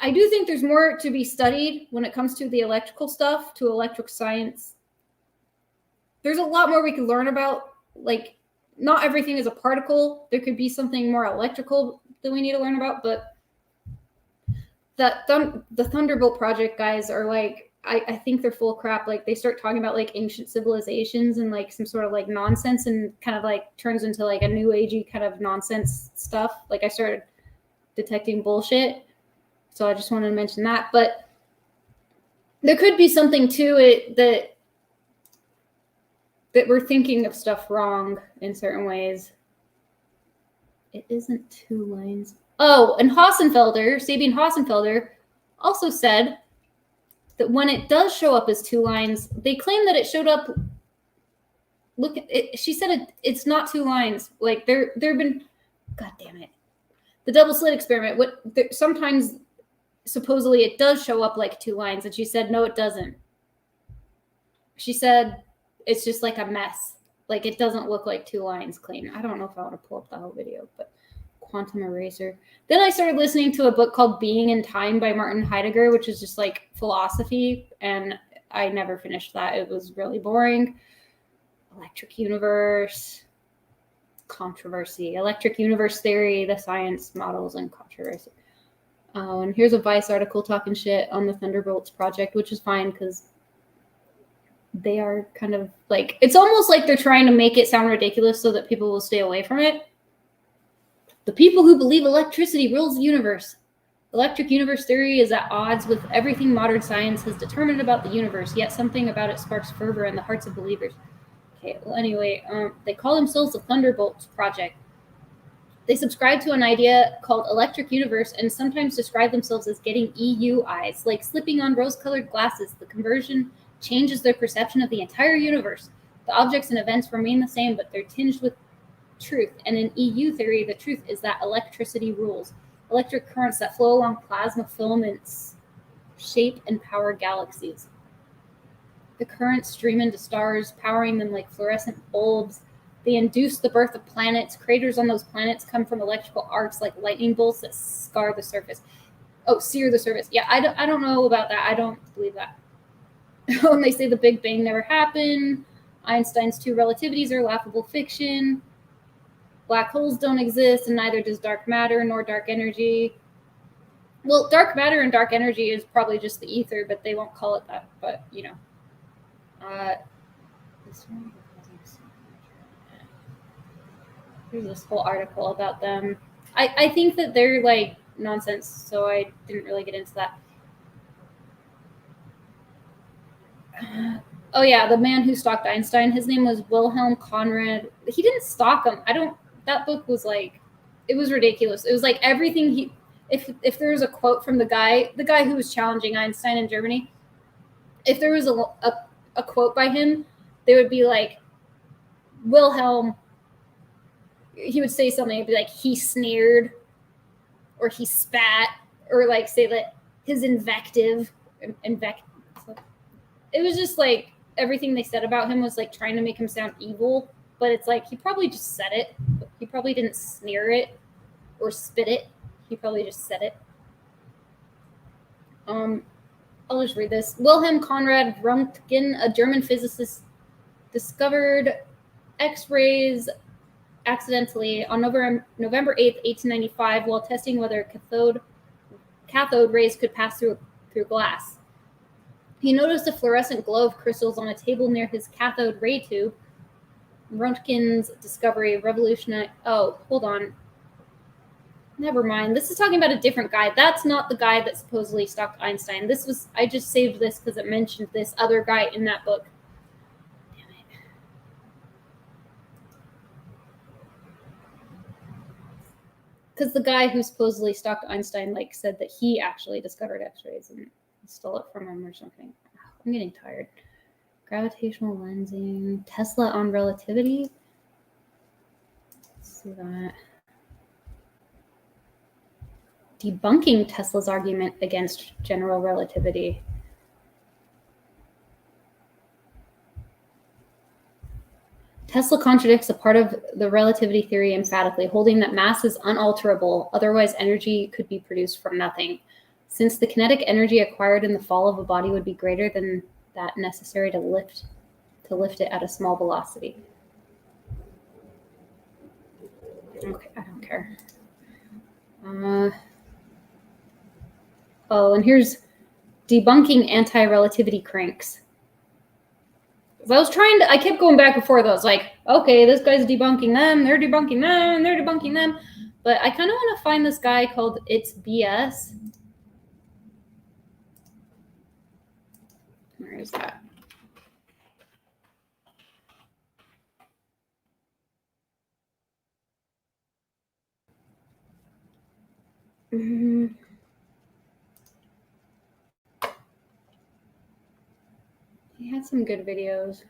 I do think there's more to be studied when it comes to the electrical stuff, to electric science. There's a lot more we could learn about. Like, not everything is a particle. There could be something more electrical that we need to learn about, but the Thunderbolt project guys are like, I think they're full of crap. Like, they start talking about like ancient civilizations and like some sort of like nonsense, and kind of like turns into like a new agey kind of nonsense stuff. Like, I started detecting bullshit. So I just wanted to mention that. But there could be something to it that we're thinking of stuff wrong in certain ways. It isn't 2 lines. Oh, and Sabine Hossenfelder also said that when it does show up as 2 lines, they claim that it showed up. Look, she said it's not 2 lines. Like, there have been, God damn it, the double slit experiment. Sometimes supposedly it does show up like 2 lines, and she said no, it doesn't. She said it's just like a mess. Like, it doesn't look like 2 lines clean. I don't know if I want to pull up the whole video, but Quantum Eraser. Then I started listening to a book called Being in Time by Martin Heidegger, which is just like philosophy, and I never finished that. It was really boring. Electric Universe, Controversy, Electric Universe Theory, the Science Models, and Controversy. Oh, and here's a Vice article talking shit on the Thunderbolts project, which is fine because they are kind of like, it's almost like they're trying to make it sound ridiculous so that people will stay away from it. The people who believe electricity rules the universe. Electric universe theory is at odds with everything modern science has determined about the universe, yet something about it sparks fervor in the hearts of believers. Okay, well, anyway, they call themselves the Thunderbolts Project. They subscribe to an idea called electric universe and sometimes describe themselves as getting EU eyes, like slipping on rose-colored glasses. The conversion changes their perception of the entire universe. The objects and events remain the same, but they're tinged with truth. And in EU theory, the truth is that electricity rules. Electric currents that flow along plasma filaments shape and power galaxies. The currents stream into stars, powering them like fluorescent bulbs. They induce the birth of planets. Craters on those planets come from electrical arcs like lightning bolts that sear the surface. Yeah, I don't know about that. I don't believe that. When they say the Big Bang never happened, Einstein's 2 relativities are laughable fiction. Black holes don't exist, and neither does dark matter nor dark energy. Well, dark matter and dark energy is probably just the ether, but they won't call it that. But, you know. Here's this whole article about them. I think that they're like nonsense, so I didn't really get into that. Oh yeah, the man who stalked Einstein, his name was Wilhelm Conrad. He didn't stalk him. That book was like, it was ridiculous. It was like everything if there was a quote from the guy who was challenging Einstein in Germany, if there was a quote by him, they would be like, Wilhelm, he would say something, it'd be like, he sneered, or he spat, or like say that his invective. It was just like everything they said about him was like trying to make him sound evil, but it's like he probably just said it. He probably didn't sneer it or spit it. He probably just said it. I'll just read this. Wilhelm Conrad Röntgen, a German physicist, discovered X-rays accidentally on November 8th, 1895, while testing whether cathode rays could pass through glass. He noticed a fluorescent glow of crystals on a table near his cathode ray tube. Röntgen's discovery revolutionized. Oh, hold on. Never mind. This is talking about a different guy. That's not the guy that supposedly stalked Einstein. I just saved this because it mentioned this other guy in that book. Damn it. Because the guy who supposedly stalked Einstein said that he actually discovered X-rays and stole it from him or something. I'm getting tired. Gravitational lensing. Tesla on relativity. Let's see that. debunking Tesla's argument against general relativity. Tesla contradicts a part of the relativity theory emphatically, holding that mass is unalterable, otherwise energy could be produced from nothing. Since the kinetic energy acquired in the fall of a body would be greater than that necessary to lift it at a small velocity. Okay, I don't care. Oh, and here's debunking anti-relativity cranks. I kept going back and forth. I was like, okay, this guy's debunking them, they're debunking them, and they're debunking them. But I kind of want to find this guy called It's BS. Where is that? He had some good videos.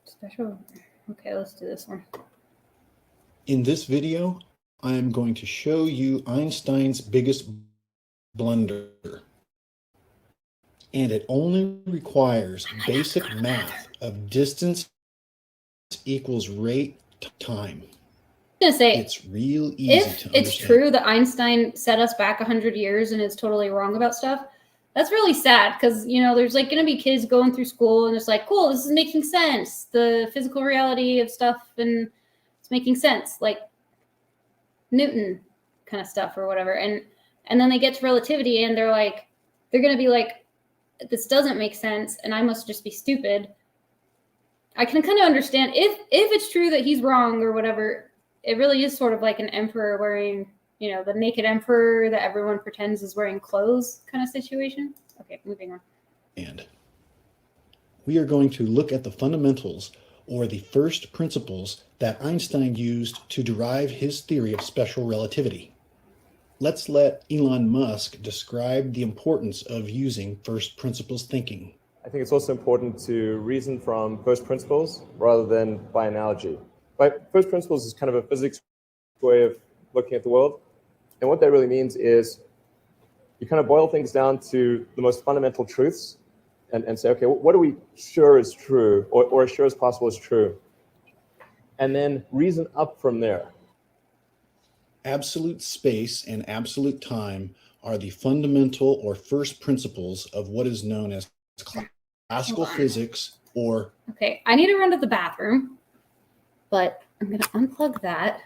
Special. Okay, let's do this one. In this video, I am going to show you Einstein's biggest blunder. And it only requires basic math of distance equals rate time. I'm gonna say it's real easy if to it's understand. true that Einstein set us back 100 years and is totally wrong about stuff, that's really sad because, you know, there's like going to be kids going through school and it's like, cool, this is making sense. The physical reality of stuff and it's making sense, like Newton kind of stuff or whatever. And then they get to relativity and they're going to be like, this doesn't make sense and I must just be stupid. I can kind of understand if it's true that he's wrong or whatever. It really is sort of like an emperor wearing, you know, the naked emperor that everyone pretends is wearing clothes kind of situation. Okay, moving on. And we are going to look at the fundamentals or the first principles that Einstein used to derive his theory of special relativity. Let's let Elon Musk describe the importance of using first principles thinking. I think it's also important to reason from first principles rather than by analogy. By first principles is kind of a physics way of looking at the world. And what that really means is you kind of boil things down to the most fundamental truths and say, okay, what are we sure is true or as sure as possible is true? And then reason up from there. Absolute space and absolute time are the fundamental or first principles of what is known as classical physics or... Okay, I need to run to the bathroom, but I'm going to unplug that,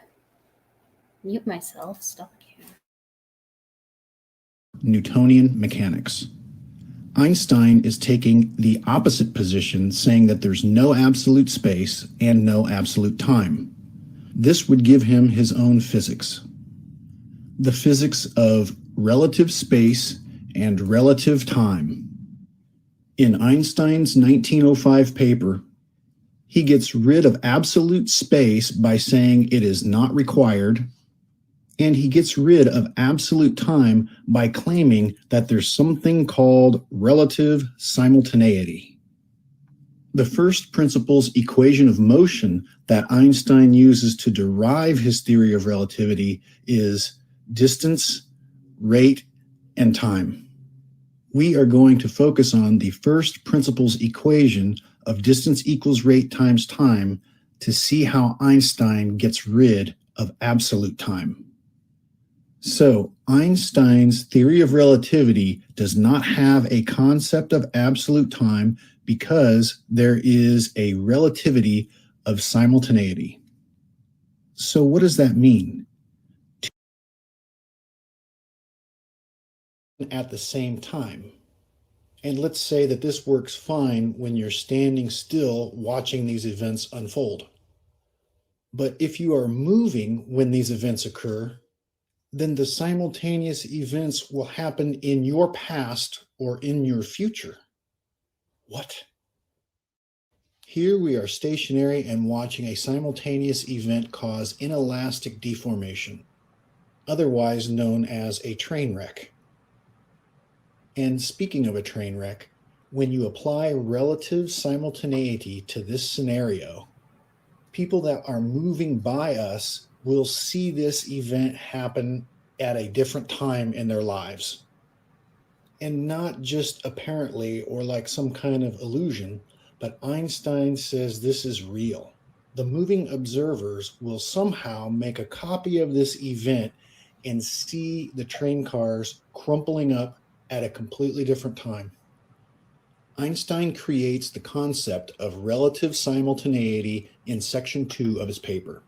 mute myself, stop the camera. Newtonian mechanics. Einstein is taking the opposite position, saying that there's no absolute space and no absolute time. This would give him his own physics. The physics of relative space and relative time. In Einstein's 1905 paper, he gets rid of absolute space by saying it is not required, and he gets rid of absolute time by claiming that there's something called relative simultaneity. The first principles equation of motion that Einstein uses to derive his theory of relativity is distance, rate, and time. We are going to focus on the first principles equation of distance equals rate times time to see how Einstein gets rid of absolute time. So, Einstein's theory of relativity does not have a concept of absolute time because there is a relativity of simultaneity. So, what does that mean? At the same time. And let's say that this works fine when you're standing still watching these events unfold. But if you are moving when these events occur, then the simultaneous events will happen in your past or in your future. What? Here we are stationary and watching a simultaneous event cause inelastic deformation. otherwise known as a train wreck. And speaking of a train wreck, when you apply relative simultaneity to this scenario, people that are moving by us will see this event happen at a different time in their lives. And not just apparently or like some kind of illusion, but Einstein says this is real. The moving observers will somehow make a copy of this event and see the train cars crumpling up at a completely different time. Einstein creates the concept of relative simultaneity in section 2 of his paper.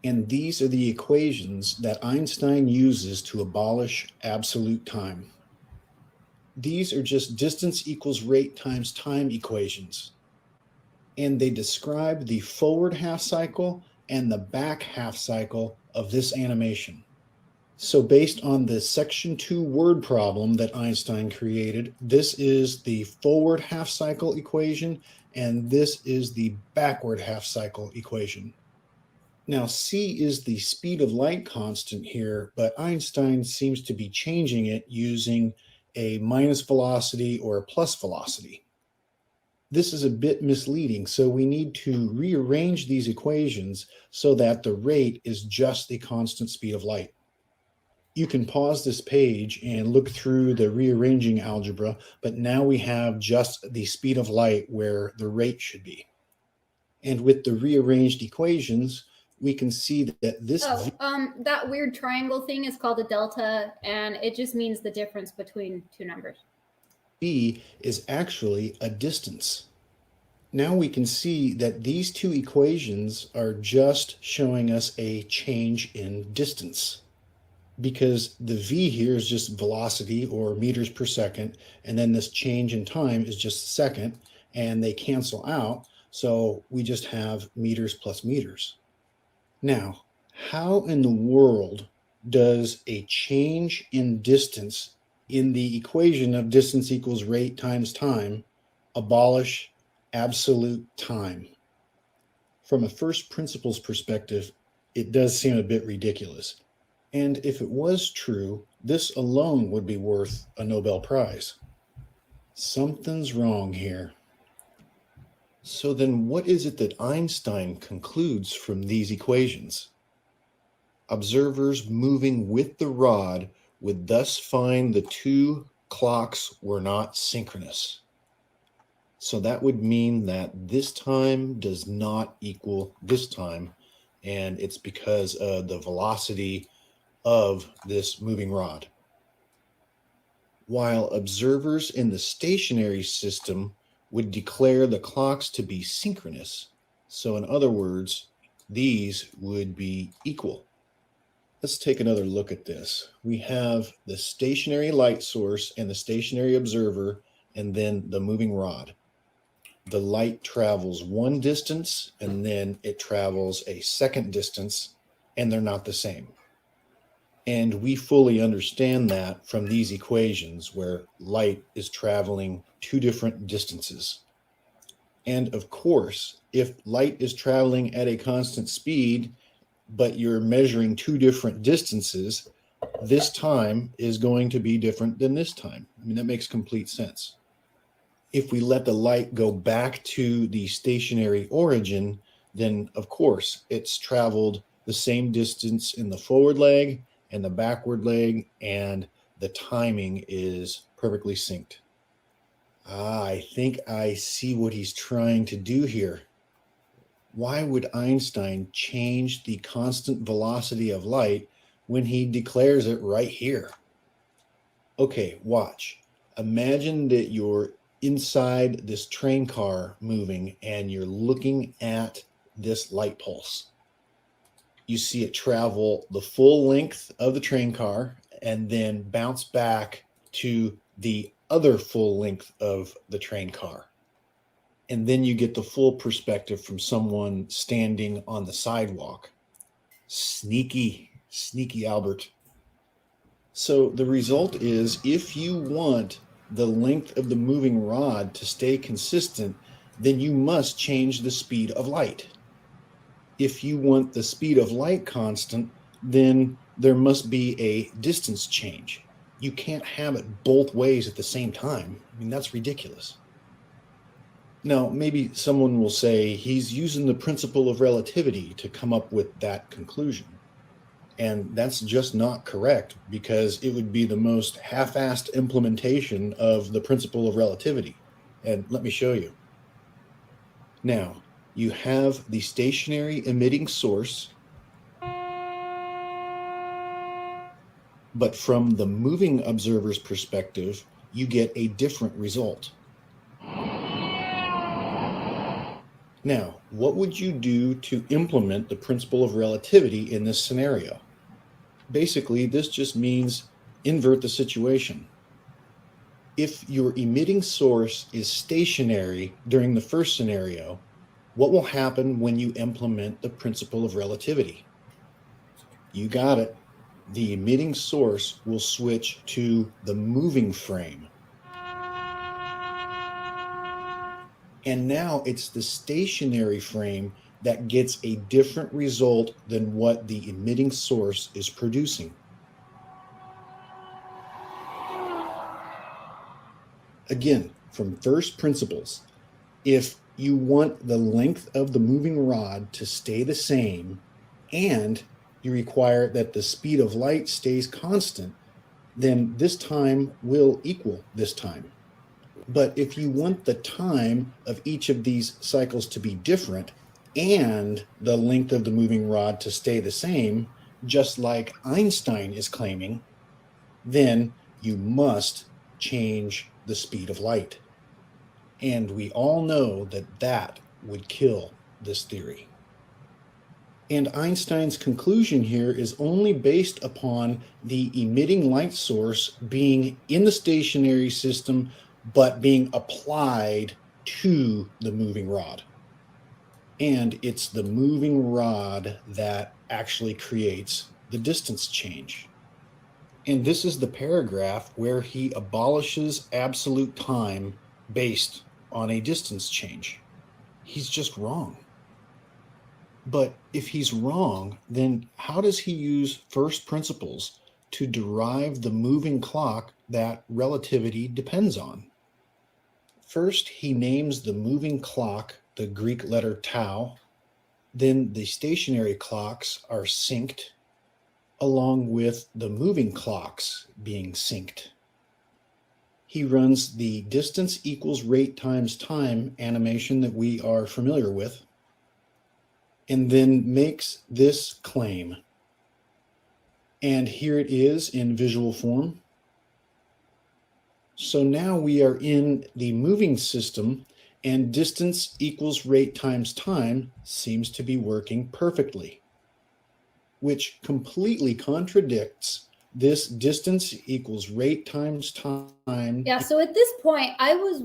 And these are the equations that Einstein uses to abolish absolute time. These are just distance equals rate times time equations. And they describe the forward half cycle and the back half cycle of this animation. So based on the section 2 word problem that Einstein created, this is the forward half cycle equation, and this is the backward half cycle equation. Now, c is the speed of light constant here, but Einstein seems to be changing it using a minus velocity or a plus velocity. This is a bit misleading, so we need to rearrange these equations so that the rate is just the constant speed of light. You can pause this page and look through the rearranging algebra, but now we have just the speed of light where the rate should be. And with the rearranged equations, we can see that this that weird triangle thing is called a delta, and it just means the difference between two numbers. v is actually a distance. Now we can see that these two equations are just showing us a change in distance, because the v here is just velocity or meters per second, and then this change in time is just second, and they cancel out, so we just have meters plus meters. Now, how in the world does a change in distance in the equation of distance equals rate times time abolish absolute time? From a first principles perspective, it does seem a bit ridiculous. And if it was true, this alone would be worth a Nobel Prize. Something's wrong here. So then what is it that Einstein concludes from these equations? Observers moving with the rod would thus find the two clocks were not synchronous. So that would mean that this time does not equal this time, and it's because of the velocity of this moving rod. While observers in the stationary system would declare the clocks to be synchronous. So in other words, these would be equal. Let's take another look at this. We have the stationary light source and the stationary observer, and then the moving rod. The light travels one distance, and then it travels a second distance, and they're not the same. And we fully understand that from these equations where light is traveling two different distances. And of course, if light is traveling at a constant speed, but you're measuring two different distances, this time is going to be different than this time. I mean, that makes complete sense. If we let the light go back to the stationary origin, then of course it's traveled the same distance in the forward leg and the backward leg, and the timing is perfectly synced. I think I see what he's trying to do here. Why would Einstein change the constant velocity of light when he declares it right here? Okay, watch. Imagine that you're inside this train car moving and you're looking at this light pulse. You see it travel the full length of the train car and then bounce back to the other full length of the train car. And then you get the full perspective from someone standing on the sidewalk. Sneaky, sneaky Albert. So the result is, if you want the length of the moving rod to stay consistent, then you must change the speed of light. If you want the speed of light constant, then there must be a distance change. You can't have it both ways at the same time. I mean, that's ridiculous. Now, maybe someone will say he's using the principle of relativity to come up with that conclusion. And that's just not correct, because it would be the most half-assed implementation of the principle of relativity. And let me show you. Now, you have the stationary emitting source, but from the moving observer's perspective, you get a different result. Now, what would you do to implement the principle of relativity in this scenario? Basically, this just means invert the situation. If your emitting source is stationary during the first scenario, what will happen when you implement the principle of relativity? You got it. The emitting source will switch to the moving frame. And now it's the stationary frame that gets a different result than what the emitting source is producing. Again, from first principles, if you want the length of the moving rod to stay the same and you require that the speed of light stays constant, then this time will equal this time. But if you want the time of each of these cycles to be different and the length of the moving rod to stay the same, just like Einstein is claiming, then you must change the speed of light. And we all know that that would kill this theory. And Einstein's conclusion here is only based upon the emitting light source being in the stationary system, but being applied to the moving rod. And it's the moving rod that actually creates the distance change. And this is the paragraph where he abolishes absolute time based on a distance change. He's just wrong. But if he's wrong, then how does he use first principles to derive the moving clock that relativity depends on? First, he names the moving clock the Greek letter tau. Then the stationary clocks are synced, along with the moving clocks being synced. He runs the distance equals rate times time animation that we are familiar with, and then makes this claim. And here it is in visual form. So now we are in the moving system, and distance equals rate times time seems to be working perfectly, which completely contradicts this distance equals rate times time. Yeah, so at this point, I was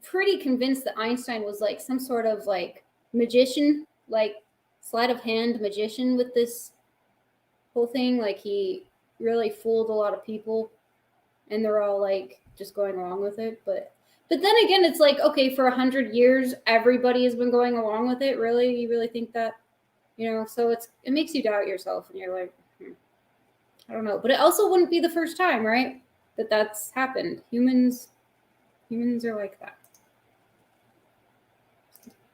pretty convinced that Einstein was like some sort of like magician, like sleight of hand magician with this whole thing. Like he really fooled a lot of people, and they're all like just going along with it. But then again, it's like, okay, for 100 years, everybody has been going along with it. Really? You really think that? You know, so it makes you doubt yourself, and you're like, I don't know. But it also wouldn't be the first time, right? That's happened. Humans are like that.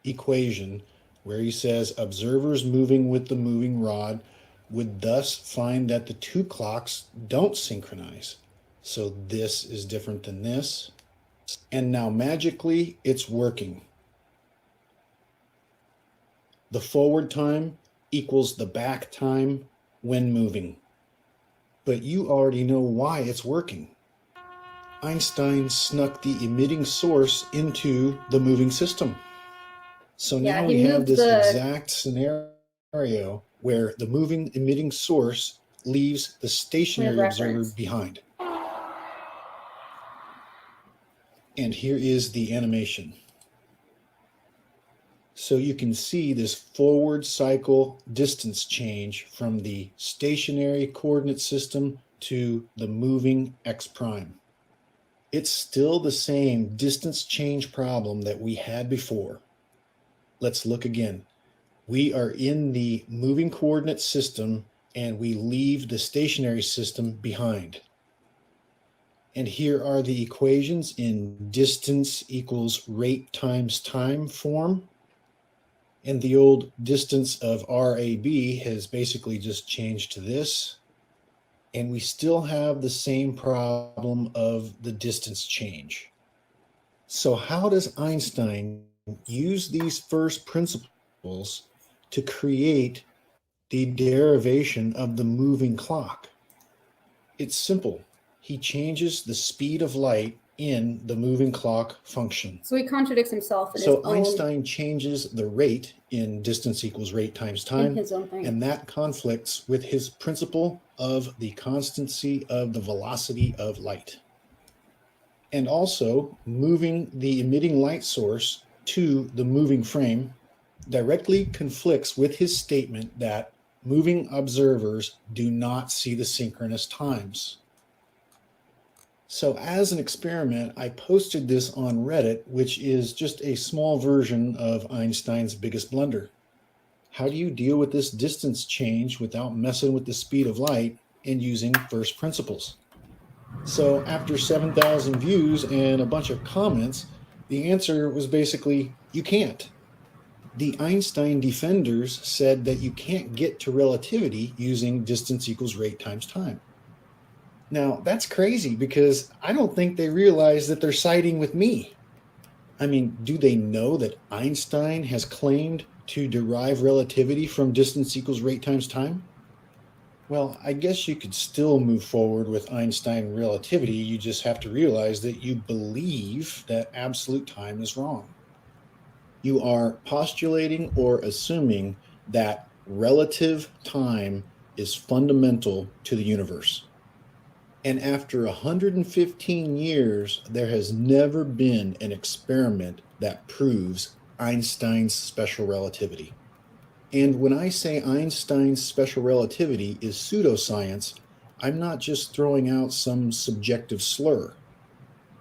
Equation where he says observers moving with the moving rod would thus find that the two clocks don't synchronize. So this is different than this. And now magically it's working. The forward time equals the back time when moving. But you already know why it's working. Einstein snuck the emitting source into the moving system. So now we have this exact scenario where the moving emitting source leaves the stationary observer behind. And here is the animation. So you can see this forward cycle distance change from the stationary coordinate system to the moving x prime. It's still the same distance change problem that we had before. Let's look again. We are in the moving coordinate system and we leave the stationary system behind. And here are the equations in distance equals rate times time form. And the old distance of RAB has basically just changed to this. And we still have the same problem of the distance change. So how does Einstein use these first principles to create the derivation of the moving clock? It's simple. He changes the speed of light in the moving clock function. So he contradicts himself in So his own, Einstein changes the rate in distance equals rate times time, in his own thing. and that conflicts with his principle of the constancy of the velocity of light. And also moving the emitting light source to the moving frame directly conflicts with his statement that moving observers do not see the synchronous times. So as an experiment, I posted this on Reddit, which is just a small version of Einstein's biggest blunder. How do you deal with this distance change without messing with the speed of light and using first principles? So after 7,000 views and a bunch of comments, the answer was basically, you can't. The Einstein defenders said that you can't get to relativity using distance equals rate times time. Now, that's crazy because I don't think they realize that they're siding with me. I mean, do they know that Einstein has claimed to derive relativity from distance equals rate times time? Well, I guess you could still move forward with Einstein relativity. You just have to realize that you believe that absolute time is wrong. You are postulating or assuming that relative time is fundamental to the universe. And after 115 years, there has never been an experiment that proves Einstein's special relativity. And when I say Einstein's special relativity is pseudoscience, I'm not just throwing out some subjective slur.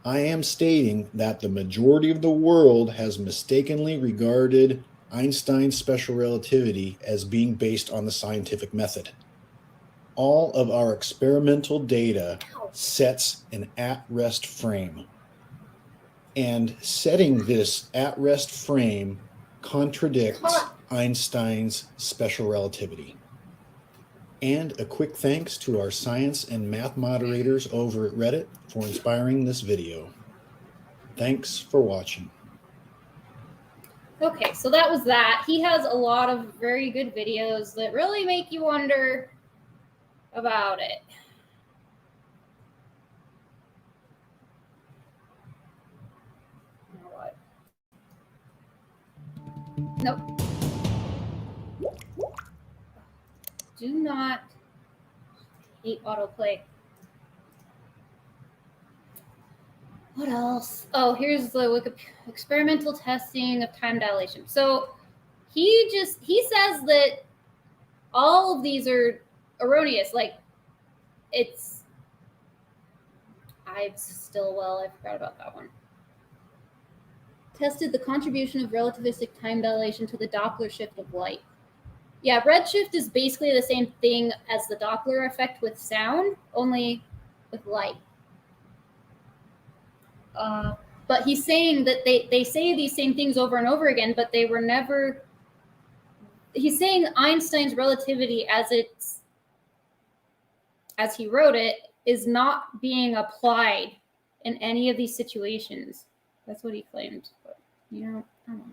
I am stating that the majority of the world has mistakenly regarded Einstein's special relativity as being based on the scientific method. All of our experimental data sets an at-rest frame. And setting this at-rest frame contradicts Einstein's special relativity. And a quick thanks to our science and math moderators over at Reddit for inspiring this video. Thanks for watching. Okay, so that was that. He has a lot of very good videos that really make you wonder about it. You know what? Nope. Do not hate autoplay. What else? Oh, here's the experimental testing of time dilation. So he says that all of these are erroneous. Like I forgot about that one. Tested the contribution of relativistic time dilation to the Doppler shift of light. Yeah, redshift is basically the same thing as the Doppler effect with sound, only with light. But he's saying that they say these same things over and over again, but they were never. He's saying Einstein's relativity as he wrote it is not being applied in any of these situations. That's what he claimed. But, I don't know.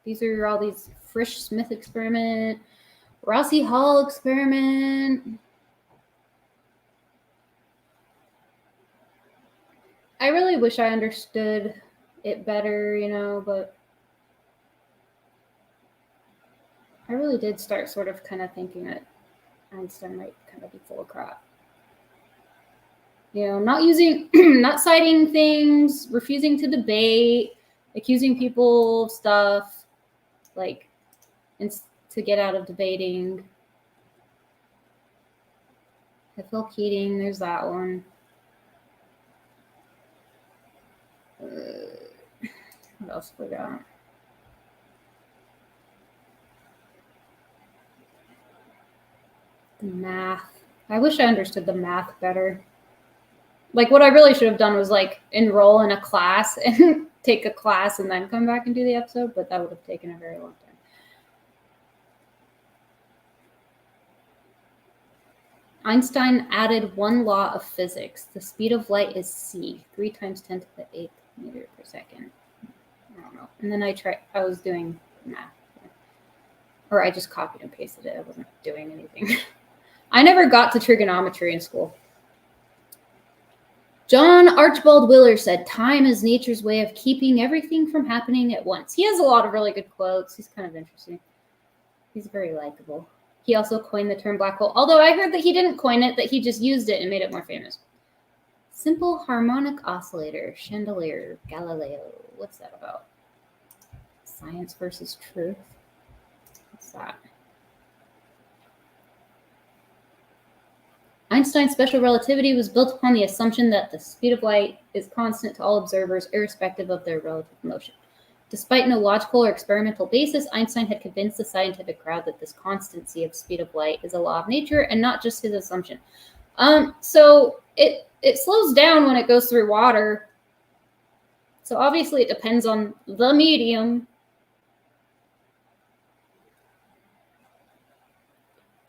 These are all these Frisch-Smith experiment, Rossi-Hall experiment. I really wish I understood it better, but I really did start sort of kind of thinking that Einstein might kind of be full of crap. Not citing things, refusing to debate, accusing people of stuff, to get out of debating. Phil Keating, there's that one. What else we got? Math. I wish I understood the math better. Like, what I really should have done was, like, enroll in a class and take a class and then come back and do the episode, but that would have taken a very long time. Einstein added one law of physics. The speed of light is c, 3 times 10 to the 8th meter per second. I don't know. And then I was doing math. Or I just copied and pasted it. I wasn't doing anything. I never got to trigonometry in school. John Archibald Wheeler said, time is nature's way of keeping everything from happening at once. He has a lot of really good quotes. He's kind of interesting. He's very likable. He also coined the term black hole, although I heard that he didn't coin it, that he just used it and made it more famous. Simple harmonic oscillator, chandelier, Galileo. What's that about? Science versus truth. What's that? Einstein's special relativity was built upon the assumption that the speed of light is constant to all observers, irrespective of their relative motion. Despite no logical or experimental basis, Einstein had convinced the scientific crowd that this constancy of speed of light is a law of nature and not just his assumption. So it slows down when it goes through water. So obviously it depends on the medium.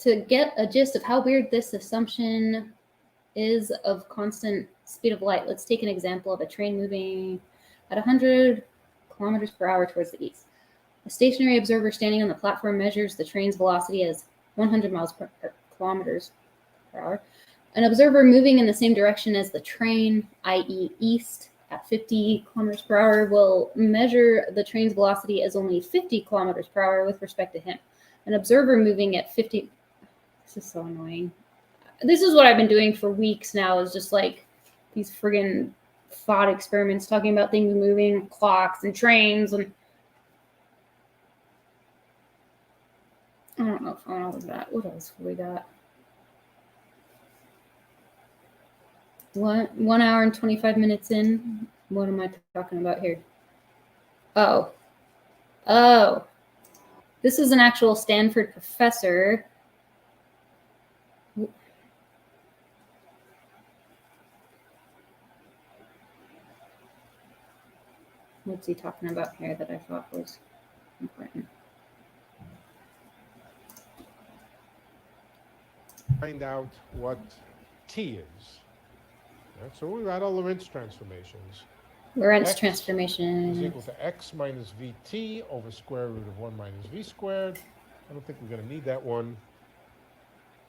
To get a gist of how weird this assumption is of constant speed of light, let's take an example of a train moving at 100 kilometers per hour towards the east. A stationary observer standing on the platform measures the train's velocity as 100 kilometers per hour. An observer moving in the same direction as the train, i.e. east, at 50 kilometers per hour will measure the train's velocity as only 50 kilometers per hour with respect to him. An observer moving at 50... This is so annoying. This is what I've been doing for weeks now, is just like these friggin' thought experiments talking about things moving, clocks and trains, and I don't know if I want all of that. What else have we got? 1 hour and 25 minutes in. What am I talking about here? Oh. This is an actual Stanford professor. What's he talking about here that I thought was important? Find out what T is. Right, so we write all Lorentz transformations. Lorentz transformation is equal to x minus vt over square root of 1 minus v squared. I don't think we're going to need that one.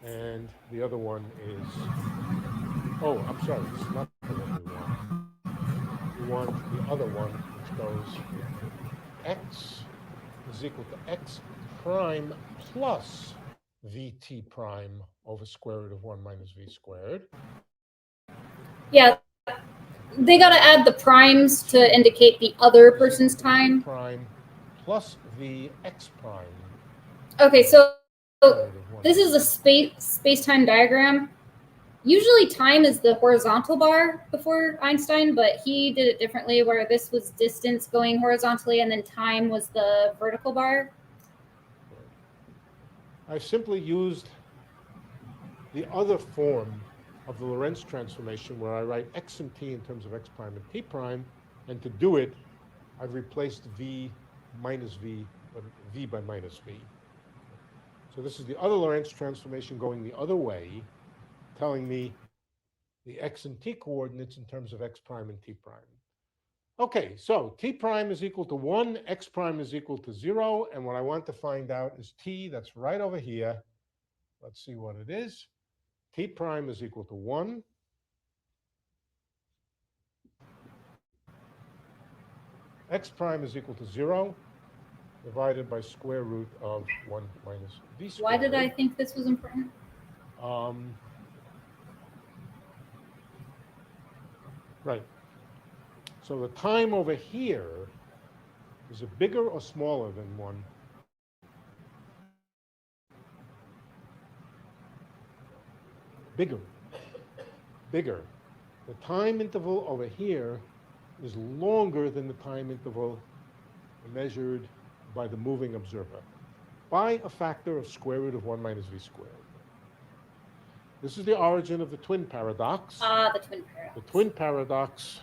And the other one is, oh, I'm sorry, this is not the one we want. We want the other one, which goes x is equal to x prime plus vt prime over square root of 1 minus v squared. Yeah, they got to add the primes to indicate the other person's time. Prime plus v x prime. Okay, so this is a space-time diagram. Usually time is the horizontal bar before Einstein, but he did it differently, where this was distance going horizontally and then time was the vertical bar. I simply used the other form of the Lorentz transformation, where I write x and t in terms of x prime and t prime, and to do it, I've replaced v minus v, but v by minus v. So this is the other Lorentz transformation going the other way, telling me the x and t coordinates in terms of x prime and t prime. Okay, so t prime is equal to 1, x prime is equal to 0, and what I want to find out is t, that's right over here. Let's see what it is. T prime is equal to 1. X prime is equal to 0, divided by square root of 1 minus v squared. Why did I think this was important? Right. So the time over here, is it bigger or smaller than 1? Bigger. Bigger. The time interval over here is longer than the time interval measured by the moving observer by a factor of square root of 1 minus v squared. This is the origin of the twin paradox. The twin paradox. The twin paradox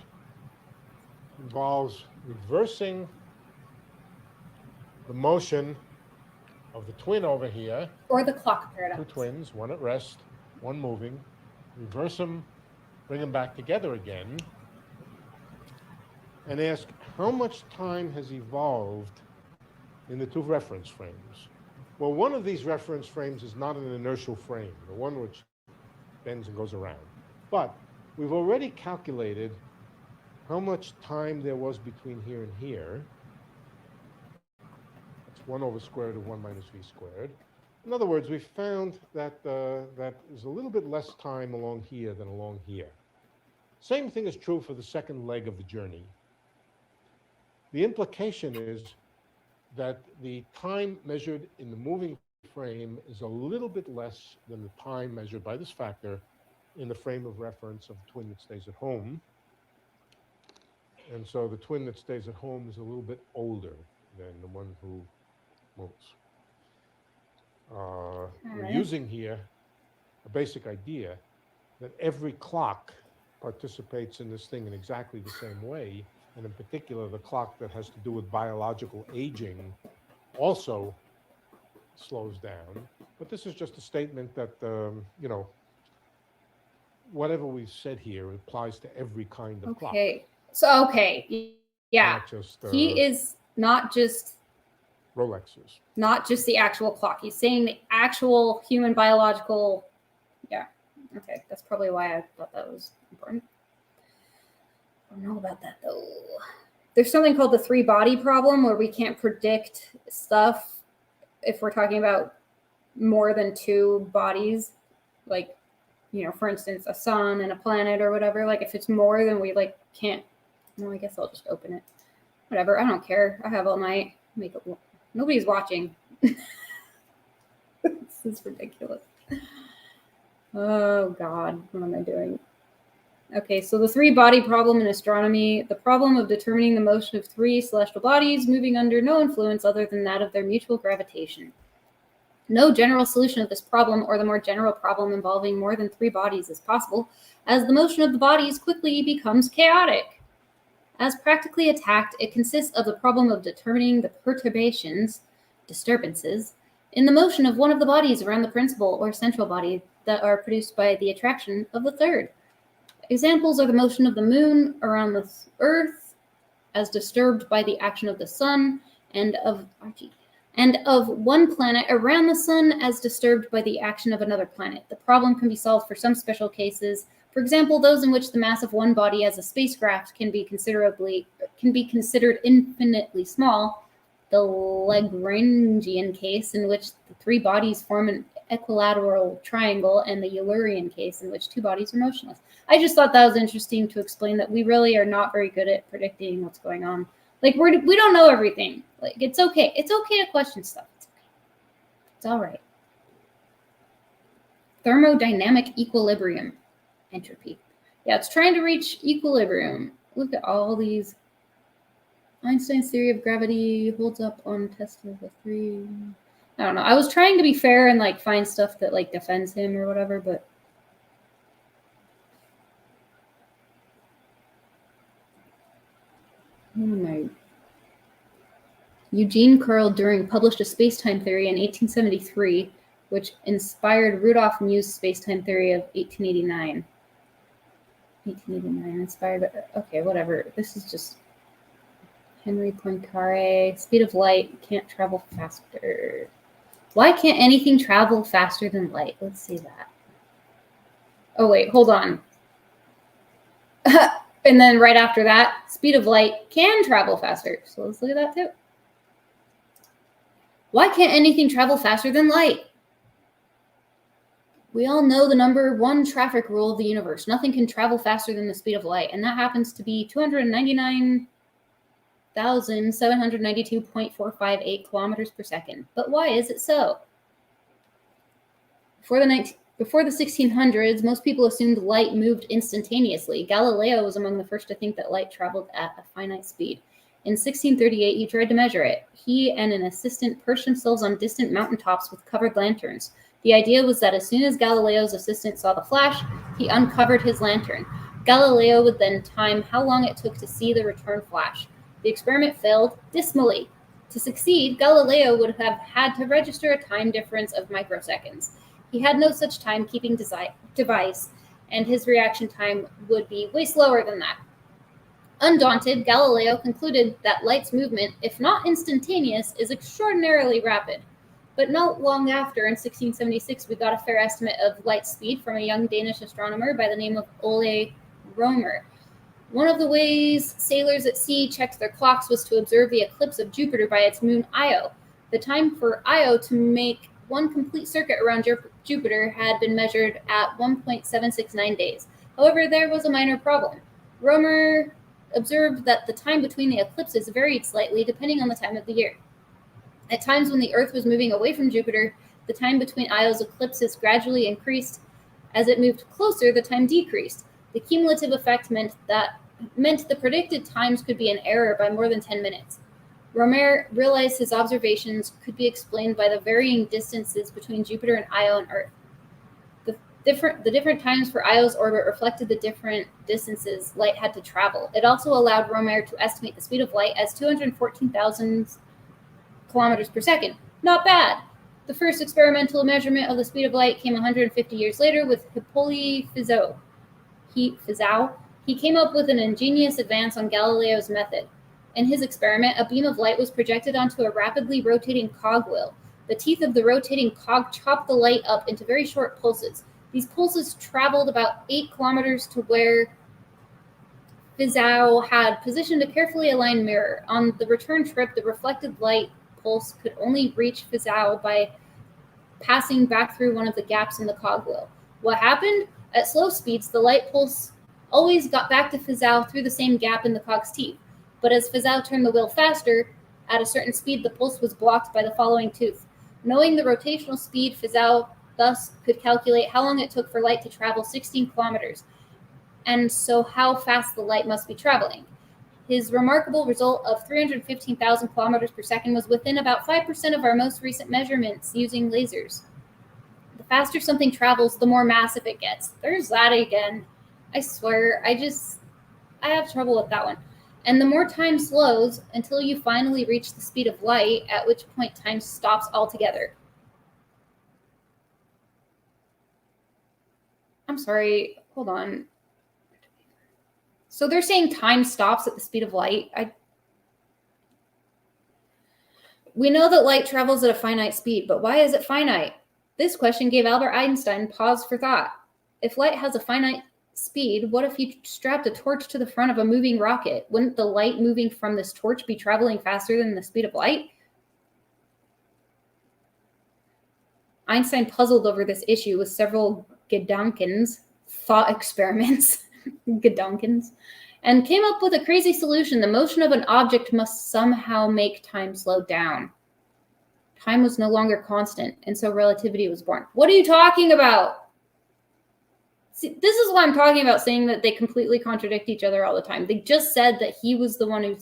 involves reversing the motion of the twin over here. Or the clock paradox. Two twins, one at rest, one moving. Reverse them, bring them back together again, and ask how much time has evolved in the two reference frames. Well, one of these reference frames is not an inertial frame, the one which bends and goes around. But we've already calculated how much time there was between here and here. It's 1 over square root of 1 minus v squared. In other words, we found that that is a little bit less time along here than along here. Same thing is true for the second leg of the journey. The implication is that the time measured in the moving frame is a little bit less than the time measured by this factor in the frame of reference of the twin that stays at home. And so the twin that stays at home is a little bit older than the one who moves. We're using here a basic idea that every clock participates in this thing in exactly the same way, and in particular the clock that has to do with biological aging also slows down. But this is just a statement that, you know, whatever we've said here applies to every kind of clock. Okay. So, okay. Yeah. Not just, he is not just Rolexes. Not just the actual clock. He's saying the actual human biological. Yeah. Okay. That's probably why I thought that was important. I don't know about that though. There's something called the 3-body problem where we can't predict stuff if we're talking about more than 2 bodies. Like, you know, for instance, a sun and a planet or whatever. Like if it's more, then we like can't. Well, I guess I'll just open it. Whatever. I don't care. I have all night. Make it. Nobody's watching. This is ridiculous. Oh, God. What am I doing? Okay, so the 3-body problem in astronomy, the problem of determining the motion of 3 celestial bodies moving under no influence other than that of their mutual gravitation. No general solution of this problem or the more general problem involving more than 3 bodies is possible, as the motion of the bodies quickly becomes chaotic. As practically attacked, it consists of the problem of determining the disturbances, in the motion of one of the bodies around the principal or central body that are produced by the attraction of the third. Examples are the motion of the moon around the Earth as disturbed by the action of the sun, and of one planet around the sun as disturbed by the action of another planet. The problem can be solved for some special cases. For example, those in which the mass of one body as a spacecraft can be considered infinitely small, the Lagrangian case in which the 3 bodies form an equilateral triangle, and the Eulerian case in which 2 bodies are motionless. I just thought that was interesting to explain that we really are not very good at predicting what's going on. Like we don't know everything. Like it's okay. It's okay to question stuff. It's okay. It's all right. Thermodynamic equilibrium. Entropy. Yeah, it's trying to reach equilibrium. Look at all these. Einstein's theory of gravity holds up on test of the 3. I don't know. I was trying to be fair and like find stuff that like defends him or whatever, but Eugene Curl-During published a space-time theory in 1873, which inspired Rudolf Muse's space-time theory of 1889. 1889 inspired. Okay, whatever. This is just Henry Poincaré. Speed of light can't travel faster. Why can't anything travel faster than light? Let's see that. Oh wait, hold on. And then right after that, speed of light can travel faster. So let's look at that too. Why can't anything travel faster than light? We all know the number 1 traffic rule of the universe. Nothing can travel faster than the speed of light, and that happens to be 299,792.458 kilometers per second. But why is it so? Before the 1600s, most people assumed light moved instantaneously. Galileo was among the first to think that light traveled at a finite speed. In 1638, he tried to measure it. He and an assistant perched themselves on distant mountaintops with covered lanterns. The idea was that as soon as Galileo's assistant saw the flash, he uncovered his lantern. Galileo would then time how long it took to see the return flash. The experiment failed dismally. To succeed, Galileo would have had to register a time difference of microseconds. He had no such timekeeping device, and his reaction time would be way slower than that. Undaunted, Galileo concluded that light's movement, if not instantaneous, is extraordinarily rapid. But not long after, in 1676, we got a fair estimate of light speed from a young Danish astronomer by the name of Ole Romer. One of the ways sailors at sea checked their clocks was to observe the eclipse of Jupiter by its moon Io. The time for Io to make one complete circuit around Jupiter had been measured at 1.769 days. However, there was a minor problem. Romer observed that the time between the eclipses varied slightly depending on the time of the year. At times when the Earth was moving away from Jupiter, the time between Io's eclipses gradually increased. As it moved closer, the time decreased. The cumulative effect meant the predicted times could be in error by more than 10 minutes. Romer realized his observations could be explained by the varying distances between Jupiter and Io and Earth. The different times for Io's orbit reflected the different distances light had to travel. It also allowed Romer to estimate the speed of light as 214,000 kilometers per second. Not bad. The first experimental measurement of the speed of light came 150 years later with Hippolyte Fizeau. He came up with an ingenious advance on Galileo's method. In his experiment, a beam of light was projected onto a rapidly rotating cogwheel. The teeth of the rotating cog chopped the light up into very short pulses. These pulses traveled about 8 kilometers to where Fizeau had positioned a carefully aligned mirror. On the return trip, the reflected light pulse could only reach Fizeau by passing back through one of the gaps in the cogwheel. What happened? At slow speeds, the light pulse always got back to Fizeau through the same gap in the cog's teeth. But as Fizeau turned the wheel faster, at a certain speed, the pulse was blocked by the following tooth. Knowing the rotational speed, Fizeau thus could calculate how long it took for light to travel 16 kilometers, and so how fast the light must be traveling. His remarkable result of 315,000 kilometers per second was within about 5% of our most recent measurements using lasers. The faster something travels, the more massive it gets. There's that again. I swear, I have trouble with that one. And the more time slows until you finally reach the speed of light, at which point time stops altogether. I'm sorry, hold on. So they're saying time stops at the speed of light. We know that light travels at a finite speed, but why is it finite? This question gave Albert Einstein pause for thought. If light has a finite speed, what if you strapped a torch to the front of a moving rocket? Wouldn't the light moving from this torch be traveling faster than the speed of light? Einstein puzzled over this issue with several Gedankens, thought experiments, Gedankens, and came up with a crazy solution. The motion of an object must somehow make time slow down. Time was no longer constant, and so relativity was born. What are you talking about? See, this is what I'm talking about, saying that they completely contradict each other all the time. They just said that he was the one who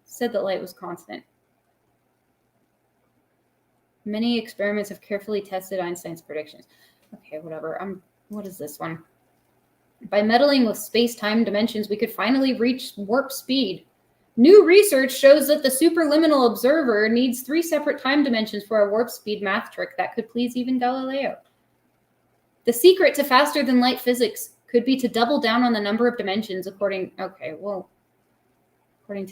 said that light was constant. Many experiments have carefully tested Einstein's predictions. Okay, whatever. What is this one? By meddling with space-time dimensions, we could finally reach warp speed. New research shows that the superluminal observer needs 3 separate time dimensions for a warp speed math trick that could please even Galileo. The secret to faster than light physics could be to double down on the number of dimensions according to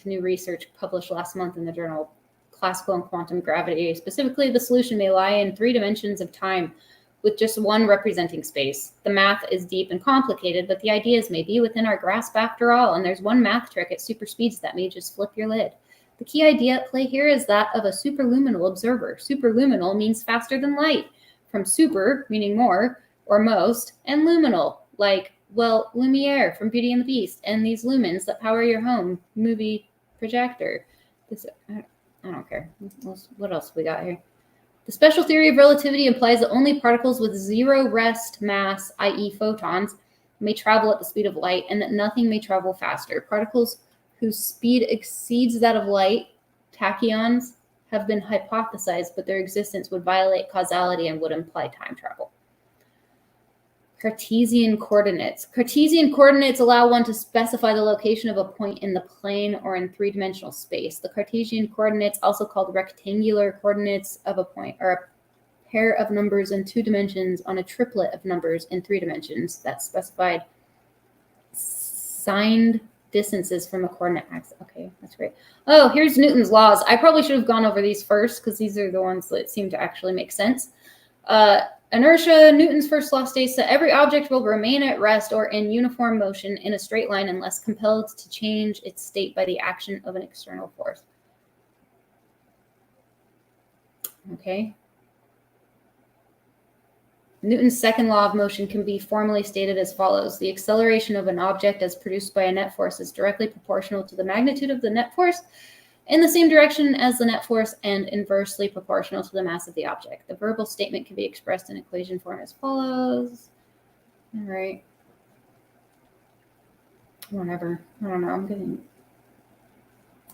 new research published last month in the journal Classical and Quantum Gravity. Specifically, the solution may lie in 3 dimensions of time, with just one representing space. The math is deep and complicated, but the ideas may be within our grasp after all, and there's one math trick at super speeds that may just flip your lid. The key idea at play here is that of a superluminal observer. Superluminal means faster than light, from super, meaning more, or most, and luminal, like, well, Lumiere from Beauty and the Beast, and these lumens that power your home movie projector. I don't care. What else we got here? The special theory of relativity implies that only particles with zero rest mass, i.e. photons, may travel at the speed of light, and that nothing may travel faster. Particles whose speed exceeds that of light, tachyons, have been hypothesized, but their existence would violate causality and would imply time travel. Cartesian coordinates. Cartesian coordinates allow one to specify the location of a point in the plane or in three-dimensional space. The Cartesian coordinates, also called rectangular coordinates of a point, are a pair of numbers in 2 dimensions on a triplet of numbers in 3 dimensions that specified signed distances from a coordinate axis. Okay, that's great. Oh, here's Newton's laws. I probably should have gone over these first because these are the ones that seem to actually make sense. Inertia, Newton's first law states that every object will remain at rest or in uniform motion in a straight line unless compelled to change its state by the action of an external force. Okay. Newton's second law of motion can be formally stated as follows. The acceleration of an object as produced by a net force is directly proportional to the magnitude of the net force in the same direction as the net force and inversely proportional to the mass of the object. The verbal statement can be expressed in equation form as follows. All right. Whatever. I don't know. I'm getting...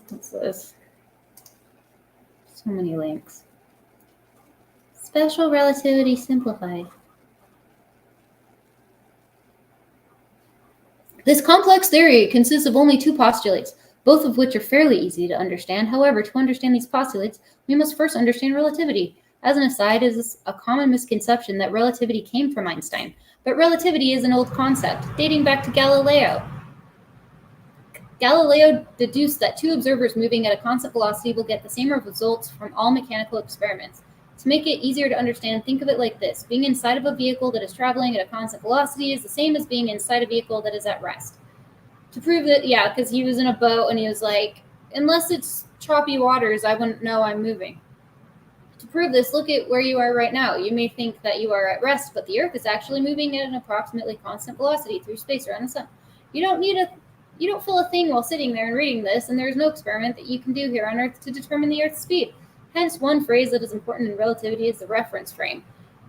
What's this? So many links. Special relativity simplified. This complex theory consists of only 2 postulates, both of which are fairly easy to understand. However, to understand these postulates, we must first understand relativity. As an aside, it is a common misconception that relativity came from Einstein, but relativity is an old concept, dating back to Galileo. Galileo deduced that 2 observers moving at a constant velocity will get the same results from all mechanical experiments. To make it easier to understand, think of it like this. Being inside of a vehicle that is traveling at a constant velocity is the same as being inside a vehicle that is at rest. To prove that, yeah, because he was in a boat and he was like, unless it's choppy waters, I wouldn't know I'm moving. To prove this, look at where you are right now. You may think that you are at rest, but the Earth is actually moving at an approximately constant velocity through space around the sun. You don't feel a thing while sitting there and reading this, and there's no experiment that you can do here on Earth to determine the Earth's speed. Hence, one phrase that is important in relativity is the reference frame.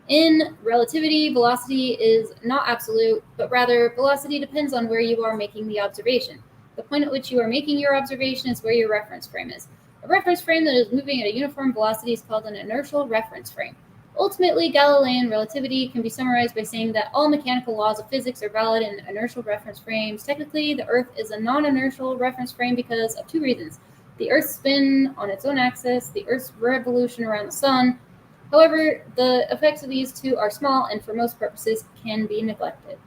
In relativity, velocity is not absolute, but rather velocity depends on where you are making the observation. The point at which you are making your observation is where your reference frame is. A reference frame that is moving at a uniform velocity is called an inertial reference frame. Ultimately, Galilean relativity can be summarized by saying that all mechanical laws of physics are valid in inertial reference frames. Technically, the Earth is a non-inertial reference frame because of 2 reasons. The Earth's spin on its own axis, the Earth's revolution around the sun. However, the effects of these 2 are small and for most purposes can be neglected.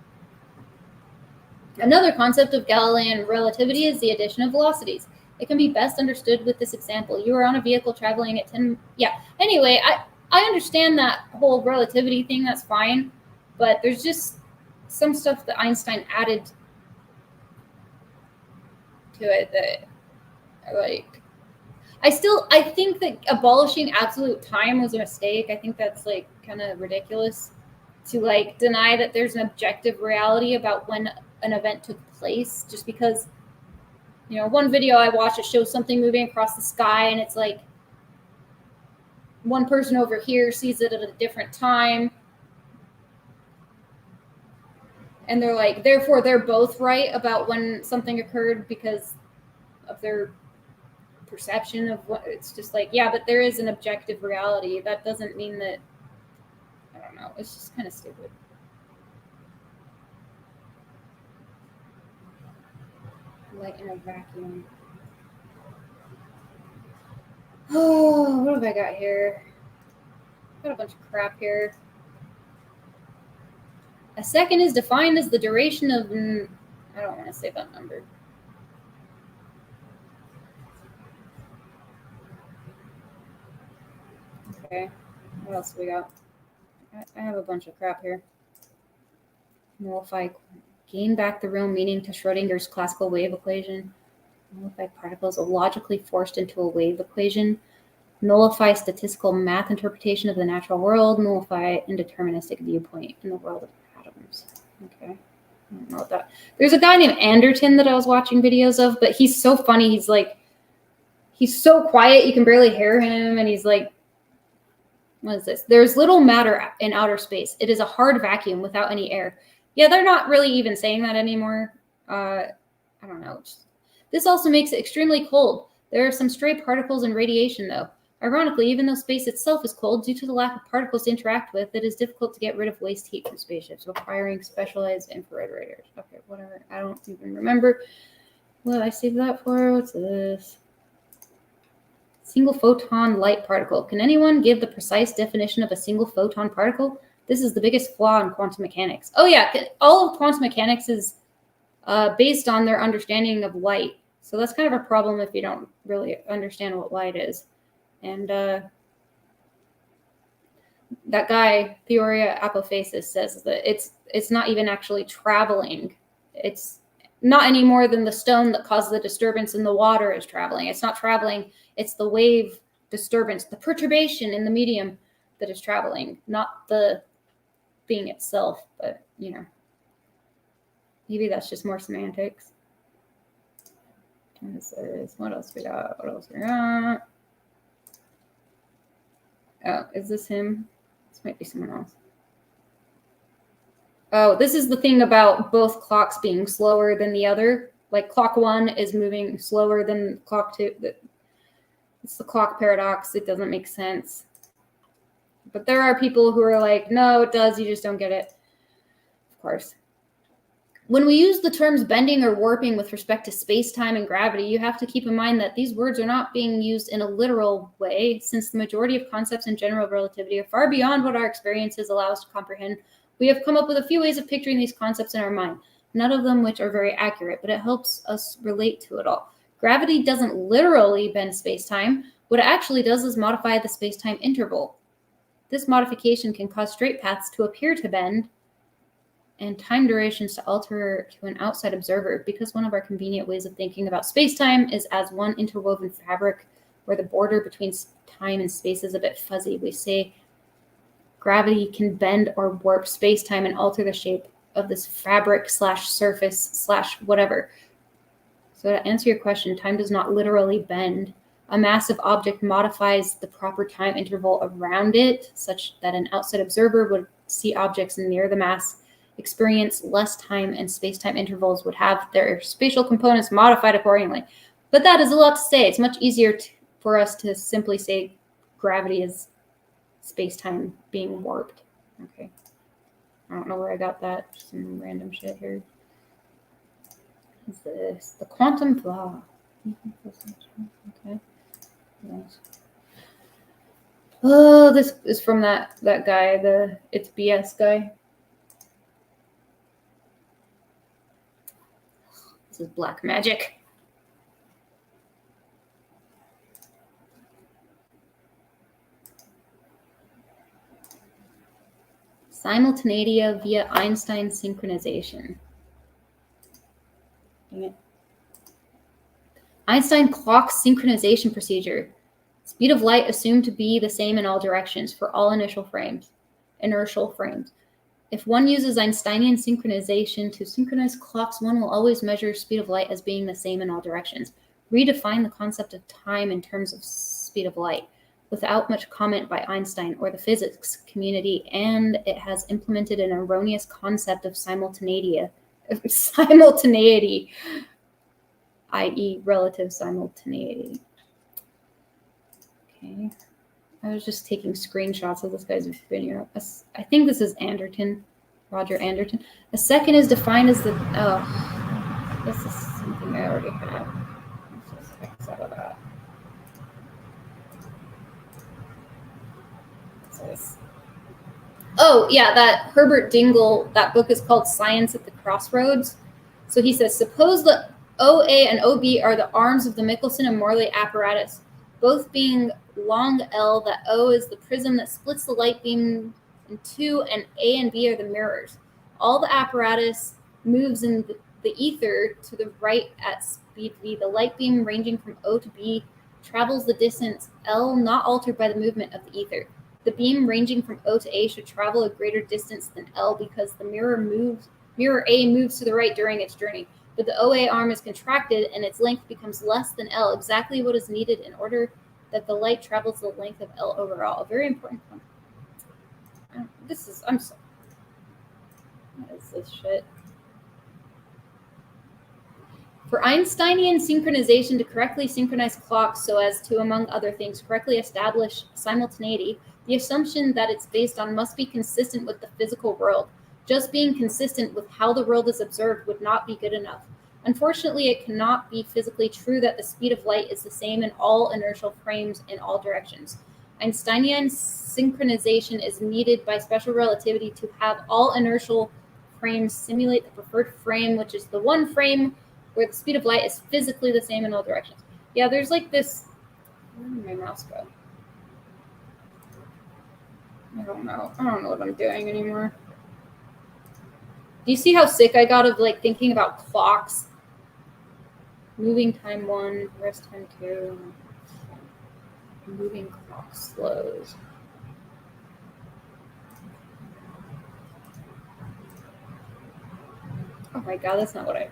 Another concept of Galilean relativity is the addition of velocities. It can be best understood with this example. You are on a vehicle traveling at 10... Yeah, anyway, I understand that whole relativity thing, that's fine, but there's just some stuff that Einstein added to it that, like, I think that abolishing absolute time was a mistake. I think that's, like, kind of ridiculous to, like, deny that there's an objective reality about when an event took place, just because, you know, one video I watched, it shows something moving across the sky, and it's like one person over here sees it at a different time, and they're like, therefore they're both right about when something occurred because of their perception of what. It's just like, yeah, but there is an objective reality. That doesn't mean that, I don't know, it's just kind of stupid. Light in a vacuum. Oh, what have I got here? Got a bunch of crap here. A second is defined as the duration of... I don't want to say that number. Okay, what else do we got? I have a bunch of crap here. Nullify, gain back the real meaning to Schrodinger's classical wave equation. Nullify particles illogically forced into a wave equation. Nullify statistical math interpretation of the natural world. Nullify indeterministic viewpoint in the world of atoms. Okay. I don't know what that. There's a guy named Anderton that I was watching videos of, but he's so funny. He's like, he's so quiet you can barely hear him, and he's like, what is this? There's little matter in outer space. It is a hard vacuum without any air. Yeah, they're not really even saying that anymore. I don't know. This also makes it extremely cold. There are some stray particles and radiation, though. Ironically, even though space itself is cold, due to the lack of particles to interact with, it is difficult to get rid of waste heat from spaceships, requiring specialized infrared radars. Okay, whatever. I don't even remember what I saved that for. What's this? Single photon light particle. Can anyone give the precise definition of a single photon particle? This is the biggest flaw in quantum mechanics. Oh yeah, all of quantum mechanics is based on their understanding of light. So that's kind of a problem if you don't really understand what light is. And that guy, Theoria Apophasis, says that it's not even actually traveling. It's not any more than the stone that caused the disturbance in the water is traveling. It's not traveling. It's the wave disturbance, the perturbation in the medium that is traveling, not the thing itself. But, you know, maybe that's just more semantics. What else we got? What else we got? Oh, is this him? This might be someone else. Oh, this is the thing about both clocks being slower than the other. Like clock 1 is moving slower than clock 2. It's the clock paradox. It doesn't make sense. But there are people who are like, no, it does. You just don't get it. Of course. When we use the terms bending or warping with respect to space-time and gravity, you have to keep in mind that these words are not being used in a literal way, since the majority of concepts in general relativity are far beyond what our experiences allow us to comprehend. We have come up with a few ways of picturing these concepts in our mind, none of them which are very accurate, but it helps us relate to it all. Gravity doesn't literally bend space-time. What it actually does is modify the space-time interval. This modification can cause straight paths to appear to bend, and time durations to alter to an outside observer, because one of our convenient ways of thinking about space-time is as one interwoven fabric where the border between time and space is a bit fuzzy. We say gravity can bend or warp space-time and alter the shape of this fabric slash surface slash whatever. So to answer your question, time does not literally bend. A massive object modifies the proper time interval around it, such that an outside observer would see objects near the mass experience less time, and space-time intervals would have their spatial components modified accordingly. But that is a lot to say. It's much easier for us to simply say gravity is space-time being warped. Okay. I don't know where I got that. Just some random shit here. What's this? The quantum flaw. Okay. Nice. Oh, this is from that guy, it's BS guy. This is black magic. Simultaneity via Einstein synchronization. Dang it. Einstein clock synchronization procedure. Speed of light assumed to be the same in all directions for all inertial frames. If one uses Einsteinian synchronization to synchronize clocks, one will always measure speed of light as being the same in all directions. Redefine the concept of time in terms of speed of light, without much comment by Einstein or the physics community, and it has implemented an erroneous concept of simultaneity, i.e. relative simultaneity. Okay. I was just taking screenshots of this guy's video. I think this is Anderton, Roger Anderton. A second is defined as the, oh, this is something I already had. Let's just X out of that. What's this? Oh, yeah, that Herbert Dingle, that book is called Science at the Crossroads. So he says, suppose the OA and OB are the arms of the Michelson and Morley apparatus, both being long L. That O is the prism that splits the light beam in two, and A and B are the mirrors. All the apparatus moves in the ether to the right at speed V. The light beam ranging from O to B travels the distance L, not altered by the movement of the ether. The beam ranging from O to A should travel a greater distance than L because the mirror A moves to the right during its journey. But the OA arm is contracted and its length becomes less than L, exactly what is needed in order that the light travels the length of L overall. A very important point. I'm sorry. What is this shit? For Einsteinian synchronization to correctly synchronize clocks so as to, among other things, correctly establish simultaneity, the assumption that it's based on must be consistent with the physical world. Just being consistent with how the world is observed would not be good enough. Unfortunately, it cannot be physically true that the speed of light is the same in all inertial frames in all directions. Einsteinian synchronization is needed by special relativity to have all inertial frames simulate the preferred frame, which is the one frame where the speed of light is physically the same in all directions. Yeah, there's like this. Where did my mouse go? I don't know. I don't know what I'm doing anymore. Do you see how sick I got of like thinking about clocks? Moving time 1, rest time 2. Moving clock slows. Oh my god, that's not what I have.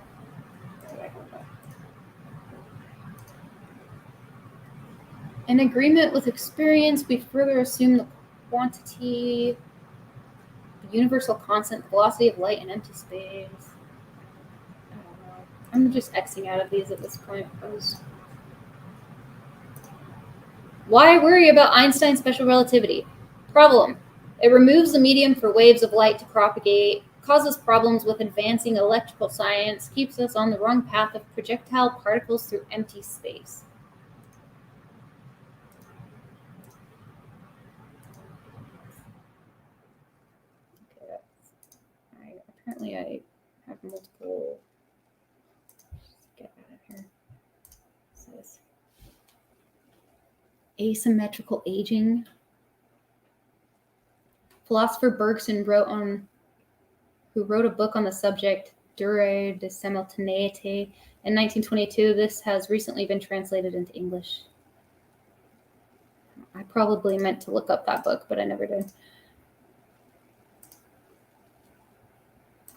In agreement with experience, we further assume the quantity, the universal constant, the velocity of light in empty space. I don't know. I'm just Xing out of these at this point. Why worry about Einstein's special relativity? Problem. It removes the medium for waves of light to propagate, causes problems with advancing electrical science, keeps us on the wrong path of projectile particles through empty space. Okay, apparently I have multiple. Let's get out of here. What's this? Asymmetrical aging. Philosopher Bergson who wrote a book on the subject, Durée de simultanéité, in 1922. This has recently been translated into English. I probably meant to look up that book, but I never did.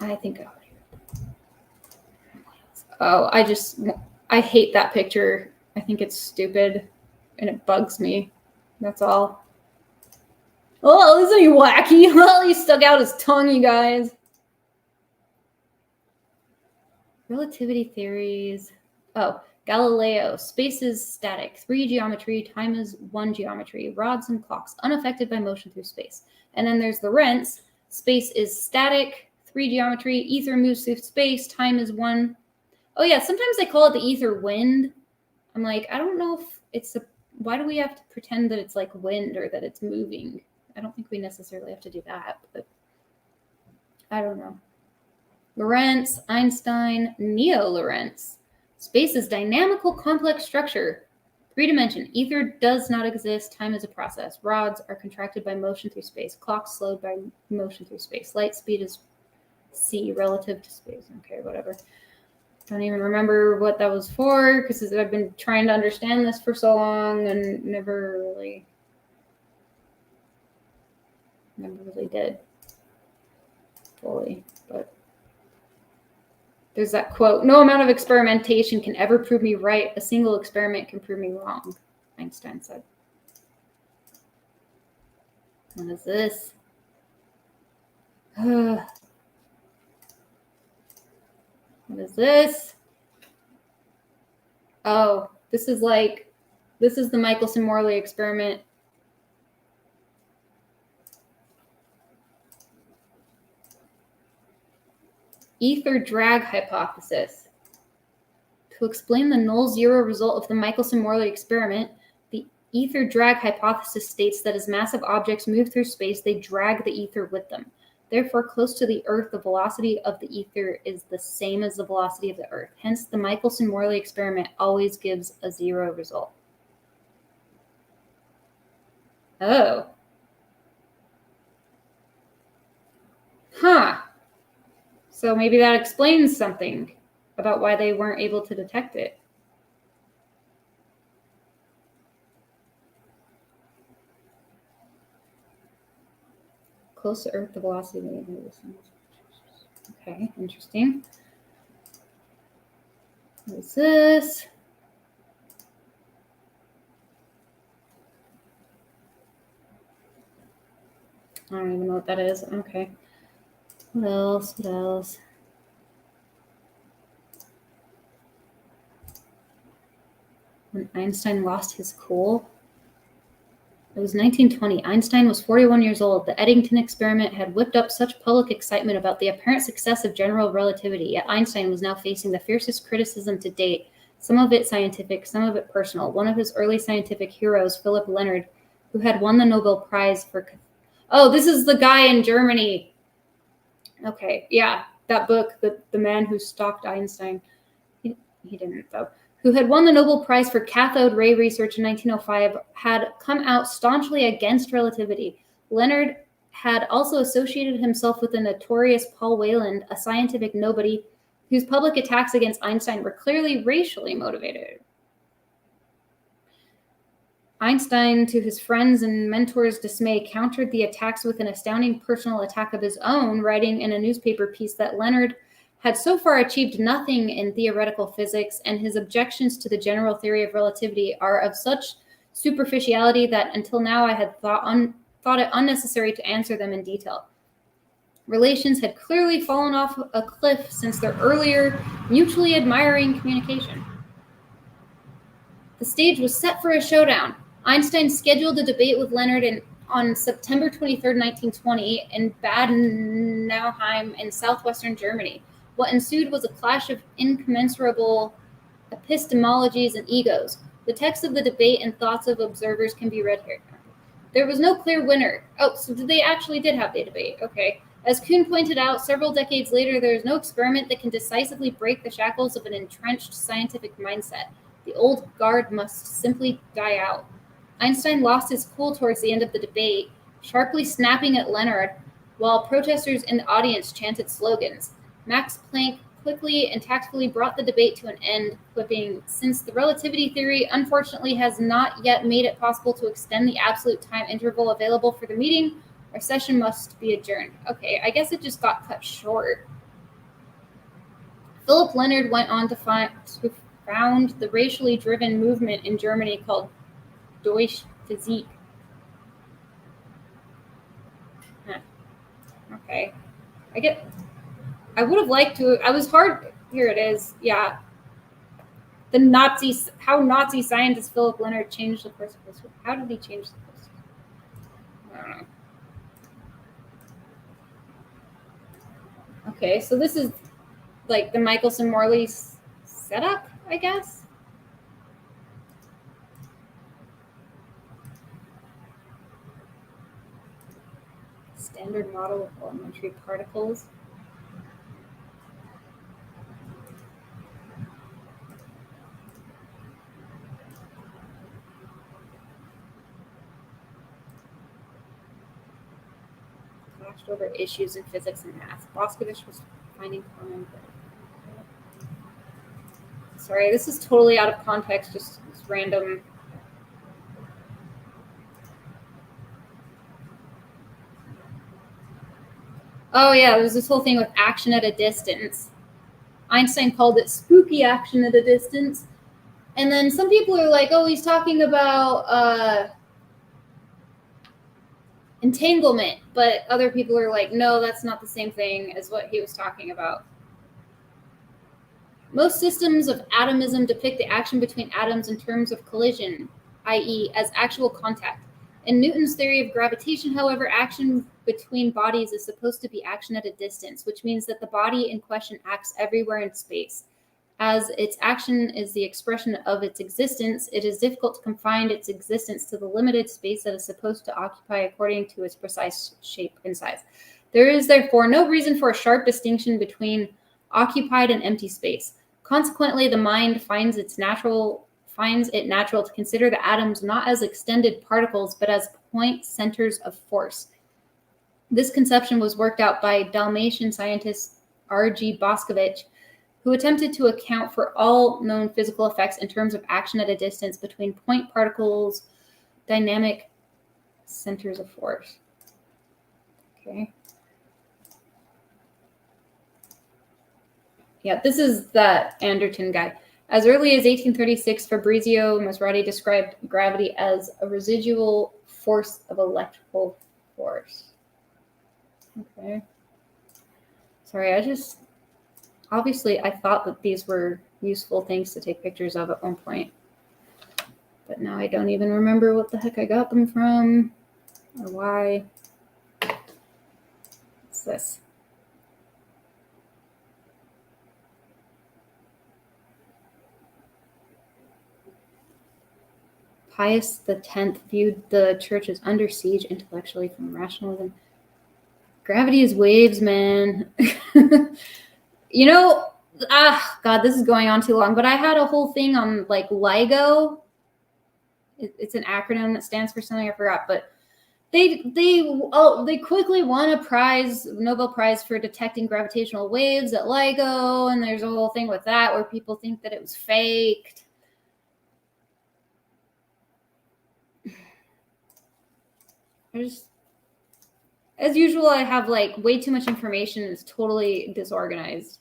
I think I would. Oh, I hate that picture. I think it's stupid and it bugs me. That's all. Oh, isn't he wacky? Well, he stuck out his tongue, you guys. Relativity theories. Oh, Galileo. Space is static. 3 geometry. Time is 1 geometry. Rods and clocks. Unaffected by motion through space. And then there's Lorentz. Space is static. 3 geometry. Ether moves through space. Time is 1. Oh, yeah. Sometimes they call it the ether wind. I'm like, I don't know if it's a... Why do we have to pretend that it's like wind or that it's moving? I don't think we necessarily have to do that, but I don't know. Lorentz, Einstein, Neo-Lorentz. Space is dynamical complex structure. 3-dimension. Ether does not exist. Time is a process. Rods are contracted by motion through space. Clocks slowed by motion through space. Light speed is c relative to space. Okay, whatever. Don't even remember what that was for because I've been trying to understand this for so long and never really did fully. But there's that quote, no amount of experimentation can ever prove me right. A single experiment can prove me wrong, Einstein said. What is this? What is this? Oh, this is the Michelson-Morley experiment. Ether drag hypothesis. To explain the null-zero result of the Michelson-Morley experiment, the ether drag hypothesis states that as massive objects move through space, they drag the ether with them. Therefore, close to the Earth, the velocity of the ether is the same as the velocity of the Earth. Hence, the Michelson-Morley experiment always gives a 0 result. Oh. Huh. So maybe that explains something about why they weren't able to detect it. Close to Earth, the velocity of the ether is the same. Okay, interesting. What is this? I don't even know what that is. Okay. What else? What else? when Einstein lost his cool. It was 1920. Einstein was 41 years old. The Eddington experiment had whipped up such public excitement about the apparent success of general relativity, yet Einstein was now facing the fiercest criticism to date, some of it scientific, some of it personal. One of his early scientific heroes, Philip Leonard, who had won the Nobel Prize for... Oh, this is the guy in Germany. Okay, yeah, that book, The Man Who Stalked Einstein. He didn't, though. Who had won the Nobel Prize for cathode ray research in 1905, had come out staunchly against relativity. Leonard had also associated himself with the notorious Paul Wayland, a scientific nobody whose public attacks against Einstein were clearly racially motivated. Einstein, to his friends' and mentors' dismay, countered the attacks with an astounding personal attack of his own, writing in a newspaper piece that Leonard had so far achieved nothing in theoretical physics, and his objections to the general theory of relativity are of such superficiality that until now I had thought it unnecessary to answer them in detail. Relations had clearly fallen off a cliff since their earlier mutually admiring communication. The stage was set for a showdown. Einstein scheduled a debate with Leonard on September 23, 1920, in Bad Nauheim in southwestern Germany. What ensued was a clash of incommensurable epistemologies and egos. The text of the debate and thoughts of observers can be read here. There was no clear winner. Oh, so they actually did have the debate. Okay. As Kuhn pointed out, several decades later, there is no experiment that can decisively break the shackles of an entrenched scientific mindset. The old guard must simply die out. Einstein lost his cool towards the end of the debate, sharply snapping at Leonard, while protesters in the audience chanted slogans. Max Planck quickly and tactfully brought the debate to an end, quipping, "Since the relativity theory unfortunately has not yet made it possible to extend the absolute time interval available for the meeting, our session must be adjourned." Okay, I guess it just got cut short. Philip Leonard went on to found the racially driven movement in Germany called Deutsche Physik. Okay. I would have liked to, here it is, yeah. How Nazi scientist Philip Leonard changed the principles. How did he change the principles? I don't know. Okay, so this is like the Michelson-Morley setup, I guess. Standard model of elementary particles. Flashed over issues in physics and math. Boscovich was finding common. Sorry, this is totally out of context, just random. Oh yeah, there's this whole thing with action at a distance. Einstein called it spooky action at a distance. And then some people are like, oh, he's talking about entanglement. But other people are like, no, that's not the same thing as what he was talking about. Most systems of atomism depict the action between atoms in terms of collision, i.e., as actual contact. In Newton's theory of gravitation, however, action between bodies is supposed to be action at a distance, which means that the body in question acts everywhere in space. As its action is the expression of its existence, it is difficult to confine its existence to the limited space that is supposed to occupy according to its precise shape and size. There is therefore no reason for a sharp distinction between occupied and empty space. Consequently, the mind finds it natural to consider the atoms not as extended particles, but as point centers of force. This conception was worked out by Dalmatian scientist R.G. Boscovich, who attempted to account for all known physical effects in terms of action at a distance between point particles, dynamic centers of force. Okay. Yeah, this is that Anderton guy. As early as 1836, Fabrizio Maserati described gravity as a residual force of electrical force. Okay. Sorry, obviously I thought that these were useful things to take pictures of at one point. But now I don't even remember what the heck I got them from or why. What's this? Pius X viewed the church as under siege intellectually from rationalism. Gravity is waves, man. You know, God, this is going on too long, but I had a whole thing on like LIGO. It's an acronym that stands for something I forgot, but they quickly won a prize, Nobel Prize for detecting gravitational waves at LIGO, and there's a whole thing with that where people think that it was faked. As usual, I have like way too much information. It's totally disorganized.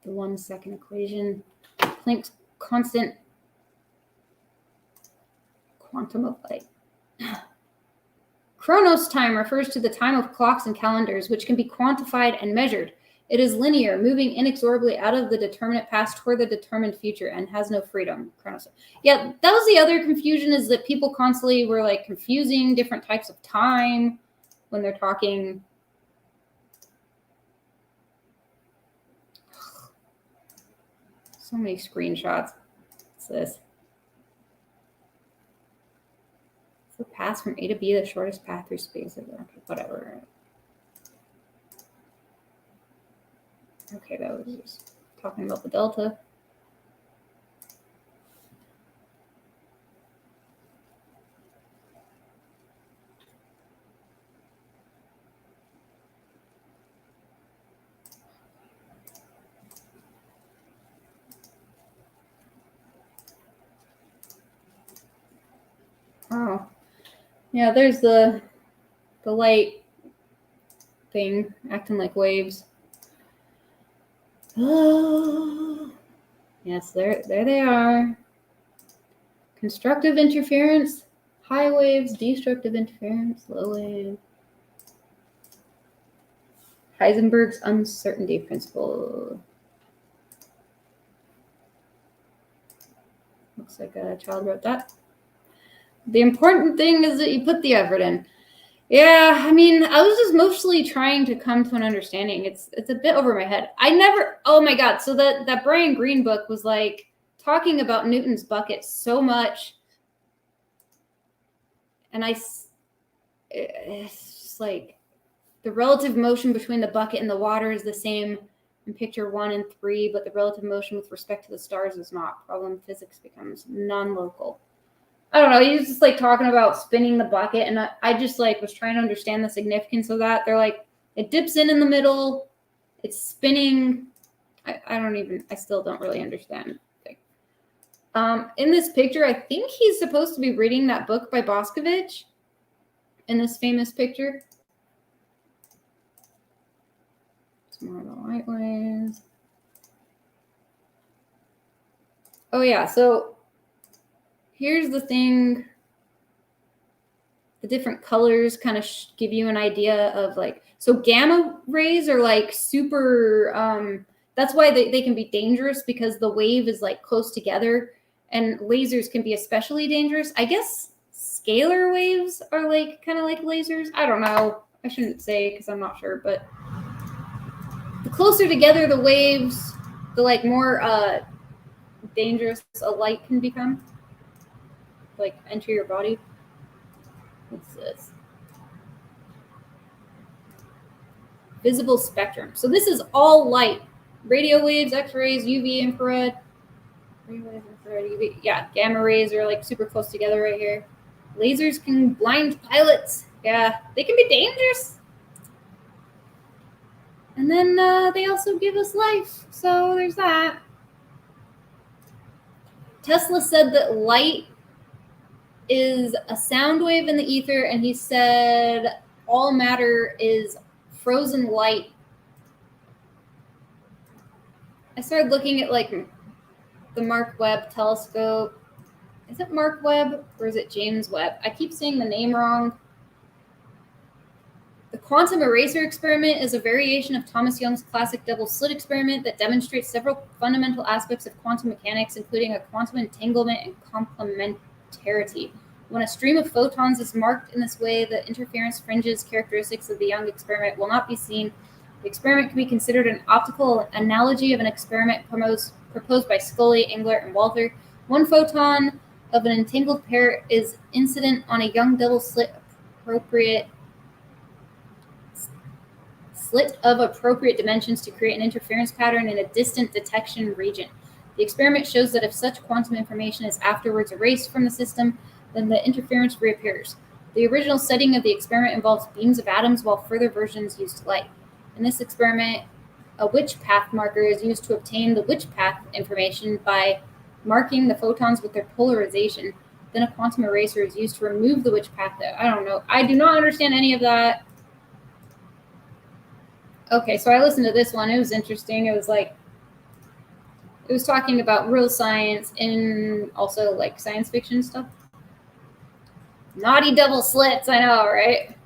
The 1 second equation, Planck's constant quantum of light. Chronos time refers to the time of clocks and calendars, which can be quantified and measured. It is linear, moving inexorably out of the determinate past toward the determined future, and has no freedom. Chronos. Yeah, that was the other confusion, is that people constantly were like confusing different types of time when they're talking. So many screenshots. What's this? It's the path from A to B, the shortest path through space. Whatever. Okay, that was just talking about the delta. Oh, yeah, there's the light thing acting like waves. Oh, yes, there they are. Constructive interference, high waves, destructive interference, low wave. Heisenberg's uncertainty principle. Looks like a child wrote that. The important thing is that you put the effort in. Yeah, I mean, I was just mostly trying to come to an understanding. It's a bit over my head. Oh my God. So that Brian Greene book was like talking about Newton's bucket so much. And it's just like the relative motion between the bucket and the water is the same in picture 1 and 3, but the relative motion with respect to the stars is not. Problem physics becomes non-local. I don't know. He was just like talking about spinning the bucket, and I just like was trying to understand the significance of that. They're like, it dips in the middle, it's spinning. I still don't really understand. In this picture, I think he's supposed to be reading that book by Boscovich in this famous picture. It's more of the light waves. Oh yeah, so here's the thing. The different colors kind of give you an idea of like, so gamma rays are like super, that's why they can be dangerous, because the wave is like close together, and lasers can be especially dangerous. I guess scalar waves are like kind of like lasers. I don't know. I shouldn't say because I'm not sure, but the closer together the waves, the like more dangerous a light can become, like enter your body. What's this? Visible spectrum. So this is all light. Radio waves, X-rays, UV, infrared. Radio waves, infrared, UV. Yeah, gamma rays are like super close together right here. Lasers can blind pilots. Yeah, they can be dangerous. And then they also give us life. So there's that. Tesla said that light is a sound wave in the ether, and he said all matter is frozen light. I started looking at like the Mark Webb telescope. Is it Mark Webb or is it James Webb? I keep saying the name wrong. The quantum eraser experiment is a variation of Thomas Young's classic double slit experiment that demonstrates several fundamental aspects of quantum mechanics, including a quantum entanglement and complementarity. When a stream of photons is marked in this way, the interference fringes characteristics of the Young experiment will not be seen. The experiment can be considered an optical analogy of an experiment proposed by Scully, Englert, and Walther. One photon of an entangled pair is incident on a Young double slit of appropriate dimensions to create an interference pattern in a distant detection region. The experiment shows that if such quantum information is afterwards erased from the system, then the interference reappears. The original setting of the experiment involves beams of atoms, while further versions used light. In this experiment, a Witch path marker is used to obtain the Witch path information by marking the photons with their polarization. Then a quantum eraser is used to remove the Witch path. I don't know. I do not understand any of that. Okay, so I listened to this one. It was interesting. It was talking about real science and also like science fiction stuff. Naughty double slits, I know, right?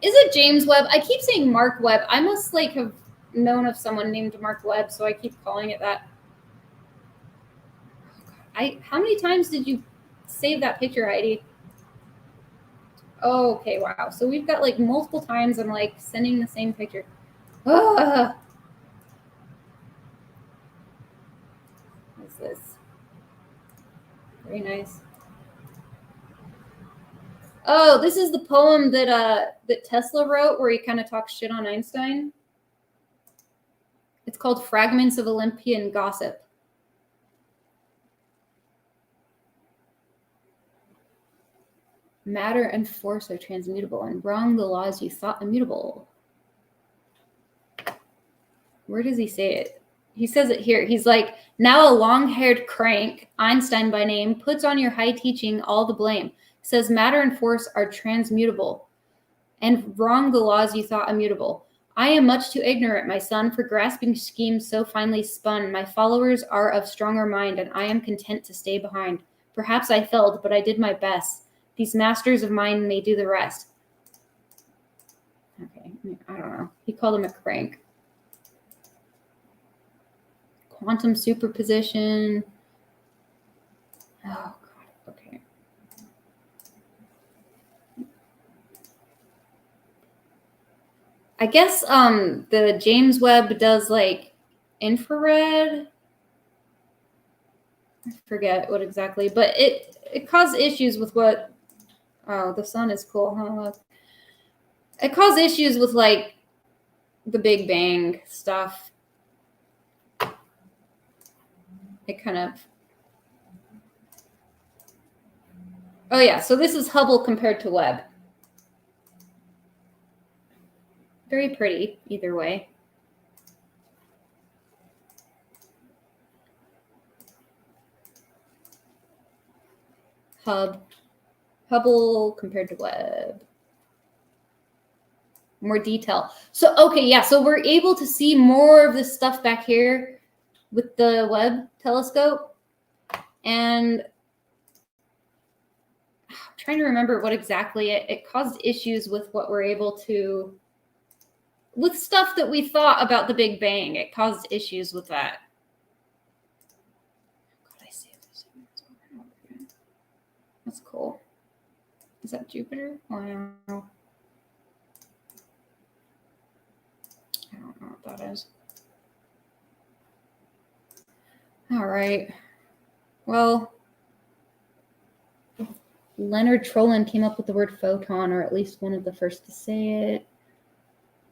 Is it James Webb? I keep saying Mark Webb. I must like have known of someone named Mark Webb, so I keep calling it that. How many times did you save that picture, Heidi? Oh, okay, wow. So we've got like multiple times I'm like sending the same picture. Ah. What's this? Very nice. Oh, this is the poem that Tesla wrote where he kind of talks shit on Einstein. It's called Fragments of Olympian Gossip. Matter and force are transmutable, and wrong the laws you thought immutable. Where does he say it? He says it here. He's like, now a long-haired crank, Einstein by name, puts on your high teaching all the blame. Says matter and force are transmutable, and wrong the laws you thought immutable. I am much too ignorant, my son, for grasping schemes so finely spun. My followers are of stronger mind, and I am content to stay behind. Perhaps I failed, but I did my best. These masters of mine may do the rest. Okay, I don't know. He called him a crank. Quantum superposition. Oh, God. Okay. I guess the James Webb does like infrared. I forget what exactly, but it caused issues with what. Oh, the sun is cool, huh? It caused issues with like the Big Bang stuff. It kind of. Oh yeah, so this is Hubble compared to Webb. Very pretty, either way. Hubble compared to Webb. More detail. So, okay, yeah, so we're able to see more of this stuff back here with the Webb telescope. And I'm trying to remember what exactly it caused issues with what we're able to, with stuff that we thought about the Big Bang. It caused issues with that. God, I see this over and over again. That's cool. Is that Jupiter? Wow. I don't know what that is. All right. Well, Leonard Trollin came up with the word photon, or at least one of the first to say it.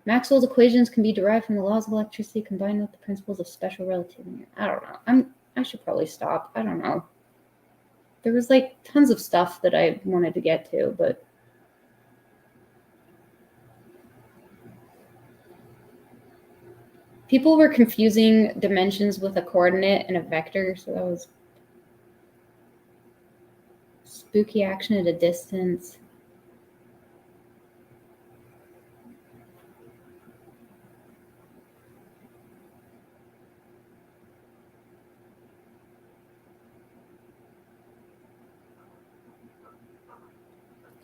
Maxwell's equations can be derived from the laws of electricity combined with the principles of special relativity. I don't know. I should probably stop. I don't know. There was like tons of stuff that I wanted to get to, but people were confusing dimensions with a coordinate and a vector, so that was spooky action at a distance.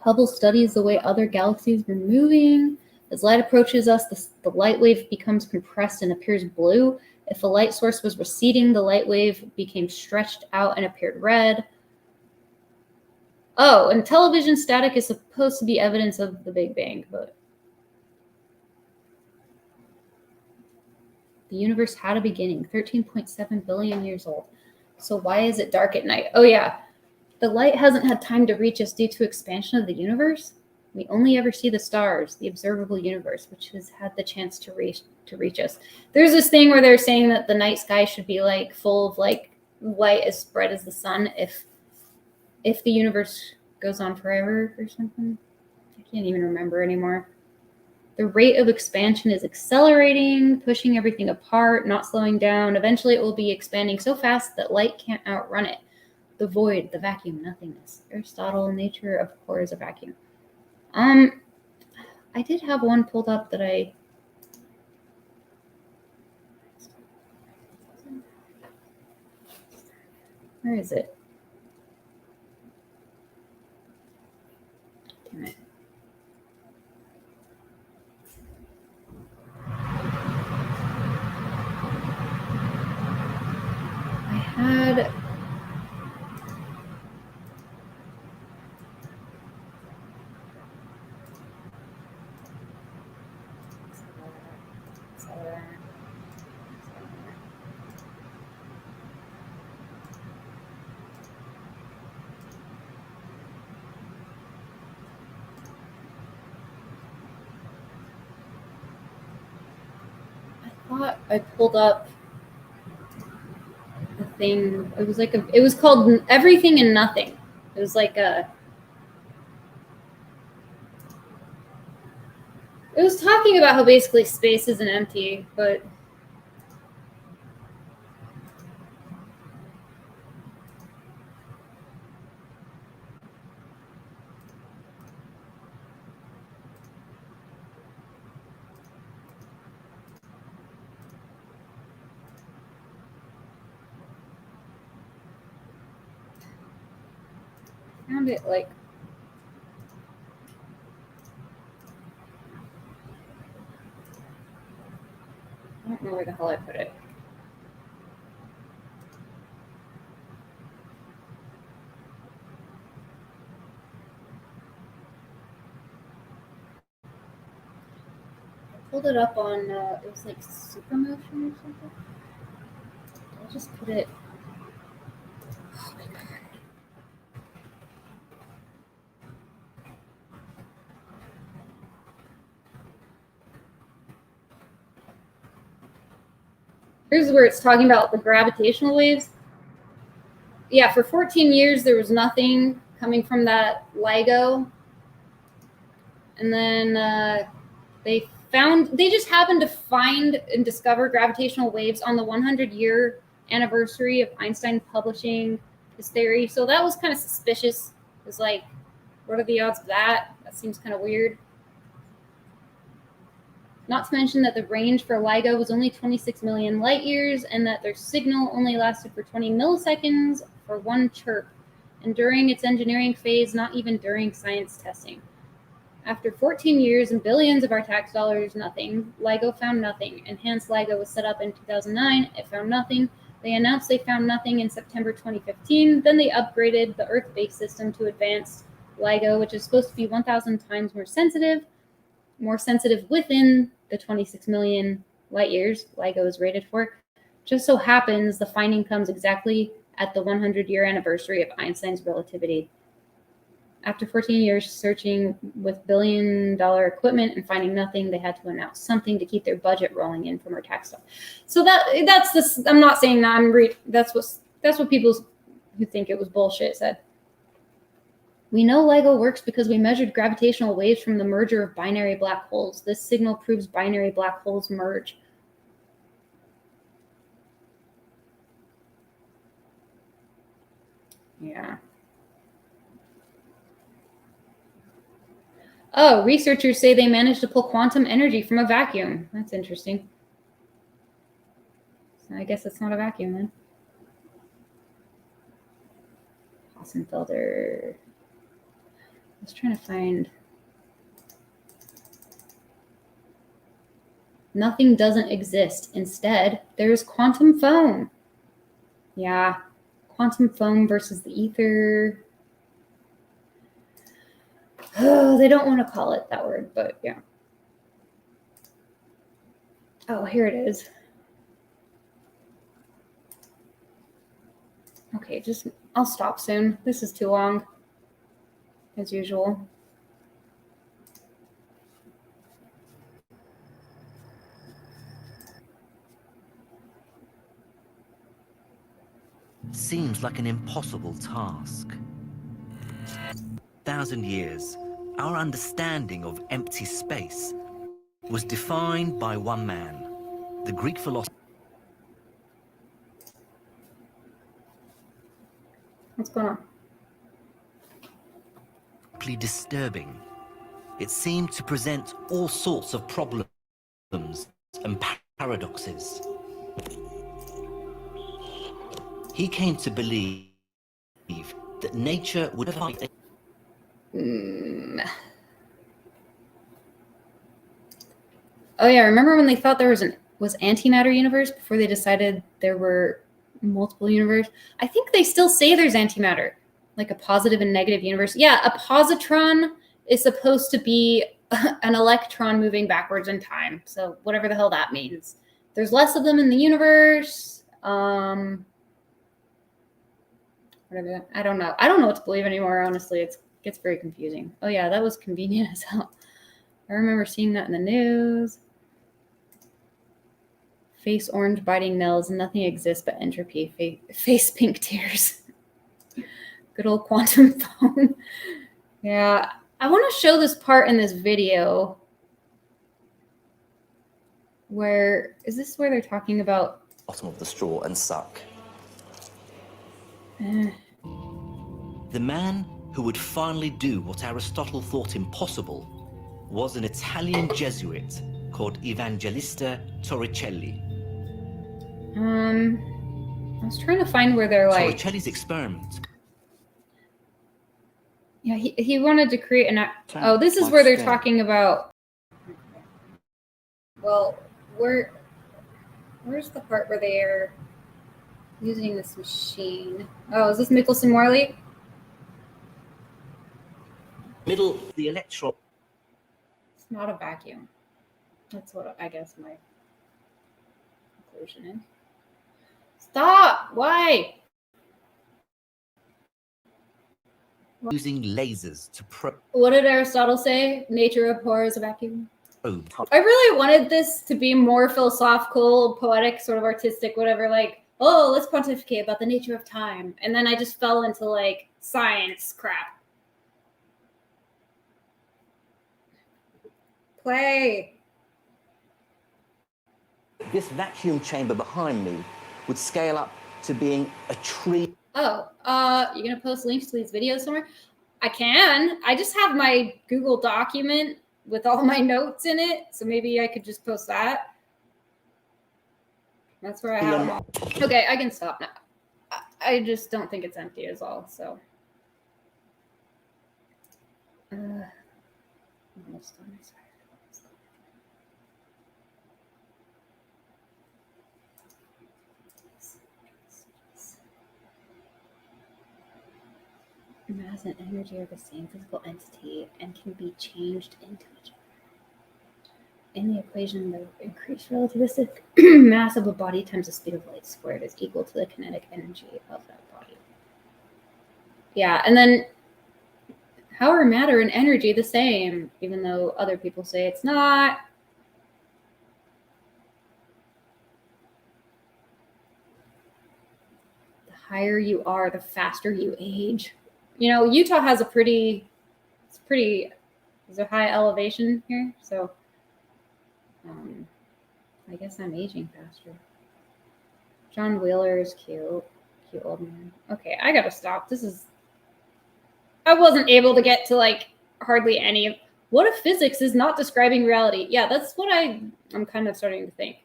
Hubble studies the way other galaxies were moving. As light approaches us, the light wave becomes compressed and appears blue. If a light source was receding, the light wave became stretched out and appeared red. Oh, and television static is supposed to be evidence of the Big Bang, but the universe had a beginning, 13.7 billion years old. So why is it dark at night? Oh yeah, the light hasn't had time to reach us due to expansion of the universe. We only ever see the stars, the observable universe, which has had the chance to reach us. There's this thing where they're saying that the night sky should be like full of like light as bright as the sun if the universe goes on forever or something. I can't even remember anymore. The rate of expansion is accelerating, pushing everything apart, not slowing down. Eventually it will be expanding so fast that light can't outrun it. The void, the vacuum, nothingness. Aristotle, nature of core is a vacuum. I did have one pulled up that I... Where is it? Damn it. I had... thought I pulled up the thing. It was like it was called Everything and Nothing. It was like it was talking about how basically space isn't empty, but I found it like I don't know where the hell I put it. I pulled it up on it was like Supermotion or something. I'll just put it. Oh my god. Here's where it's talking about the gravitational waves. Yeah, for 14 years there was nothing coming from that LIGO, and then they just happened to find and discover gravitational waves on the 100-year anniversary of Einstein publishing his theory. So that was kind of suspicious. It was like, what are the odds of that? That seems kind of weird. Not to mention that the range for LIGO was only 26 million light years and that their signal only lasted for 20 milliseconds for one chirp, and during its engineering phase, not even during science testing. After 14 years and billions of our tax dollars, nothing. LIGO found nothing. Enhanced LIGO was set up in 2009. It found nothing. They announced they found nothing in September 2015. Then they upgraded the Earth-based system to advanced LIGO, which is supposed to be 1,000 times more sensitive within the 26 million light years LIGO is rated for. Just so happens the finding comes exactly at the 100-year anniversary of Einstein's relativity. After 14 years searching with billion-dollar equipment and finding nothing, they had to announce something to keep their budget rolling in from our tax stuff. So that's this. I'm not saying that. That's what people who think it was bullshit said. We know LIGO works because we measured gravitational waves from the merger of binary black holes. This signal proves binary black holes merge. Yeah. Oh, researchers say they managed to pull quantum energy from a vacuum. That's interesting. So I guess it's not a vacuum then. Hassenfelder. I was trying to find. Nothing doesn't exist. Instead, there's quantum foam. Yeah, quantum foam versus the ether. Oh, they don't want to call it that word, but yeah. Oh, here it is. Okay, I'll stop soon. This is too long, as usual. Seems like an impossible task. 1,000 years, our understanding of empty space was defined by one man, the Greek philosopher. What's going on? Disturbing. It seemed to present all sorts of problems and paradoxes. He came to believe that nature would fight. Oh yeah, remember when they thought there was antimatter universe before they decided there were multiple universe? I think they still say there's antimatter, like a positive and negative universe. Yeah, a positron is supposed to be an electron moving backwards in time. So whatever the hell that means. There's less of them in the universe. Whatever. I don't know. I don't know what to believe anymore, honestly. It gets very confusing. Oh yeah, that was convenient as hell. I remember seeing that in the news. Face orange biting nails. Nothing exists but entropy. Face pink tears. Good old quantum foam. Yeah. I want to show this part in this video where, is this where they're talking about? Bottom of the straw and suck. Eh. The man who would finally do what Aristotle thought impossible was an Italian Jesuit called Evangelista Torricelli. I was trying to find where they're like. Torricelli's experiment. Yeah, he wanted to create an. Oh, this is where they're talking about. Well, where's the part where they are using this machine? Oh, is this Michelson-Morley? Middle, the electron. It's not a vacuum. That's what I guess my conclusion is. Stop! Why? Using lasers to probe. What did Aristotle say? Nature abhors a vacuum. I really wanted this to be more philosophical, poetic, sort of artistic, whatever, like, oh, let's pontificate about the nature of time. And then I just fell into like science crap. Play. This vacuum chamber behind me would scale up to being a tree. Oh, you're gonna post links to these videos somewhere? I can. I just have my Google document with all my notes in it, so maybe I could just post that. That's where I have them all. Okay, I can stop now. I just don't think it's empty is all, so. Almost done. Mass and energy are the same physical entity and can be changed into each other. In the equation, the increased relativistic mass of a body times the speed of light squared is equal to the kinetic energy of that body. Yeah, and then how are matter and energy the same, even though other people say it's not? The higher you are, the faster you age. You know, Utah has there's a high elevation here, so I guess I'm aging faster. John Wheeler is cute old man. Okay, I gotta stop. I wasn't able to get to like hardly any of. What if physics is not describing reality? Yeah, that's what I'm kind of starting to think.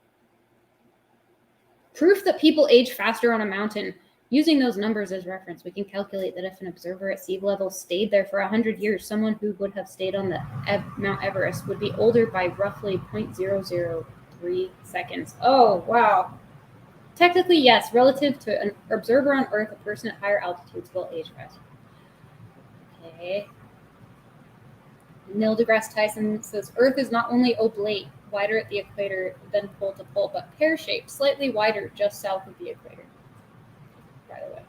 Proof that people age faster on a mountain. Using those numbers as reference, we can calculate that if an observer at sea level stayed there for 100 years, someone who would have stayed on the Mount Everest would be older by roughly 0.00 3 seconds. Oh, wow. Technically, yes. Relative to an observer on Earth, a person at higher altitudes will age faster. Okay. Neil deGrasse Tyson says Earth is not only oblate, wider at the equator than pole to pole, but pear-shaped, slightly wider just south of the equator. By the way.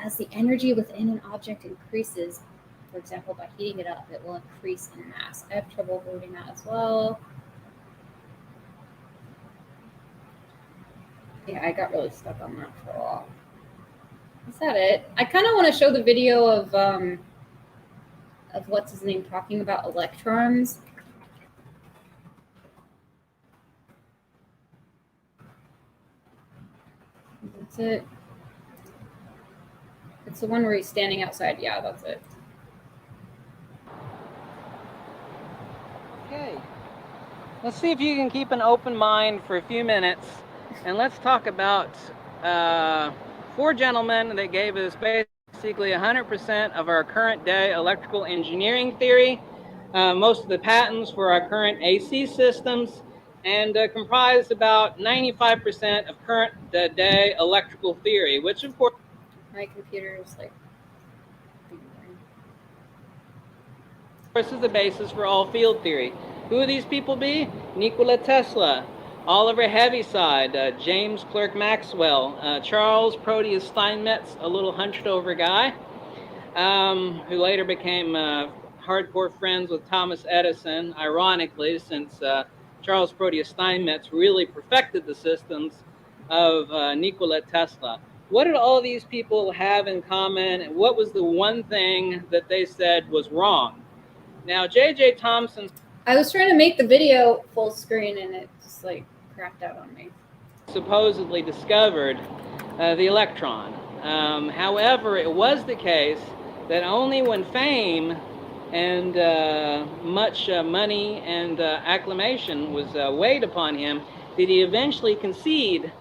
As the energy within an object increases, for example, by heating it up, it will increase in mass. I have trouble holding that as well. Yeah, I got really stuck on that for a while. Is that it? I kind of want to show the video of what's his name talking about electrons. That's it. It's the one where he's standing outside. Yeah, that's it. Okay. Let's see if you can keep an open mind for a few minutes, and let's talk about 4 gentlemen that gave us basically 100% of our current day electrical engineering theory, most of the patents for our current AC systems, and comprise about 95% of current day electrical theory, which of course... My computer is like... This is the basis for all field theory. Who would these people be? Nikola Tesla, Oliver Heaviside, James Clerk Maxwell, Charles Proteus Steinmetz, a little hunched over guy, who later became hardcore friends with Thomas Edison, ironically, since Charles Proteus Steinmetz really perfected the systems of Nikola Tesla. What did all these people have in common, and what was the one thing that they said was wrong? Now, J.J. Thomson... I was trying to make the video full screen, and it just, like, crapped out on me. ...supposedly discovered the electron. However, it was the case that only when fame and much money and acclamation was weighed upon him did he eventually concede,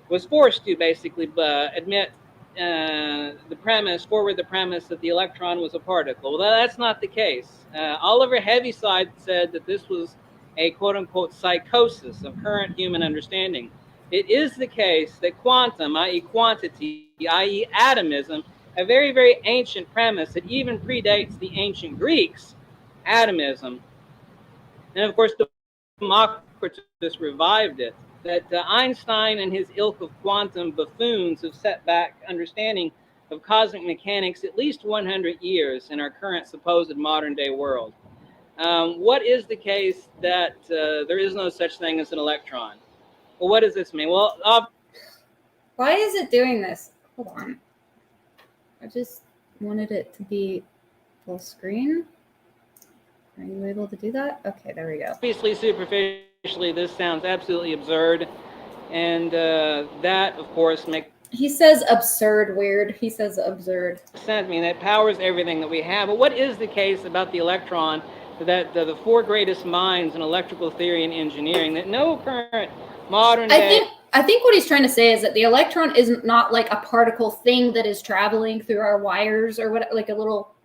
was forced to basically admit forward the premise that the electron was a particle. Well, that's not the case. Oliver Heaviside said that this was a quote-unquote psychosis of current human understanding. It is the case that quantum, i.e. quantity, i.e. atomism, a very, very ancient premise that even predates the ancient Greeks, atomism, and of course Democritus revived it, that Einstein and his ilk of quantum buffoons have set back understanding of cosmic mechanics at least 100 years in our current supposed modern day world. What is the case that there is no such thing as an electron? Well, what does this mean? Well, why is it doing this? Hold on. I just wanted it to be full screen. Are you able to do that? Okay, there we go. Obviously, superficially, this sounds absolutely absurd. And that, of course, makes... He says absurd weird. He says absurd. ...sense. I mean, that powers everything that we have. But what is the case about the electron that the 4 greatest minds in electrical theory and engineering that no current modern day... I think what he's trying to say is that the electron is not like a particle thing that is traveling through our wires or what, like a little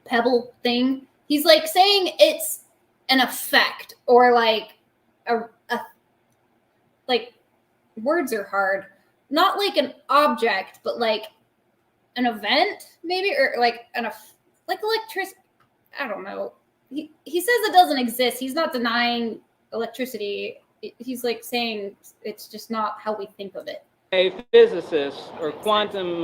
pebble thing. He's like saying it's an effect or like like words are hard. Not like an object, but like an event maybe, or like like electricity. I don't know. He says it doesn't exist. He's not denying electricity. He's like saying it's just not how we think of it. A physicist or quantum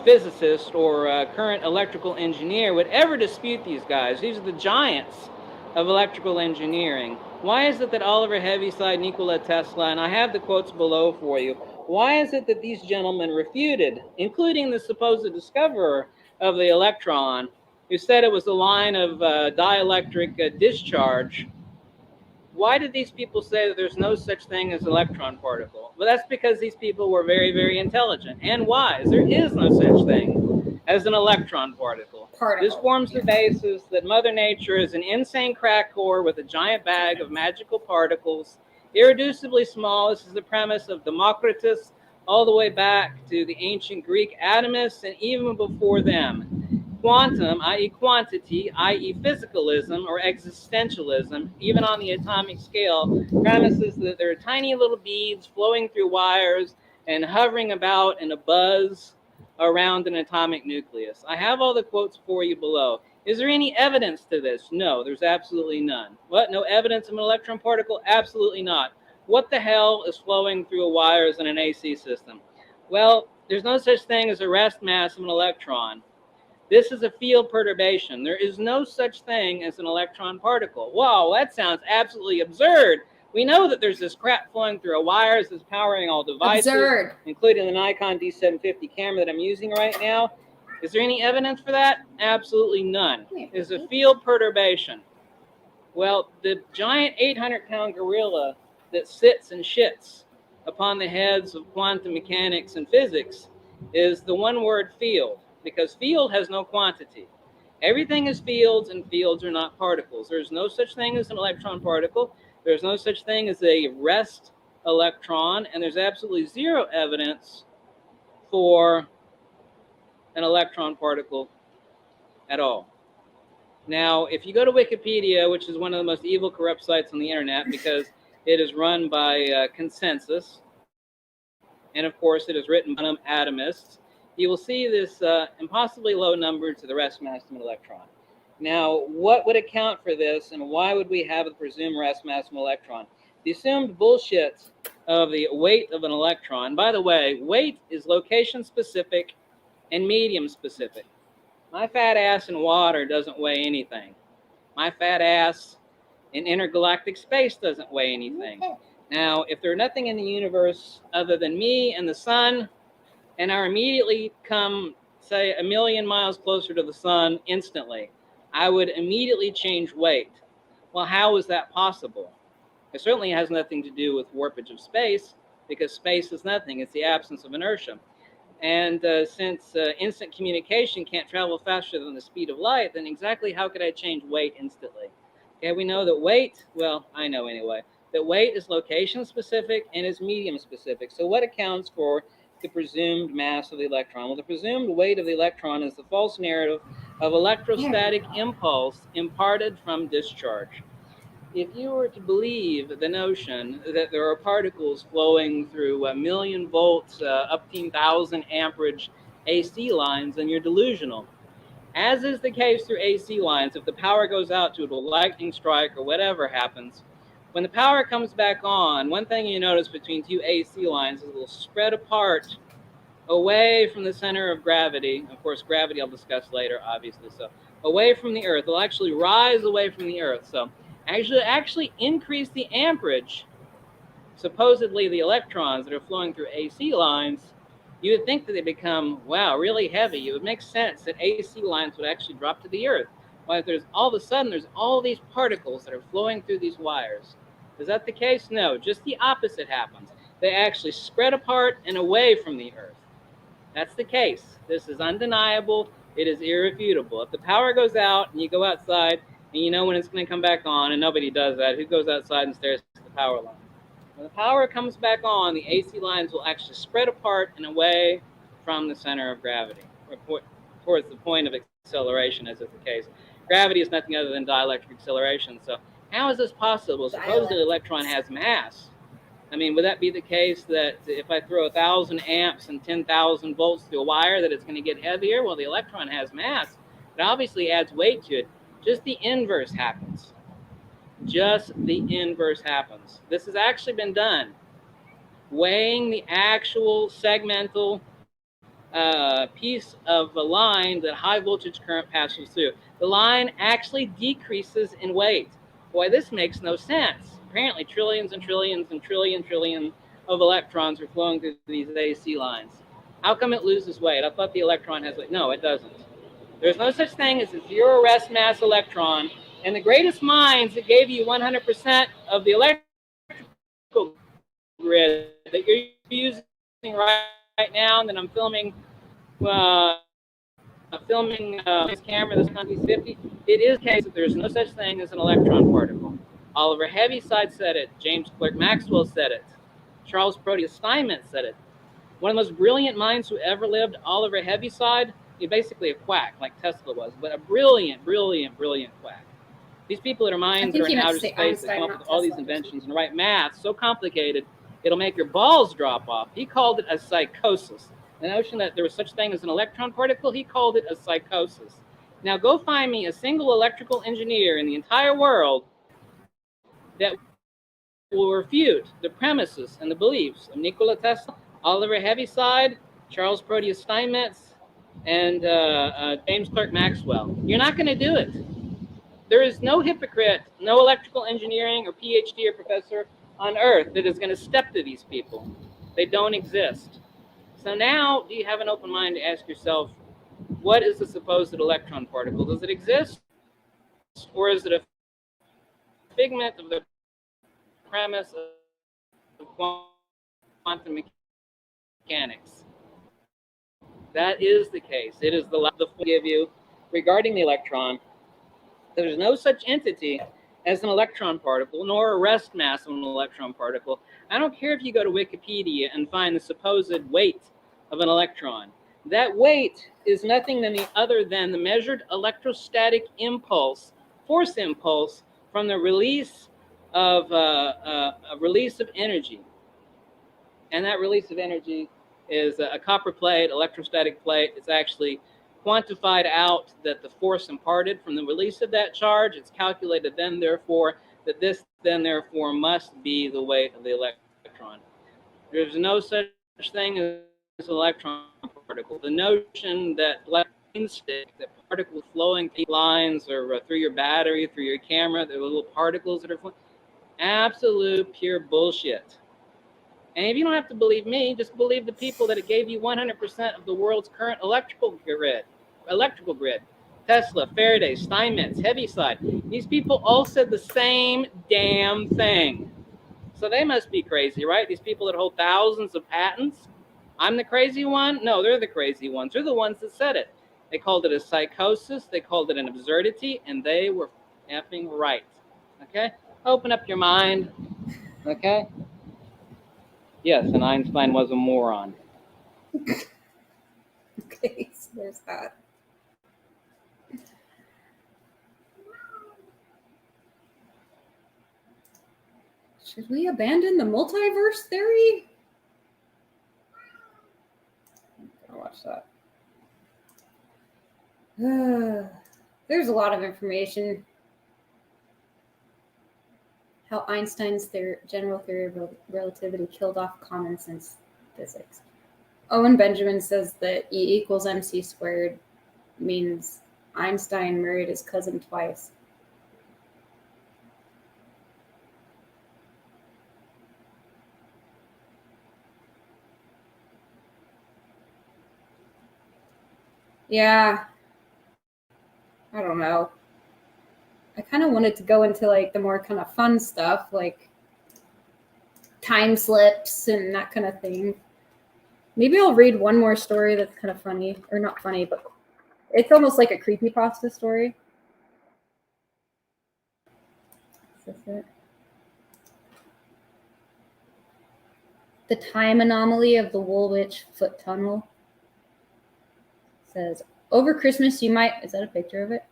physicist or current electrical engineer would ever dispute these guys. These are the giants of electrical engineering. Why is it that Oliver Heaviside, Nikola Tesla, and I have the quotes below for you, why is it that these gentlemen refuted, including the supposed discoverer of the electron, who said it was a line of dielectric discharge? Why did these people say that there's no such thing as electron particle? Well, that's because these people were very, very intelligent and wise. There is no such thing as an electron particle. This forms the basis that Mother Nature is an insane crack whore with a giant bag of magical particles, irreducibly small. This is the premise of Democritus all the way back to the ancient Greek atomists and even before them. quantum, i.e. quantity, i.e. physicalism or existentialism, even on the atomic scale, premises that there are tiny little beads flowing through wires and hovering about in a buzz around an atomic nucleus. I have all the quotes for you below. Is there any evidence to this? No, there's absolutely none. What? No evidence of an electron particle? Absolutely not. What the hell is flowing through wires in an AC system? Well, there's no such thing as a rest mass of an electron. This is a field perturbation. There is no such thing as an electron particle. Wow, that sounds absolutely absurd. We know that there's this crap flowing through wires that's powering all devices, Absurd. including the Nikon D750 camera that I'm using right now. Is there any evidence for that? Absolutely none. It's a field perturbation. Well, the giant 800-pound gorilla that sits and shits upon the heads of quantum mechanics and physics is the one-word field, because field has no quantity. Everything is fields, and fields are not particles. There's no such thing as an electron particle. There's no such thing as a rest electron, and there's absolutely zero evidence for an electron particle at all. Now, if you go to Wikipedia, which is one of the most evil, corrupt sites on the internet because it is run by consensus, and of course it is written by atomists, you will see this impossibly low number to the rest mass of an electron. Now, what would account for this, and why would we have the presumed rest mass of an electron? The assumed bullshit of the weight of an electron. By the way, weight is location specific and medium specific. My fat ass in water doesn't weigh anything. My fat ass in intergalactic space doesn't weigh anything. Now, if there's nothing in the universe other than me and the sun, and I immediately come, say, 1 million miles closer to the sun instantly, I would immediately change weight. Well, how is that possible? It certainly has nothing to do with warpage of space, because space is nothing. It's the absence of inertia. And since instant communication can't travel faster than the speed of light, then exactly how could I change weight instantly? Okay, we know that weight, well, I know anyway, that weight is location specific and is medium specific. So what accounts for the presumed mass of the electron? Well, the presumed weight of the electron is the false narrative of electrostatic impulse imparted from discharge. If you were to believe the notion that there are particles flowing through 1 million volts, up to 1,000 amperage AC lines, then you're delusional. As is the case through AC lines, if the power goes out due to a lightning strike or whatever happens, when the power comes back on, one thing you notice between two AC lines is it will spread apart away from the center of gravity. Of course, gravity I'll discuss later, obviously. So away from the Earth. They'll actually rise away from the Earth. So actually increase the amperage, supposedly the electrons that are flowing through AC lines, you would think that they become, wow, really heavy. It would make sense that AC lines would actually drop to the Earth. Why, if there's all of a sudden, there's all these particles that are flowing through these wires. Is that the case? No, just the opposite happens. They actually spread apart and away from the Earth. That's the case. This is undeniable. It is irrefutable. If the power goes out and you go outside, and you know when it's going to come back on, and nobody does that, who goes outside and stares at the power line? When the power comes back on, the AC lines will actually spread apart and away from the center of gravity, or towards the point of acceleration, as is the case. Gravity is nothing other than dielectric acceleration. So how is this possible? Supposedly the electron has mass. I mean, would that be the case that if I throw 1,000 amps and 10,000 volts through a wire that it's going to get heavier? Well, the electron has mass. It obviously adds weight to it. Just the inverse happens. Just the inverse happens. This has actually been done. Weighing the actual segmental piece of a line that high voltage current passes through. The line actually decreases in weight. Boy, this makes no sense. Apparently trillions and trillions and trillion of electrons are flowing through these AC lines. How come it loses weight? I thought the electron has weight. No, it doesn't. There's no such thing as a zero rest mass electron. And the greatest minds that gave you 100% of the electrical grid that you're using right now, and that I'm filming this camera, this Nikon D750, it is the case that there's no such thing as an electron particle. Oliver Heaviside said it. James Clerk Maxwell said it. Charles Proteus Steinmetz said it. One of the most brilliant minds who ever lived, Oliver Heaviside, basically a quack like Tesla was, but a brilliant, brilliant, brilliant quack. These people that are minds that are in outer space that come up with all these inventions and write math so complicated it'll make your balls drop off. He called it a psychosis. The notion that there was such thing as an electron particle, he called it a psychosis. Now go find me a single electrical engineer in the entire world that will refute the premises and the beliefs of Nikola Tesla, Oliver Heaviside, Charles Proteus Steinmetz, and James Clerk Maxwell. You're not going to do it. There is no hypocrite, no electrical engineering or PhD or professor on earth that is going to step to these people. They don't exist. So now, do you have an open mind to ask yourself, what is the supposed electron particle? Does it exist? Or is it a figment of the premise of quantum mechanics? That is the case. It is the give you regarding the electron. There's no such entity as an electron particle, nor a rest mass of an electron particle. I don't care if you go to Wikipedia and find the supposed weight of an electron. That weight is nothing other than the measured electrostatic impulse, force impulse, from the release of energy. And that release of energy is a copper plate, electrostatic plate. It's actually quantified out that the force imparted from the release of that charge, it's calculated then, therefore, that this then, therefore, must be the weight of the electron. There's no such thing as an electron particle. The notion that that particles flowing through lines or through your battery, through your camera, there are little particles that are flowing, absolute pure bullshit. And if you don't have to believe me, just believe the people that gave you 100% of the world's current electrical grid. Tesla, Faraday, Steinmetz, Heaviside. These people all said the same damn thing. So they must be crazy, right? These people that hold thousands of patents. I'm the crazy one? No, they're the crazy ones. They're the ones that said it. They called it a psychosis. They called it an absurdity. And they were effing right. Okay? Open up your mind. Okay? Yes, and Einstein was a moron. Okay, so there's that. Should we abandon the multiverse theory? I'll watch that. There's a lot of information. How Einstein's general theory of relativity killed off common sense physics. Owen Benjamin says that E equals mc squared means Einstein married his cousin twice. Yeah, I don't know. I kind of wanted to go into like the more kind of fun stuff, like time slips and that kind of thing. Maybe I'll read one more story that's kind of funny, or not funny, but it's almost like a creepypasta story. Is this it? The time anomaly of the Woolwich Foot Tunnel. Says, over Christmas you might, is that a picture of it?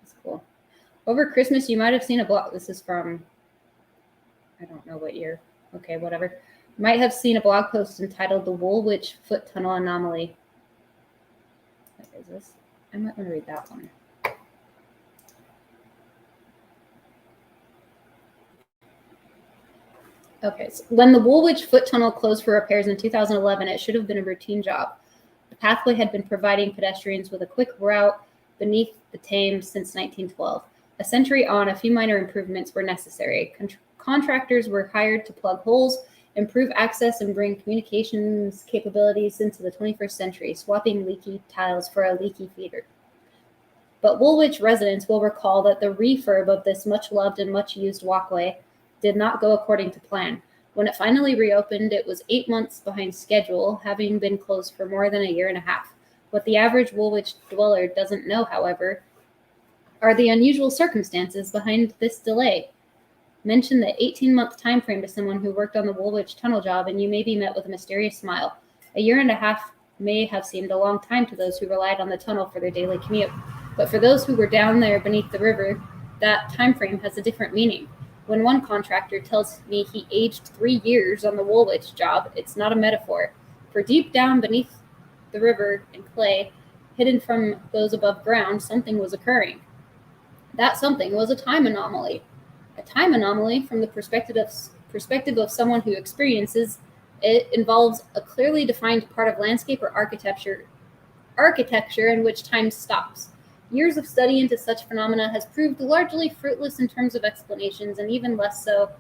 That's cool. Over Christmas you might have seen a blog, this is from, I don't know what year, okay, whatever. You might have seen a blog post entitled The Woolwich Foot Tunnel Anomaly. What is this? I might want to read that one. Okay, so when the Woolwich Foot Tunnel closed for repairs in 2011, it should have been a routine job. The pathway had been providing pedestrians with a quick route beneath the Thames since 1912. A century on, a few minor improvements were necessary. Contractors were hired to plug holes, improve access, and bring communications capabilities into the 21st century, swapping leaky tiles for a leaky feeder. But Woolwich residents will recall that the refurb of this much-loved and much-used walkway did not go according to plan. When it finally reopened, it was 8 months behind schedule, having been closed for more than a year and a half. What the average Woolwich dweller doesn't know, however, are the unusual circumstances behind this delay. Mention the 18-month time frame to someone who worked on the Woolwich tunnel job, and you may be met with a mysterious smile. A year and a half may have seemed a long time to those who relied on the tunnel for their daily commute. But for those who were down there beneath the river, that time frame has a different meaning. When one contractor tells me he aged 3 years on the Woolwich job, it's not a metaphor. For deep down beneath the river in clay, hidden from those above ground, something was occurring. That something was a time anomaly. A time anomaly, from the perspective of someone who experiences it, involves a clearly defined part of landscape or architecture in which time stops. Years of study into such phenomena has proved largely fruitless in terms of explanations, and even less so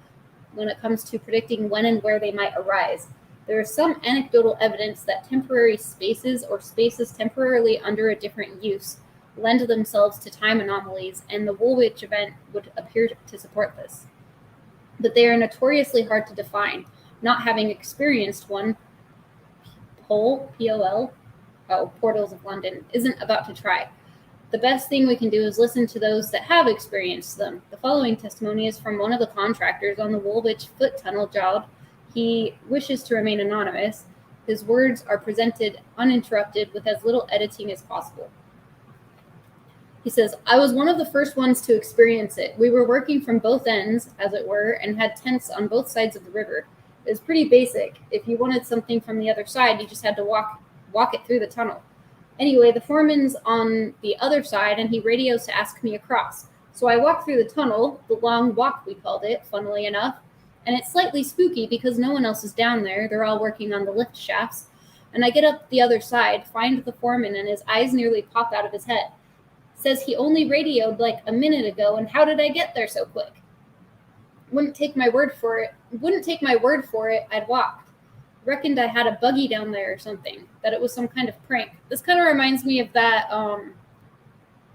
when it comes to predicting when and where they might arise. There is some anecdotal evidence that temporary spaces or spaces temporarily under a different use lend themselves to time anomalies, and the Woolwich event would appear to support this. But they are notoriously hard to define. Not having experienced one, Portals of London, isn't about to try. The best thing we can do is listen to those that have experienced them. The following testimony is from one of the contractors on the Woolwich foot tunnel job. He wishes to remain anonymous. His words are presented uninterrupted with as little editing as possible. He says, I was one of the first ones to experience it. We were working from both ends, as it were, and had tents on both sides of the river. It was pretty basic. If you wanted something from the other side, you just had to walk it through the tunnel. Anyway, the foreman's on the other side, and he radios to ask me across. So I walk through the tunnel, the long walk we called it, funnily enough, and it's slightly spooky because no one else is down there. They're all working on the lift shafts. And I get up the other side, find the foreman, and his eyes nearly pop out of his head. Says he only radioed like a minute ago, and how did I get there so quick? Wouldn't take my word for it, I'd walked. Reckoned I had a buggy down there or something, that it was some kind of prank. This kind of reminds me of that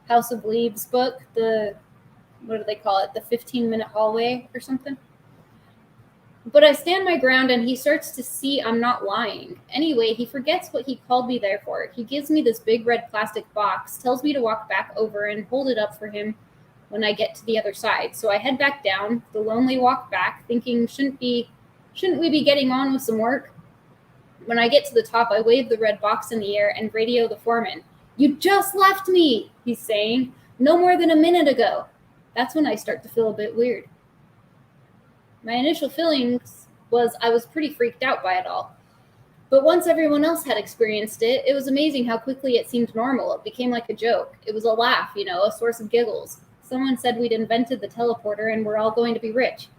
House of Leaves book, what do they call it, the 15-minute hallway or something. But I stand my ground, and he starts to see I'm not lying. Anyway, he forgets what he called me there for. He gives me this big red plastic box, tells me to walk back over and hold it up for him when I get to the other side. So I head back down, the lonely walk back, thinking, shouldn't we be getting on with some work? When I get to the top, I wave the red box in the air and radio the foreman. You just left me, he's saying. No more than a minute ago. That's when I start to feel a bit weird. My initial feelings was I was pretty freaked out by it all. But once everyone else had experienced it, it was amazing how quickly it seemed normal. It became like a joke. It was a laugh, a source of giggles. Someone said we'd invented the teleporter and we're all going to be rich.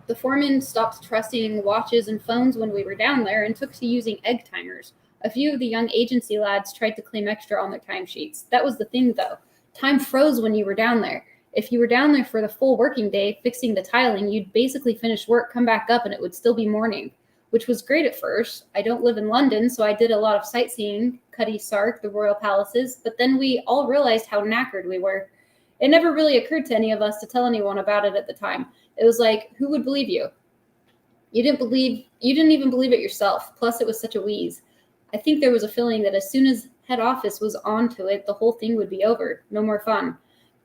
The foreman stopped trusting watches and phones when we were down there and took to using egg timers. A few of the young agency lads tried to claim extra on their timesheets. That was the thing, though. Time froze when you were down there. If you were down there for the full working day fixing the tiling, you'd basically finish work, come back up, and it would still be morning, which was great at first. I don't live in London, so I did a lot of sightseeing, Cutty Sark, the royal palaces, but then we all realized how knackered we were. It never really occurred to any of us to tell anyone about it at the time. It was like, who would believe you? You didn't even believe it yourself. Plus, it was such a wheeze. I think there was a feeling that as soon as head office was onto it, the whole thing would be over. No more fun.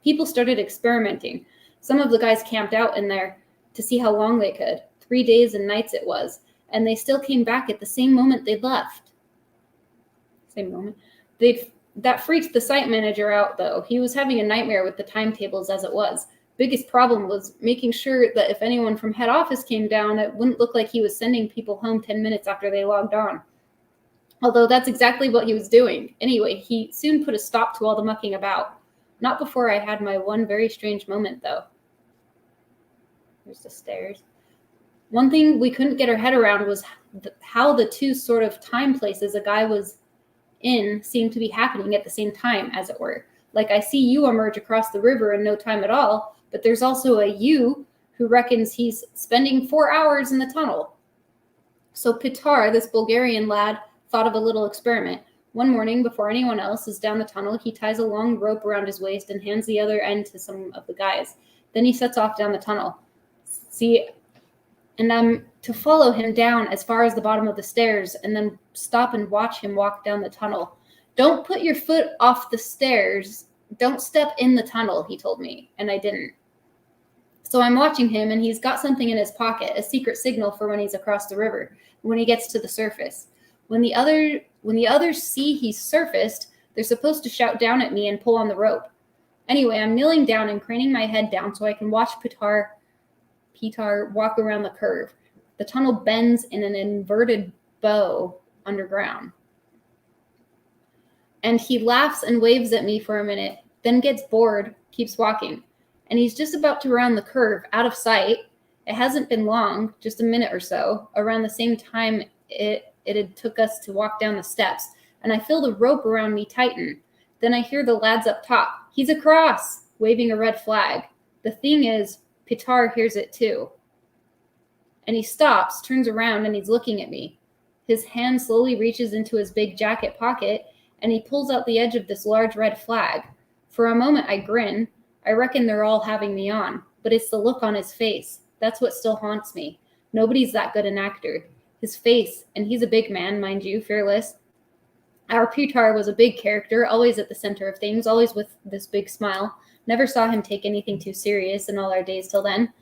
People started experimenting. Some of the guys camped out in there to see how long they could. 3 days and nights it was. And they still came back at the same moment they'd left. Same moment. That freaked the site manager out, though. He was having a nightmare with the timetables as it was. Biggest problem was making sure that if anyone from head office came down, it wouldn't look like he was sending people home 10 minutes after they logged on. Although that's exactly what he was doing. Anyway, he soon put a stop to all the mucking about. Not before I had my one very strange moment, though. There's the stairs. One thing we couldn't get our head around was how the two sort of time places a guy was in seemed to be happening at the same time, as it were. Like I see you emerge across the river in no time at all, but there's also a you who reckons he's spending 4 hours in the tunnel. So Pitar, this Bulgarian lad, thought of a little experiment. One morning, before anyone else is down the tunnel, he ties a long rope around his waist and hands the other end to some of the guys. Then he sets off down the tunnel. And I'm to follow him down as far as the bottom of the stairs and then stop and watch him walk down the tunnel. Don't put your foot off the stairs. Don't step in the tunnel, he told me, and I didn't. So I'm watching him, and he's got something in his pocket, a secret signal for when he's across the river, when he gets to the surface. When the others see he's surfaced, they're supposed to shout down at me and pull on the rope. Anyway, I'm kneeling down and craning my head down so I can watch Pitar walk around the curve. The tunnel bends in an inverted bow underground. And he laughs and waves at me for a minute, then gets bored, keeps walking. And he's just about to round the curve, out of sight. It hasn't been long, just a minute or so, around the same time it had took us to walk down the steps, and I feel the rope around me tighten. Then I hear the lads up top. He's across, waving a red flag. The thing is, Pitar hears it too. And he stops, turns around, and he's looking at me. His hand slowly reaches into his big jacket pocket, and he pulls out the edge of this large red flag. For a moment, I grin. I reckon they're all having me on, but it's the look on his face. That's what still haunts me. Nobody's that good an actor. His face, and he's a big man, mind you, fearless. Our Pitar was a big character, always at the center of things, always with this big smile. Never saw him take anything too serious in all our days till then.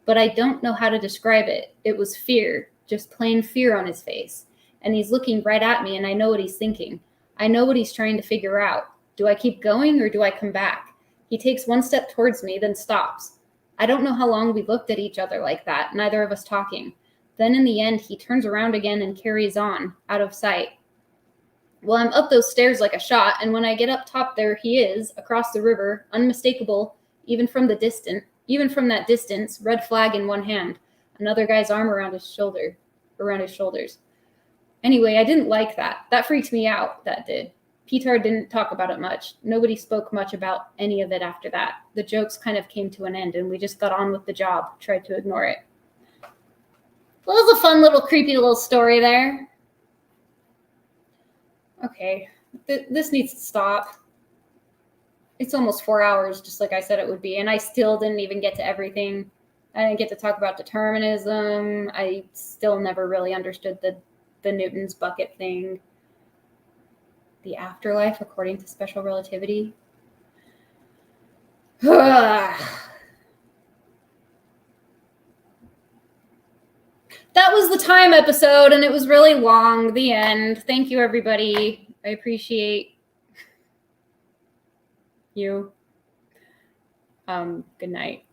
But I don't know how to describe it. It was fear, just plain fear on his face. And he's looking right at me, and I know what he's thinking. I know what he's trying to figure out. Do I keep going, or do I come back? He takes one step towards me, then stops. I don't know how long we looked at each other like that, neither of us talking. Then in the end, he turns around again and carries on, out of sight. Well, I'm up those stairs like a shot, and when I get up top, there he is, across the river, unmistakable, even from that distance, red flag in one hand, another guy's arm around his shoulders. Anyway, I didn't like that. That freaked me out, that did. Pitar didn't talk about it much. Nobody spoke much about any of it after that. The jokes kind of came to an end, and we just got on with the job, tried to ignore it. Well, that was a fun little creepy little story there. Okay, this needs to stop. It's almost 4 hours, just like I said it would be, and I still didn't even get to everything. I didn't get to talk about determinism. I still never really understood the Newton's bucket thing. The afterlife according to special relativity. That was the time episode, and it was really long. The end. Thank you, everybody. I appreciate you. Good night.